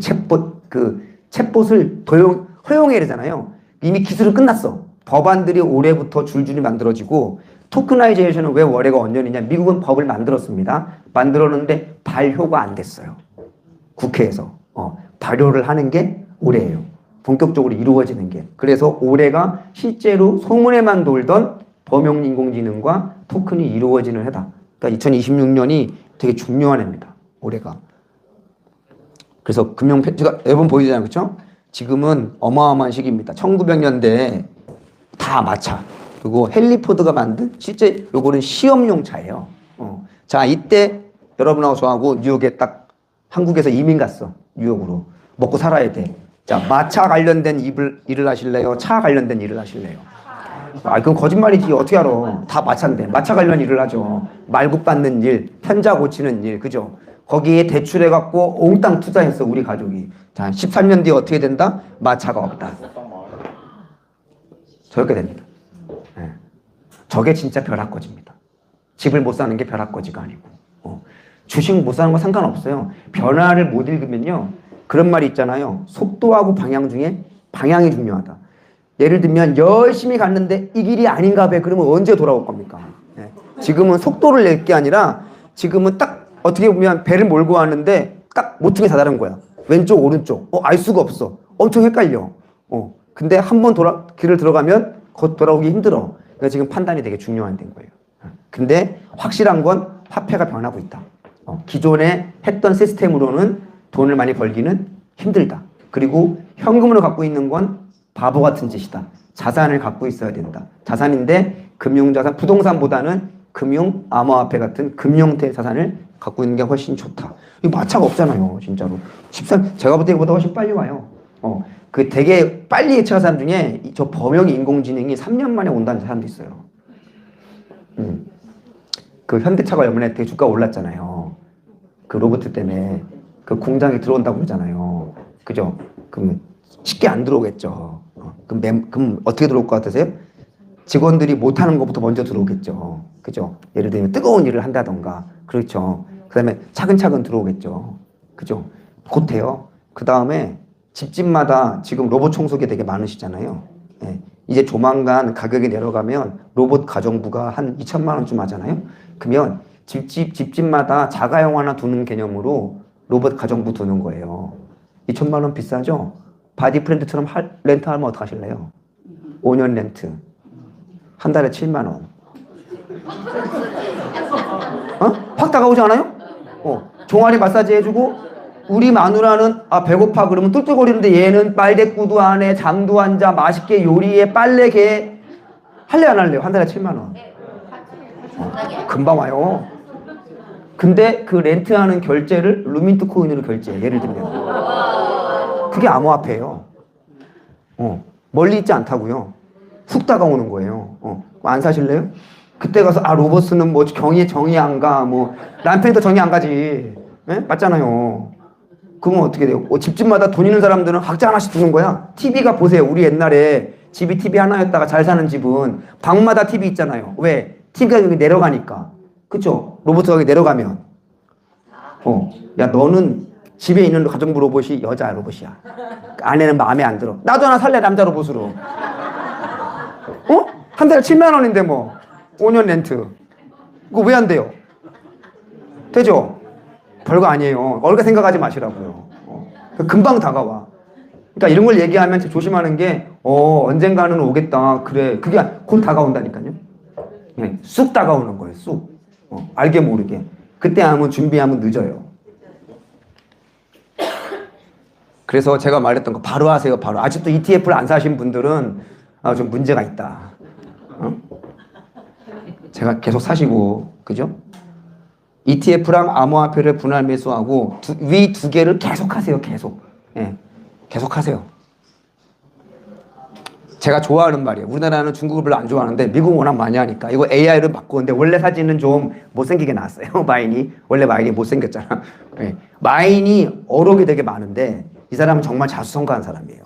챗봇을 허용해야 되잖아요. 이미 기술은 끝났어. 법안들이 올해부터 줄줄이 만들어지고 토크나이제이션은 왜 올해가 언년이냐. 미국은 법을 만들었습니다. 만들었는데 발효가 안 됐어요. 국회에서. 발효를 하는 게 올해예요. 본격적으로 이루어지는 게. 그래서 올해가 실제로 소문에만 돌던 범용 인공지능과 토큰이 이루어지는 해다. 그러니까 2026년이 되게 중요한 해입니다. 올해가. 그래서 제가 여러분 보이잖아요. 그렇죠? 지금은 어마어마한 시기입니다. 1900년대에 다 마차. 그리고 헨리 포드가 만든 실제 요거는 시험용 차예요. 자, 이때 여러분하고 저하고 뉴욕에 딱 한국에서 이민 갔어. 뉴욕으로. 먹고 살아야 돼. 자, 마차 관련된 일을 하실래요? 차 관련된 일을 하실래요? 그건 거짓말이지. 어떻게 알아? 다 마차인데. 마차 관련 일을 하죠. 말국 받는 일, 현자 고치는 일, 그죠? 거기에 대출해갖고 옹땅 투자했어, 우리 가족이. 자, 13년 뒤에 어떻게 된다? 마차가 없다. 저렇게 됩니다. 네. 저게 진짜 벼락거지입니다. 집을 못 사는 게 벼락거지가 아니고. 주식 못 사는 거 상관없어요. 변화를 못 읽으면요. 그런 말이 있잖아요. 속도하고 방향 중에 방향이 중요하다. 예를 들면 열심히 갔는데 이 길이 아닌가 봐. 그러면 언제 돌아올 겁니까? 네. 지금은 속도를 낼 게 아니라 지금은 딱 어떻게 보면 배를 몰고 왔는데 딱 모퉁이 다다른 거야. 왼쪽 오른쪽. 알 수가 없어. 엄청 헷갈려. 근데 한 번 길을 들어가면 곧 돌아오기 힘들어. 그러니까 지금 판단이 되게 중요한 데인 거예요. 근데 확실한 건 화폐가 변하고 있다. 기존에 했던 시스템으로는 돈을 많이 벌기는 힘들다. 그리고 현금으로 갖고 있는 건 바보 같은 짓이다. 자산을 갖고 있어야 된다. 자산인데 금융자산, 부동산보다는 금융, 암호화폐 같은 금융태 자산을 갖고 있는 게 훨씬 좋다. 이거 마차가 없잖아요, 진짜로. 제가 볼 때 이거보다 훨씬 빨리 와요. 그 되게 빨리 예측한 사람 중에 저 범용 인공지능이 3년 만에 온다는 사람도 있어요. 그 현대차가 얼마나 되게 주가가 올랐잖아요. 그 로봇 때문에 그 공장에 들어온다고 그러잖아요. 그죠? 그럼 쉽게 안 들어오겠죠. 그럼 어떻게 들어올 것 같으세요? 직원들이 못하는 것부터 먼저 들어오겠죠. 그죠? 예를 들면 뜨거운 일을 한다던가. 그렇죠. 그 다음에 차근차근 들어오겠죠. 그죠? 곧 해요. 그 다음에 집집마다 지금 로봇 청소기 되게 많으시잖아요. 네. 이제 조만간 가격이 내려가면 로봇 가정부가 한 2천만 원쯤 하잖아요. 그러면 집집마다 자가용 하나 두는 개념으로 로봇 가정부 두는 거예요. 2천만 원 비싸죠? 바디 프렌드처럼 렌트하면 어떡하실래요? 5년 렌트. 한 달에 7만 원. 확 다가오지 않아요? 종아리 마사지 해주고, 우리 마누라는 배고파 그러면 뚫뚫거리는데 얘는 빨대꾸도 안 해, 잠도 안 자, 맛있게 요리해, 빨래 개. 할래 안 할래요? 한 달에 7만 원. 금방 와요. 근데 그 렌트하는 결제를 루민트 코인으로 결제해. 예를 들면. 그게 암호화폐예요. 멀리 있지 않다고요. 훅 다가오는 거예요. 안 사실래요? 그때 가서 로봇은 뭐 정이 안 가. 뭐 남편이 더 정이 안 가지. 네? 맞잖아요. 그러면 어떻게 돼요? 집집마다 돈 있는 사람들은 각자 하나씩 두는 거야. TV가 보세요. 우리 옛날에 집이 TV 하나였다가 잘 사는 집은 방마다 TV 있잖아요. 왜? TV가 여기 내려가니까. 그쵸? 로봇가 여기 내려가면. 야, 너는 집에 있는 가정부 로봇이 여자 로봇이야. 아내는 마음에 안 들어. 나도 하나 살래, 남자 로봇으로. 한 달에 7만 원인데 뭐. 5년 렌트. 그거 왜 안 돼요? 되죠? 별거 아니에요. 얼가 생각하지 마시라고요. 금방 다가와. 그러니까 이런 걸 얘기하면 조심하는 게, 언젠가는 오겠다. 그래. 그게 곧 다가온다니까요. 네, 쑥 다가오는 거예요, 쑥. 알게 모르게. 그때 하면 준비하면 늦어요. 그래서 제가 말했던 거 바로 하세요, 바로. 아직도 ETF를 안 사신 분들은 좀 문제가 있다. 제가 계속 사시고, 그죠? ETF랑 암호화폐를 분할 매수하고 위 두 개를 계속 하세요, 계속. 예, 계속 하세요. 제가 좋아하는 말이에요. 우리나라는 중국을 별로 안 좋아하는데 미국은 워낙 많이 하니까. 이거 AI로 바꾸는데 원래 사진은 좀 못생기게 나왔어요. 마인이. 원래 마인이 못생겼잖아. 예. 마인이 어록이 되게 많은데 이 사람은 정말 자수성가한 사람이에요.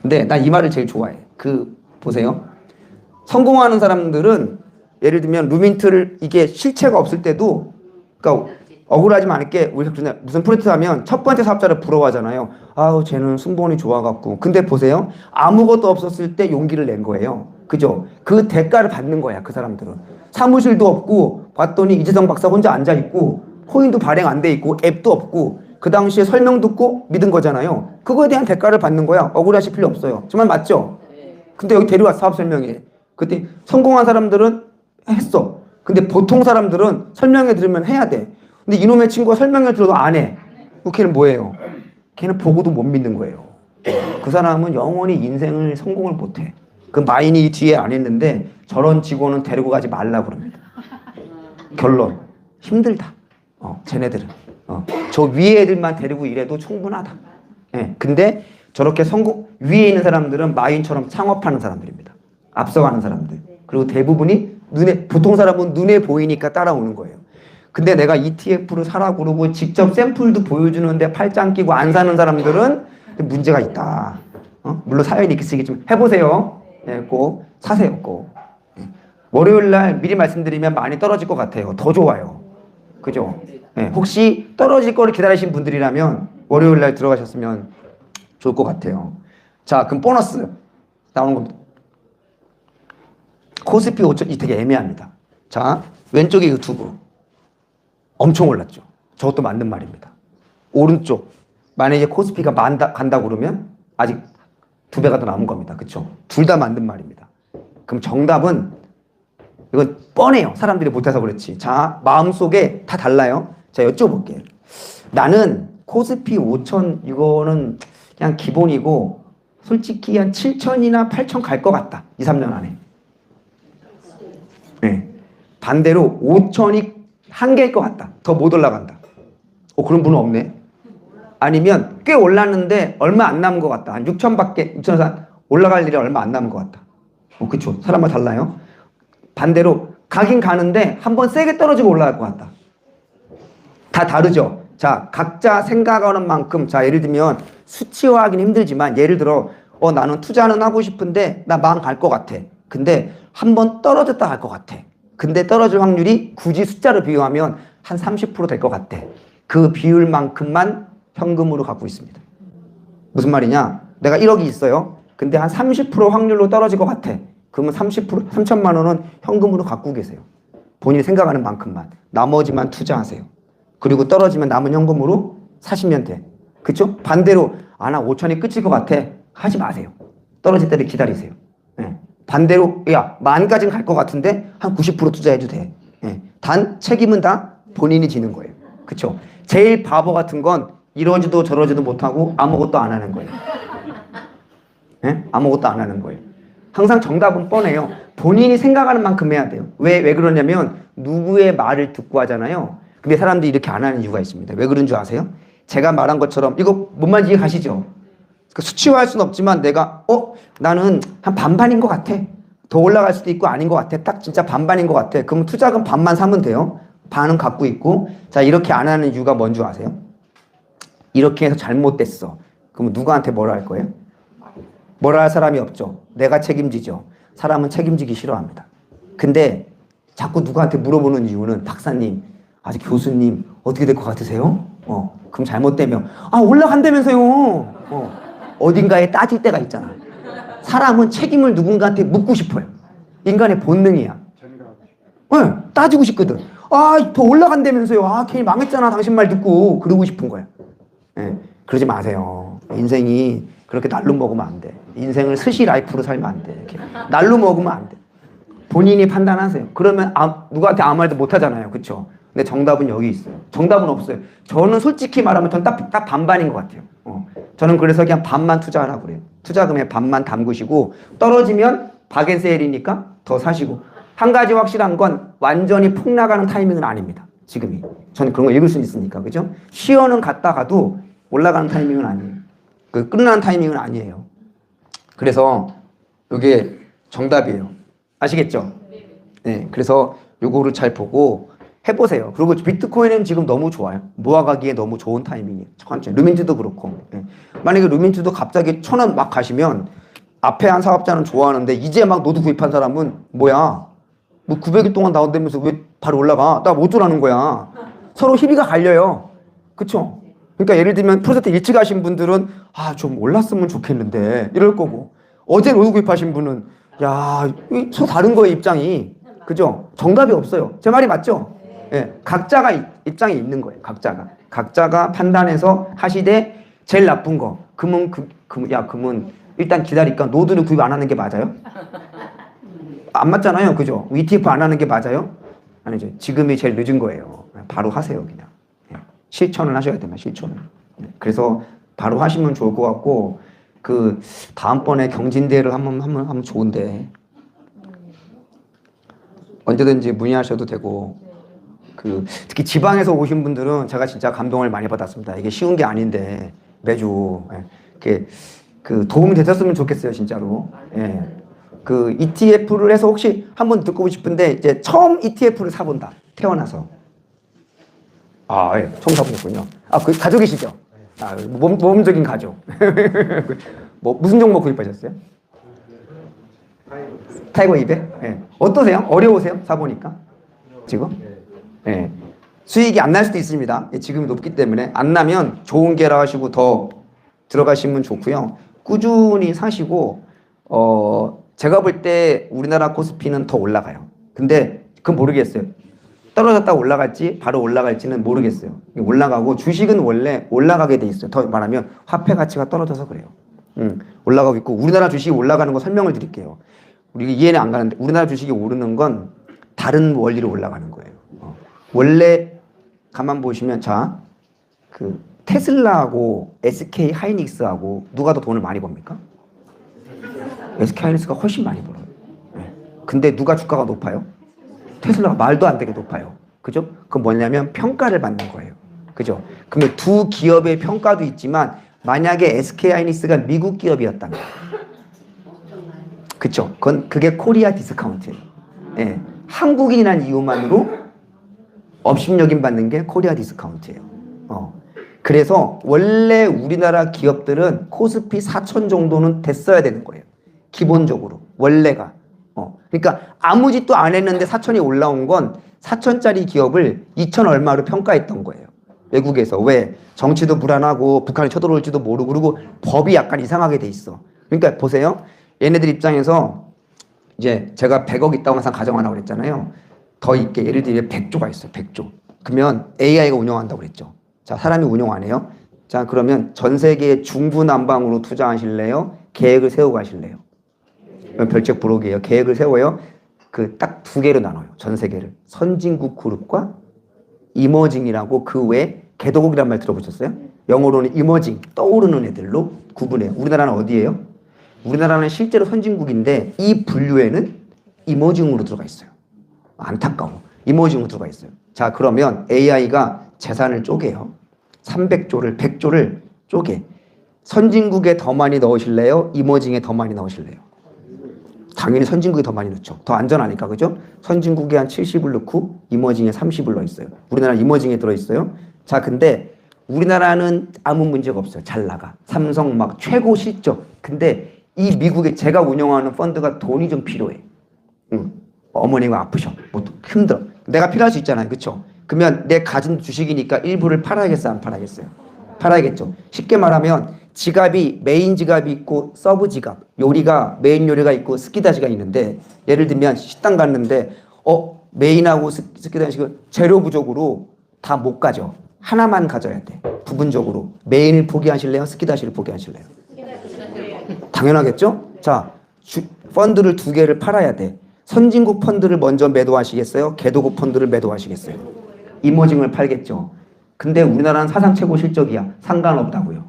근데 난 이 말을 제일 좋아해. 보세요. 성공하는 사람들은 예를 들면 루민트를 이게 실체가 없을 때도, 그러니까 억울하지만 않게 우리 무슨 프로젝트 하면 첫 번째 사업자를 부러워하잖아요. 쟤는 순번이 좋아갖고. 근데 보세요. 아무것도 없었을 때 용기를 낸 거예요. 그죠? 그 대가를 받는 거야, 그 사람들은. 사무실도 없고 봤더니 이재성 박사 혼자 앉아있고 코인도 발행 안 돼 있고 앱도 없고 그 당시에 설명 듣고 믿은 거잖아요. 그거에 대한 대가를 받는 거야. 억울하실 필요 없어요. 정말 맞죠? 근데 여기 데려와 사업 설명회. 그때 성공한 사람들은 했어. 근데 보통 사람들은 설명회 들으면 해야 돼. 근데 이놈의 친구가 설명회 들어도 안 해. 걔는 뭐예요? 걔는 보고도 못 믿는 거예요. 그 사람은 영원히 인생을 성공을 못 해. 그 마인이 뒤에 안 했는데 저런 직원은 데리고 가지 말라고 그럽니다. 결론. 힘들다. 쟤네들은. 저 위에 애들만 데리고 일해도 충분하다. 예. 근데 저렇게 위에 있는 사람들은 마인처럼 창업하는 사람들입니다. 앞서가는 사람들. 그리고 대부분이 보통 사람은 눈에 보이니까 따라오는 거예요. 근데 내가 ETF를 사라고 그러고 직접 샘플도 보여주는데 팔짱 끼고 안 사는 사람들은 문제가 있다. 물론 사연이 있겠지만 해보세요. 예, 꼭 사세요, 꼭. 월요일 날 미리 말씀드리면 많이 떨어질 것 같아요. 더 좋아요. 그죠? 예, 혹시 떨어질 거를 기다리신 분들이라면 월요일 날 들어가셨으면 좋을 것 같아요. 자, 그럼 보너스 나오는 겁니다. 코스피 5천, 되게 애매합니다. 자, 왼쪽이 유튜브. 엄청 올랐죠. 저것도 맞는 말입니다. 오른쪽. 만약에 코스피가 간다 그러면 아직 2배가 더 남은 겁니다. 그쵸? 둘 다 맞는 말입니다. 그럼 정답은, 이건 뻔해요. 사람들이 못해서 그렇지. 자, 마음속에 다 달라요. 자, 여쭤볼게요. 나는 코스피 5천, 이거는 그냥 기본이고, 솔직히 한 7천이나 8천 갈 것 같다. 2, 3년 안에. 네. 반대로 5천이 한계일 것 같다. 더 못 올라간다. 그런 분은 없네. 아니면 꽤 올랐는데 얼마 안 남은 것 같다. 한 6천밖에, 6천에서 올라갈 일이 얼마 안 남은 것 같다. 그쵸. 사람마다 달라요. 반대로 가긴 가는데 한번 세게 떨어지고 올라갈 것 같다. 다 다르죠. 자, 각자 생각하는 만큼, 자, 예를 들면 수치화하기는 힘들지만 예를 들어 나는 투자는 하고 싶은데 나 망 갈 것 같아. 근데 한번 떨어졌다 갈 것 같아. 근데 떨어질 확률이 굳이 숫자를 비교하면 한 30% 될 것 같아. 그 비율만큼만 현금으로 갖고 있습니다. 무슨 말이냐? 내가 1억이 있어요. 근데 한 30% 확률로 떨어질 것 같아. 그러면 30%, 3천만 원은 현금으로 갖고 계세요. 본인이 생각하는 만큼만. 나머지만 투자하세요. 그리고 떨어지면 남은 현금으로 사시면 돼. 그쵸? 반대로 나 5천이 끝일 것 같아. 하지 마세요. 떨어질 때를 기다리세요. 예. 반대로 10,000까지는 갈 것 같은데 한 90% 투자해도 돼. 예. 단 책임은 다 본인이 지는 거예요. 그쵸? 제일 바보 같은 건 이러지도 저러지도 못하고 아무것도 안 하는 거예요. 예? 아무것도 안 하는 거예요. 항상 정답은 뻔해요. 본인이 생각하는 만큼 해야 돼요. 왜 그러냐면 누구의 말을 듣고 하잖아요. 근데 사람들이 이렇게 안 하는 이유가 있습니다. 왜 그런 줄 아세요? 제가 말한 것처럼 이거 뭔 말인지 이해가시죠? 수치화할 수는 없지만 내가 나는 한 반반인 것 같아. 더 올라갈 수도 있고 아닌 것 같아. 딱 진짜 반반인 것 같아. 그럼 투자금 반만 사면 돼요. 반은 갖고 있고. 자, 이렇게 안 하는 이유가 뭔 줄 아세요? 이렇게 해서 잘못됐어. 그럼 누구한테 뭐라 할 거예요? 뭐라 할 사람이 없죠. 내가 책임지죠. 사람은 책임지기 싫어합니다. 근데 자꾸 누구한테 물어보는 이유는 박사님, 아직 교수님 어떻게 될 것 같으세요? 그럼 잘못되면 올라간다면서요. 어딘가에 따질 때가 있잖아. 사람은 책임을 누군가한테 묻고 싶어요. 인간의 본능이야. 따지고 싶거든. 더 올라간다면서요. 괜히 망했잖아. 당신 말 듣고. 그러고 싶은 거야. 그러지 마세요. 인생이 그렇게 날로 먹으면 안 돼. 인생을 스시 라이프로 살면 안 돼. 이렇게 날로 먹으면 안 돼. 본인이 판단하세요. 그러면 누구한테 아무 말도 못 하잖아요. 그쵸? 근데 정답은 여기 있어요. 정답은 없어요. 저는 솔직히 말하면 전 딱 반반인 것 같아요. 저는 그래서 그냥 반만 투자하라고 그래요. 투자금의 반만 담그시고 떨어지면 박앤세일이니까 더 사시고. 한 가지 확실한 건 완전히 폭 나가는 타이밍은 아닙니다. 지금이. 저는 그런 거 읽을 수 있으니까. 그죠? 시연은 갔다가도 올라가는 타이밍은 아니에요. 끝나는 타이밍은 아니에요. 그래서 이게 정답이에요. 아시겠죠? 네. 그래서 요거를 잘 보고 해보세요. 그리고 비트코인은 지금 너무 좋아요. 모아가기에 너무 좋은 타이밍이에요. 천천히. 루민트도 그렇고. 네. 만약에 루민트도 갑자기 1,000원 막 가시면 앞에 한 사업자는 좋아하는데 이제 막 노드 구입한 사람은 뭐야? 뭐 900일 동안 나온다면서 왜 바로 올라가? 나 못 줄라는 거야. 서로 희비가 갈려요. 그쵸? 그러니까 예를 들면 프로젝트 일찍 하신 분들은 좀 올랐으면 좋겠는데 이럴 거고, 어제 노드 구입하신 분은 서로 다른 거예요, 입장이. 그죠? 정답이 없어요. 제 말이 맞죠? 예, 각자가 입장이 있는 거예요. 각자가 판단해서 하시되 제일 나쁜 거. 그러면 일단 기다리니까 노드를 구입 안 하는 게 맞아요? 안 맞잖아요. 그죠? ETF 안 하는 게 맞아요? 아니죠. 지금이 제일 늦은 거예요. 바로 하세요, 그냥. 실천을 하셔야 됩니다. 실천을. 그래서 바로 하시면 좋을 것 같고, 다음번에 경진대회를 하면 좋은데, 언제든지 문의하셔도 되고, 특히 지방에서 오신 분들은 제가 진짜 감동을 많이 받았습니다. 이게 쉬운 게 아닌데, 매주. 도움이 되셨으면 좋겠어요, 진짜로. ETF를 해서 혹시 한번 듣고 싶은데, 이제 처음 ETF를 사본다. 태어나서. 처음 사보셨군요. 가족이시죠? 모범적인 가족. 무슨 종목 구입하셨어요? 타이거 200? 어떠세요? 어려우세요? 사보니까? 지금? 수익이 안 날 수도 있습니다. 지금이 높기 때문에. 안 나면 좋은 게라 하시고 더 들어가시면 좋고요. 꾸준히 사시고, 제가 볼 때 우리나라 코스피는 더 올라가요. 근데 그건 모르겠어요. 떨어졌다 올라갈지 바로 올라갈지는 모르겠어요. 올라가고, 주식은 원래 올라가게 돼 있어요. 더 말하면 화폐 가치가 떨어져서 그래요. 올라가고 있고, 우리나라 주식이 올라가는 거 설명을 드릴게요. 우리 이해는 안 가는데, 우리나라 주식이 오르는 건 다른 원리로 올라가는 거예요. 원래 가만 보시면, 테슬라하고 SK 하이닉스하고 누가 더 돈을 많이 법니까? SK 하이닉스가 훨씬 많이 벌어요. 근데 누가 주가가 높아요? 테슬라가 말도 안 되게 높아요. 그죠? 그건 뭐냐면 평가를 받는 거예요. 그죠? 그러면 두 기업의 평가도 있지만, 만약에 SK 하이닉스가 미국 기업이었다면, 그쵸? 그게 코리아 디스카운트예요. 한국인이라는 이유만으로 업신여긴 받는 게 코리아 디스카운트예요. 그래서 원래 우리나라 기업들은 코스피 4,000 정도는 됐어야 되는 거예요. 기본적으로. 원래가. 그러니까 아무 짓도 안 했는데 4,000이 올라온 건 4,000짜리 기업을 2,000 얼마로 평가했던 거예요. 외국에서. 왜? 정치도 불안하고 북한이 쳐들어올지도 모르고, 그리고 법이 약간 이상하게 돼 있어. 그러니까 보세요. 얘네들 입장에서 이제 제가 100억 있다고 항상 가정하라고 그랬잖아요. 더 있게 예를 들면 100조가 있어요. 100조. 그러면 AI가 운영한다고 그랬죠. 자, 사람이 운영 안 해요. 자, 그러면 전 세계 중구난방으로 투자하실래요? 계획을 세우고 하실래요? 별책 부록이에요. 계획을 세워요. 그 딱 두 개로 나눠요. 전 세계를. 선진국 그룹과 이머징이라고 그 외에 개도국이란 말 들어보셨어요? 영어로는 이머징, 떠오르는 애들로 구분해요. 우리나라는 어디예요? 우리나라는 실제로 선진국인데 이 분류에는 이머징으로 들어가 있어요. 안타까워. 이머징으로 들어가 있어요. 자, 그러면 AI가 재산을 쪼개요. 300조를, 100조를 쪼개. 선진국에 더 많이 넣으실래요? 이머징에 더 많이 넣으실래요? 당연히 선진국에 더 많이 넣죠. 더 안전하니까, 그죠? 선진국에 한 70을 넣고 이머징에 30을 넣어 있어요. 우리나라는 이머징에 들어있어요. 자, 근데 우리나라는 아무 문제가 없어요. 잘 나가. 삼성 막 최고 실적. 근데 이 미국에 제가 운영하는 펀드가 돈이 좀 필요해. 어머니가 아프셔. 뭐 힘들어. 내가 필요할 수 있잖아요. 그렇죠? 그러면 내 가진 주식이니까 일부를 팔아야겠어요? 안 팔아야겠어요? 팔아야겠죠. 쉽게 말하면 지갑이 메인 지갑이 있고 서브 지갑. 요리가 메인 요리가 있고 스키다시가 있는데 예를 들면 식당 갔는데 메인하고 스키다시가 재료 부족으로 다 못 가져. 하나만 가져야 돼. 부분적으로. 메인을 포기하실래요? 스키다시를 포기하실래요? 당연하겠죠? 자, 펀드를 두 개를 팔아야 돼. 선진국 펀드를 먼저 매도하시겠어요? 개도국 펀드를 매도하시겠어요? 이머징을 팔겠죠. 근데 우리나라는 사상 최고 실적이야. 상관없다고요.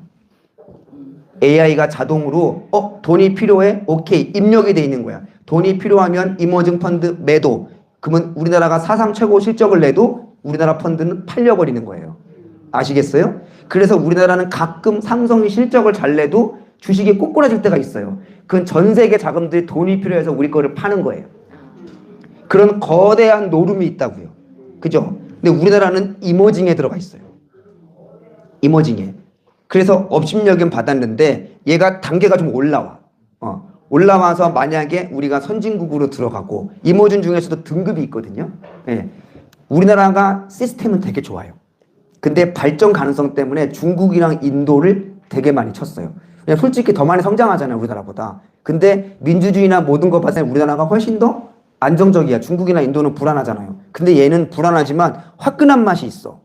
AI가 자동으로 돈이 필요해? 오케이. 입력이 돼 있는 거야. 돈이 필요하면 이머징 펀드 매도. 그러면 우리나라가 사상 최고 실적을 내도 우리나라 펀드는 팔려버리는 거예요. 아시겠어요? 그래서 우리나라는 가끔 삼성이 실적을 잘 내도 주식이 꼬꾸라질 때가 있어요. 그건 전 세계 자금들이 돈이 필요해서 우리 거를 파는 거예요. 그런 거대한 노름이 있다고요. 그죠? 근데 우리나라는 이머징에 들어가 있어요. 이머징에. 그래서 업신여긴 받았는데 얘가 단계가 좀 올라와. 올라와서 만약에 우리가 선진국으로 들어가고 이머징 중에서도 등급이 있거든요. 예. 우리나라가 시스템은 되게 좋아요. 근데 발전 가능성 때문에 중국이랑 인도를 되게 많이 쳤어요. 그냥 솔직히 더 많이 성장하잖아요, 우리나라보다. 근데 민주주의나 모든 것 봤을 때 우리나라가 훨씬 더 안정적이야. 중국이나 인도는 불안하잖아요. 근데 얘는 불안하지만 화끈한 맛이 있어.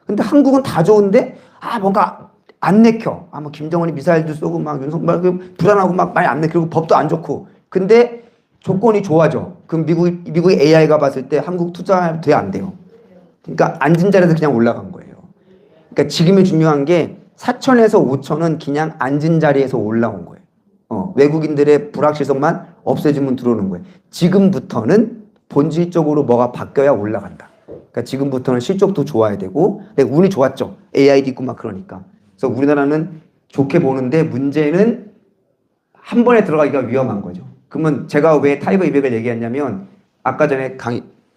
근데 한국은 다 좋은데 뭔가 안 내켜. 뭐 김정은이 미사일도 쏘고 막 윤석열 불안하고 막 많이 안 내켜. 그리고 법도 안 좋고. 근데 조건이 좋아져. 그럼 미국의 AI가 봤을 때 한국 투자돼 안 돼요. 그러니까 앉은 자리에서 그냥 올라간 거예요. 그러니까 지금이 중요한 게 4천에서 5천은 그냥 앉은 자리에서 올라온 거예요. 외국인들의 불확실성만 없애주면 들어오는 거예요. 지금부터는 본질적으로 뭐가 바뀌어야 올라간다. 그러니까 지금부터는 실적도 좋아야 되고, 근데 운이 좋았죠. AI도 있고 막 그러니까. 그래서 우리나라는 좋게 보는데 문제는 한 번에 들어가기가 위험한 거죠. 그러면 제가 왜 타이거 200을 얘기했냐면 아까 전에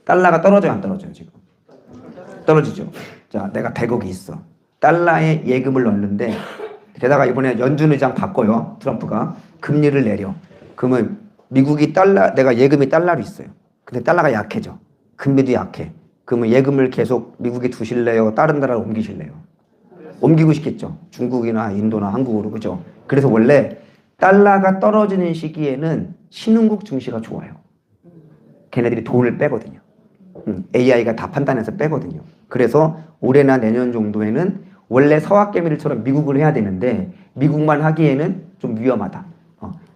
달러가 떨어져요, 안 떨어져요, 지금? 떨어지죠. 자, 내가 100억이 있어. 달러에 예금을 넣는데 게다가 이번에 연준 의장 바꿔요. 트럼프가 금리를 내려. 그러면 미국이 내가 예금이 달러로 있어요. 근데 달러가 약해져. 금리도 약해. 그러면 예금을 계속 미국에 두실래요? 다른 나라로 옮기실래요? 옮기고 싶겠죠. 중국이나 인도나 한국으로. 그죠? 그래서 원래 달러가 떨어지는 시기에는 신흥국 증시가 좋아요. 걔네들이 돈을 빼거든요. AI가 다 판단해서 빼거든요. 그래서 올해나 내년 정도에는 원래 서학개미들처럼 미국을 해야 되는데 미국만 하기에는 좀 위험하다.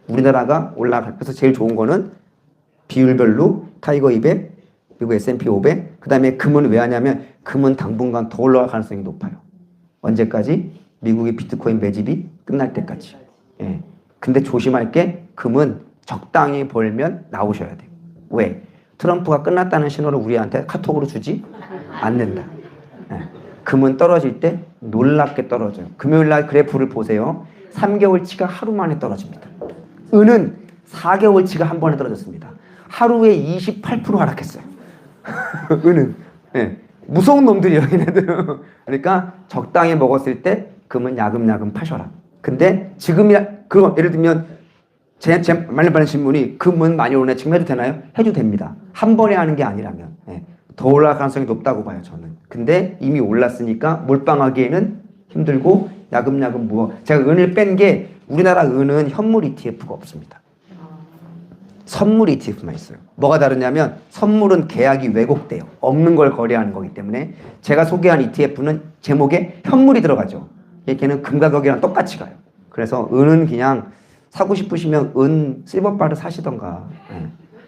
우리나라가 올라갈. 그래서 제일 좋은 거는 비율별로 타이거 200, 그리고 S&P 500, 그 다음에 금은 왜 하냐면 금은 당분간 더 올라갈 가능성이 높아요. 언제까지? 미국의 비트코인 매집이 끝날 때까지. 예. 근데 조심할 게 금은 적당히 벌면 나오셔야 돼요. 왜? 트럼프가 끝났다는 신호를 우리한테 카톡으로 주지 않는다. 예. 금은 떨어질 때 놀랍게 떨어져요. 금요일날 그래프를 보세요. 3개월치가 하루 만에 떨어집니다. 은은 4개월치가 한 번에 떨어졌습니다. 하루에 28% 하락했어요. 은은. 예. 무서운 놈들이에요, 얘네들은. 그러니까 적당히 먹었을 때 금은 야금야금 파셔라. 근데 그럼 예를 들면 제 말린 질문이 금은 많이 오르네 지금 해도 되나요? 해도 됩니다. 한 번에 하는 게 아니라면. 예. 더 올라갈 가능성이 높다고 봐요, 저는. 근데 이미 올랐으니까 몰빵하기에는 힘들고 야금야금 제가 은을 뺀 게 우리나라 은은 현물 ETF가 없습니다. 선물 ETF만 있어요. 뭐가 다르냐면 선물은 계약이 왜곡돼요. 없는 걸 거래하는 거기 때문에 제가 소개한 ETF는 제목에 현물이 들어가죠. 얘는 금과 격이랑 똑같이 가요. 그래서 은은 그냥 사고 싶으시면 은 실버바를 사시던가.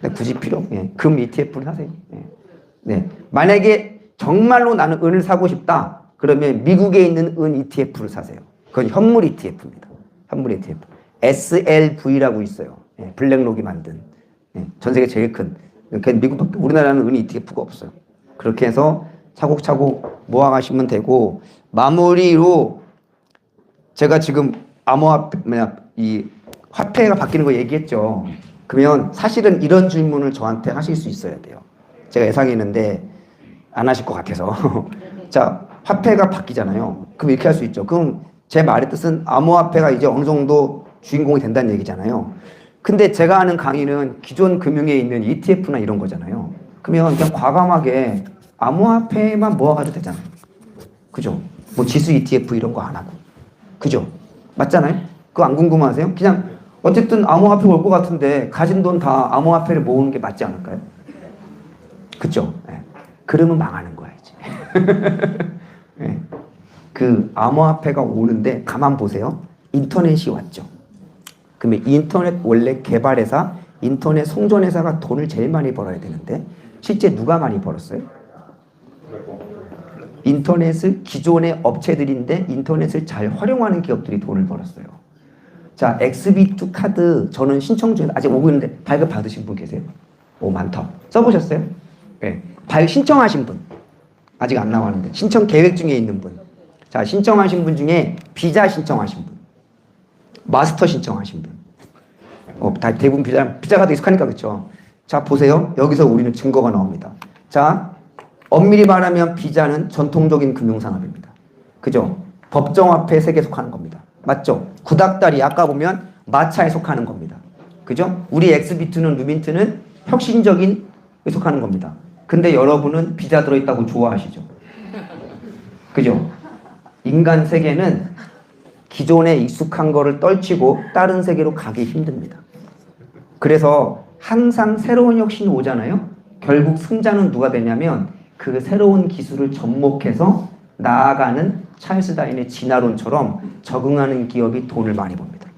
근데 굳이 필요 금 ETF를 사세요. 네. 만약에 정말로 나는 은을 사고 싶다. 그러면 미국에 있는 은 ETF를 사세요. 그건 현물 ETF입니다. 현물 ETF. SLV라고 있어요. 블랙록이 만든. 전 세계 제일 큰. 미국밖에 우리나라는 은 ETF가 없어요. 그렇게 해서 차곡차곡 모아가시면 되고 마무리로 제가 지금 이 화폐가 바뀌는 거 얘기했죠. 그러면 사실은 이런 질문을 저한테 하실 수 있어야 돼요. 제가 예상했는데 안 하실 것 같아서. 자, 화폐가 바뀌잖아요. 그럼 이렇게 할 수 있죠. 그럼 제 말의 뜻은 암호화폐가 이제 어느 정도 주인공이 된다는 얘기잖아요. 근데 제가 하는 강의는 기존 금융에 있는 ETF나 이런 거잖아요. 그러면 그냥 과감하게 암호화폐만 모아가도 되잖아요. 그죠? 뭐 지수 ETF 이런 거 안 하고. 그죠? 맞잖아요? 그거 안 궁금하세요? 그냥 어쨌든 암호화폐가 올 것 같은데 가진 돈 다 암호화폐를 모으는 게 맞지 않을까요? 그죠? 그러면 망하는 거야 이제. 그 암호화폐가 오는데 가만 보세요. 인터넷이 왔죠. 그러면 인터넷 원래 개발회사, 인터넷 송전회사가 돈을 제일 많이 벌어야 되는데 실제 누가 많이 벌었어요? 인터넷을 기존의 업체들인데 인터넷을 잘 활용하는 기업들이 돈을 벌었어요. 자, XB2 카드 저는 신청 중에 아직 오고 있는데 발급 받으신 분 계세요? 오, 많다. 써보셨어요? 네. 신청하신 분 아직 안 나왔는데 신청 계획 중에 있는 분. 자, 신청하신 분 중에 비자 신청하신 분, 마스터 신청하신 분. 다 대부분 비자가 더 익숙하니까 그렇죠. 자, 보세요. 여기서 우리는 증거가 나옵니다. 자, 엄밀히 말하면 비자는 전통적인 금융산업입니다. 그죠? 법정화폐 세계에 속하는 겁니다. 맞죠? 구닥다리 아까 보면 마차에 속하는 겁니다. 그죠? 우리 엑스비트는 루민트는 혁신적인 에 속하는 겁니다. 근데 여러분은 비자 들어있다고 좋아하시죠? 그죠? 인간 세계는 기존에 익숙한 거를 떨치고 다른 세계로 가기 힘듭니다. 그래서 항상 새로운 혁신이 오잖아요. 결국 승자는 누가 되냐면 그 새로운 기술을 접목해서 나아가는 찰스 다인의 진화론처럼 적응하는 기업이 돈을 많이 법니다.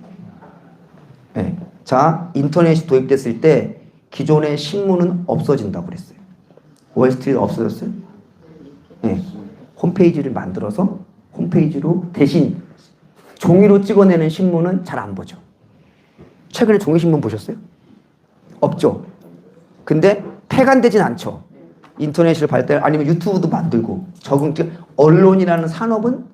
네. 자, 인터넷이 도입됐을 때 기존의 신문은 없어진다고 그랬어요. 월스트리트 없어졌어요? 네. 홈페이지를 만들어서 홈페이지로 대신 종이로 찍어내는 신문은 잘 안 보죠. 최근에 종이신문 보셨어요? 없죠. 근데 폐간되진 않죠. 인터넷을 발달 아니면 유튜브도 만들고 언론이라는 산업은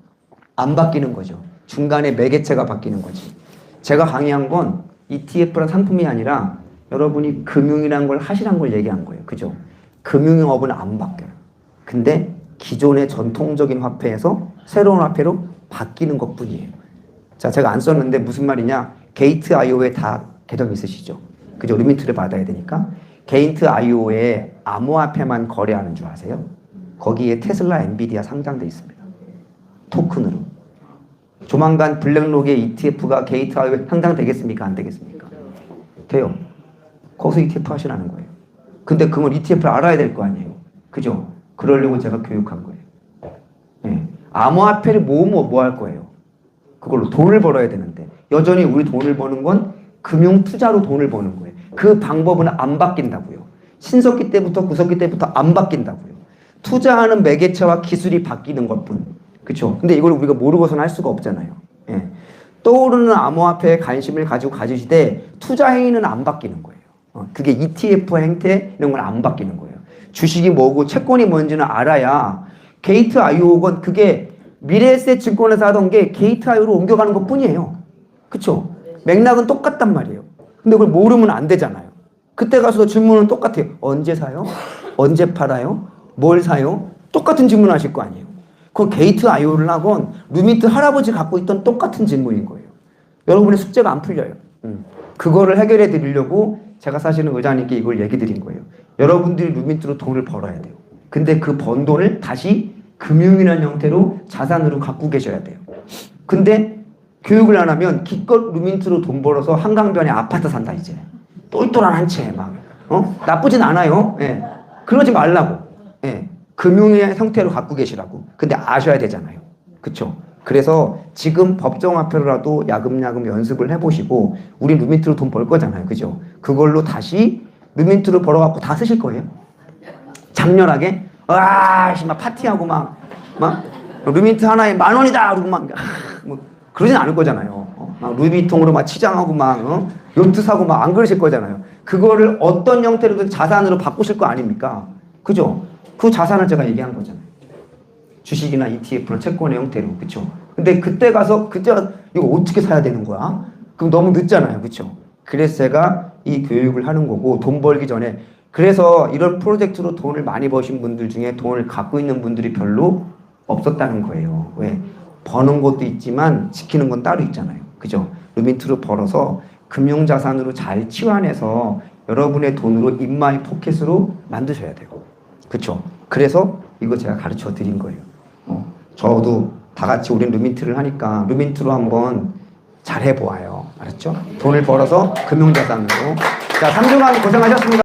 안 바뀌는 거죠. 중간에 매개체가 바뀌는 거지. 제가 강의한 건 ETF란 상품이 아니라 여러분이 금융이라는 걸 하시라는 걸 얘기한 거예요. 그죠? 금융업은 안 바뀌어요. 근데 기존의 전통적인 화폐에서 새로운 화폐로 바뀌는 것 뿐이에요. 자, 제가 안 썼는데 무슨 말이냐? 게이트 IO에 다 계정 있으시죠? 그죠? 리미트를 받아야 되니까. 게이트 IO에 암호화폐만 거래하는 줄 아세요? 거기에 테슬라, 엔비디아 상장돼 있습니다. 토큰으로. 조만간 블랙록의 ETF가 게이트 IO에 상장되겠습니까? 안 되겠습니까? 돼요. 거기서 ETF 하시라는 거예요. 근데 그걸 ETF를 알아야 될 거 아니에요. 그죠? 그러려고 제가 교육한 거예요. 네. 암호화폐를 모으면 뭐 할 거예요? 그걸로 돈을 벌어야 되는데 여전히 우리 돈을 버는 건 금융 투자로 돈을 버는 거예요. 그 방법은 안 바뀐다고요. 신석기 때부터 구석기 때부터 안 바뀐다고요. 투자하는 매개체와 기술이 바뀌는 것뿐. 그렇죠? 근데 이걸 우리가 모르고서는 할 수가 없잖아요. 예. 떠오르는 암호화폐에 관심을 가지고 가지시되 투자 행위는 안 바뀌는 거예요. 그게 ETF 행태 이런 건 안 바뀌는 거예요. 주식이 뭐고 채권이 뭔지는 알아야 게이트 IO건 그게 미래에셋 증권에서 하던 게 게이트 IO로 옮겨가는 것 뿐이에요. 그쵸? 맥락은 똑같단 말이에요. 근데 그걸 모르면 안 되잖아요. 그때 가서 질문은 똑같아요. 언제 사요? 언제 팔아요? 뭘 사요? 똑같은 질문 하실 거 아니에요. 그건 게이트 IO를 하건 루미트 할아버지 갖고 있던 똑같은 질문인 거예요. 여러분의 숙제가 안 풀려요. 그거를 해결해 드리려고 제가 사실은 의장님께 이걸 얘기 드린 거예요. 여러분들이 루미트로 돈을 벌어야 돼요. 근데 그 번 돈을 다시 금융이라는 형태로 자산으로 갖고 계셔야 돼요. 근데 교육을 안 하면 기껏 루민트로 돈 벌어서 한강변에 아파트 산다 이제. 똘똘한 한 채 막, 나쁘진 않아요. 예. 그러지 말라고. 예. 금융의 형태로 갖고 계시라고. 근데 아셔야 되잖아요. 그쵸? 그래서 지금 법정화폐로라도 야금야금 연습을 해보시고, 우리 루민트로 돈 벌 거잖아요. 그죠? 그걸로 다시 루민트로 벌어갖고 다 쓰실 거예요. 장렬하게, 막 파티하고 막 루민트 하나에 10,000원이다! 그러고 뭐, 그러진 않을 거잖아요. 막 루이비통으로 막 치장하고 요트 사고 막 안 그러실 거잖아요. 그거를 어떤 형태로든 자산으로 바꾸실 거 아닙니까? 그죠? 그 자산을 제가 얘기한 거잖아요. 주식이나 ETF나 채권의 형태로. 그쵸? 근데 그때 이거 어떻게 사야 되는 거야? 그럼 너무 늦잖아요. 그쵸? 그래서 제가 이 교육을 하는 거고, 돈 벌기 전에. 그래서 이런 프로젝트로 돈을 많이 버신 분들 중에 돈을 갖고 있는 분들이 별로 없었다는 거예요. 왜? 버는 것도 있지만 지키는 건 따로 있잖아요. 그죠? 루민트로 벌어서 금융자산으로 잘 치환해서 여러분의 돈으로 인마이 포켓으로 만드셔야 돼요. 그쵸? 그래서 이거 제가 가르쳐 드린 거예요. 저도 다 같이 우린 루민트를 하니까 루민트로 한번 잘 해보아요. 알았죠? 돈을 벌어서 금융자산으로. 자, 3주간 고생하셨습니다.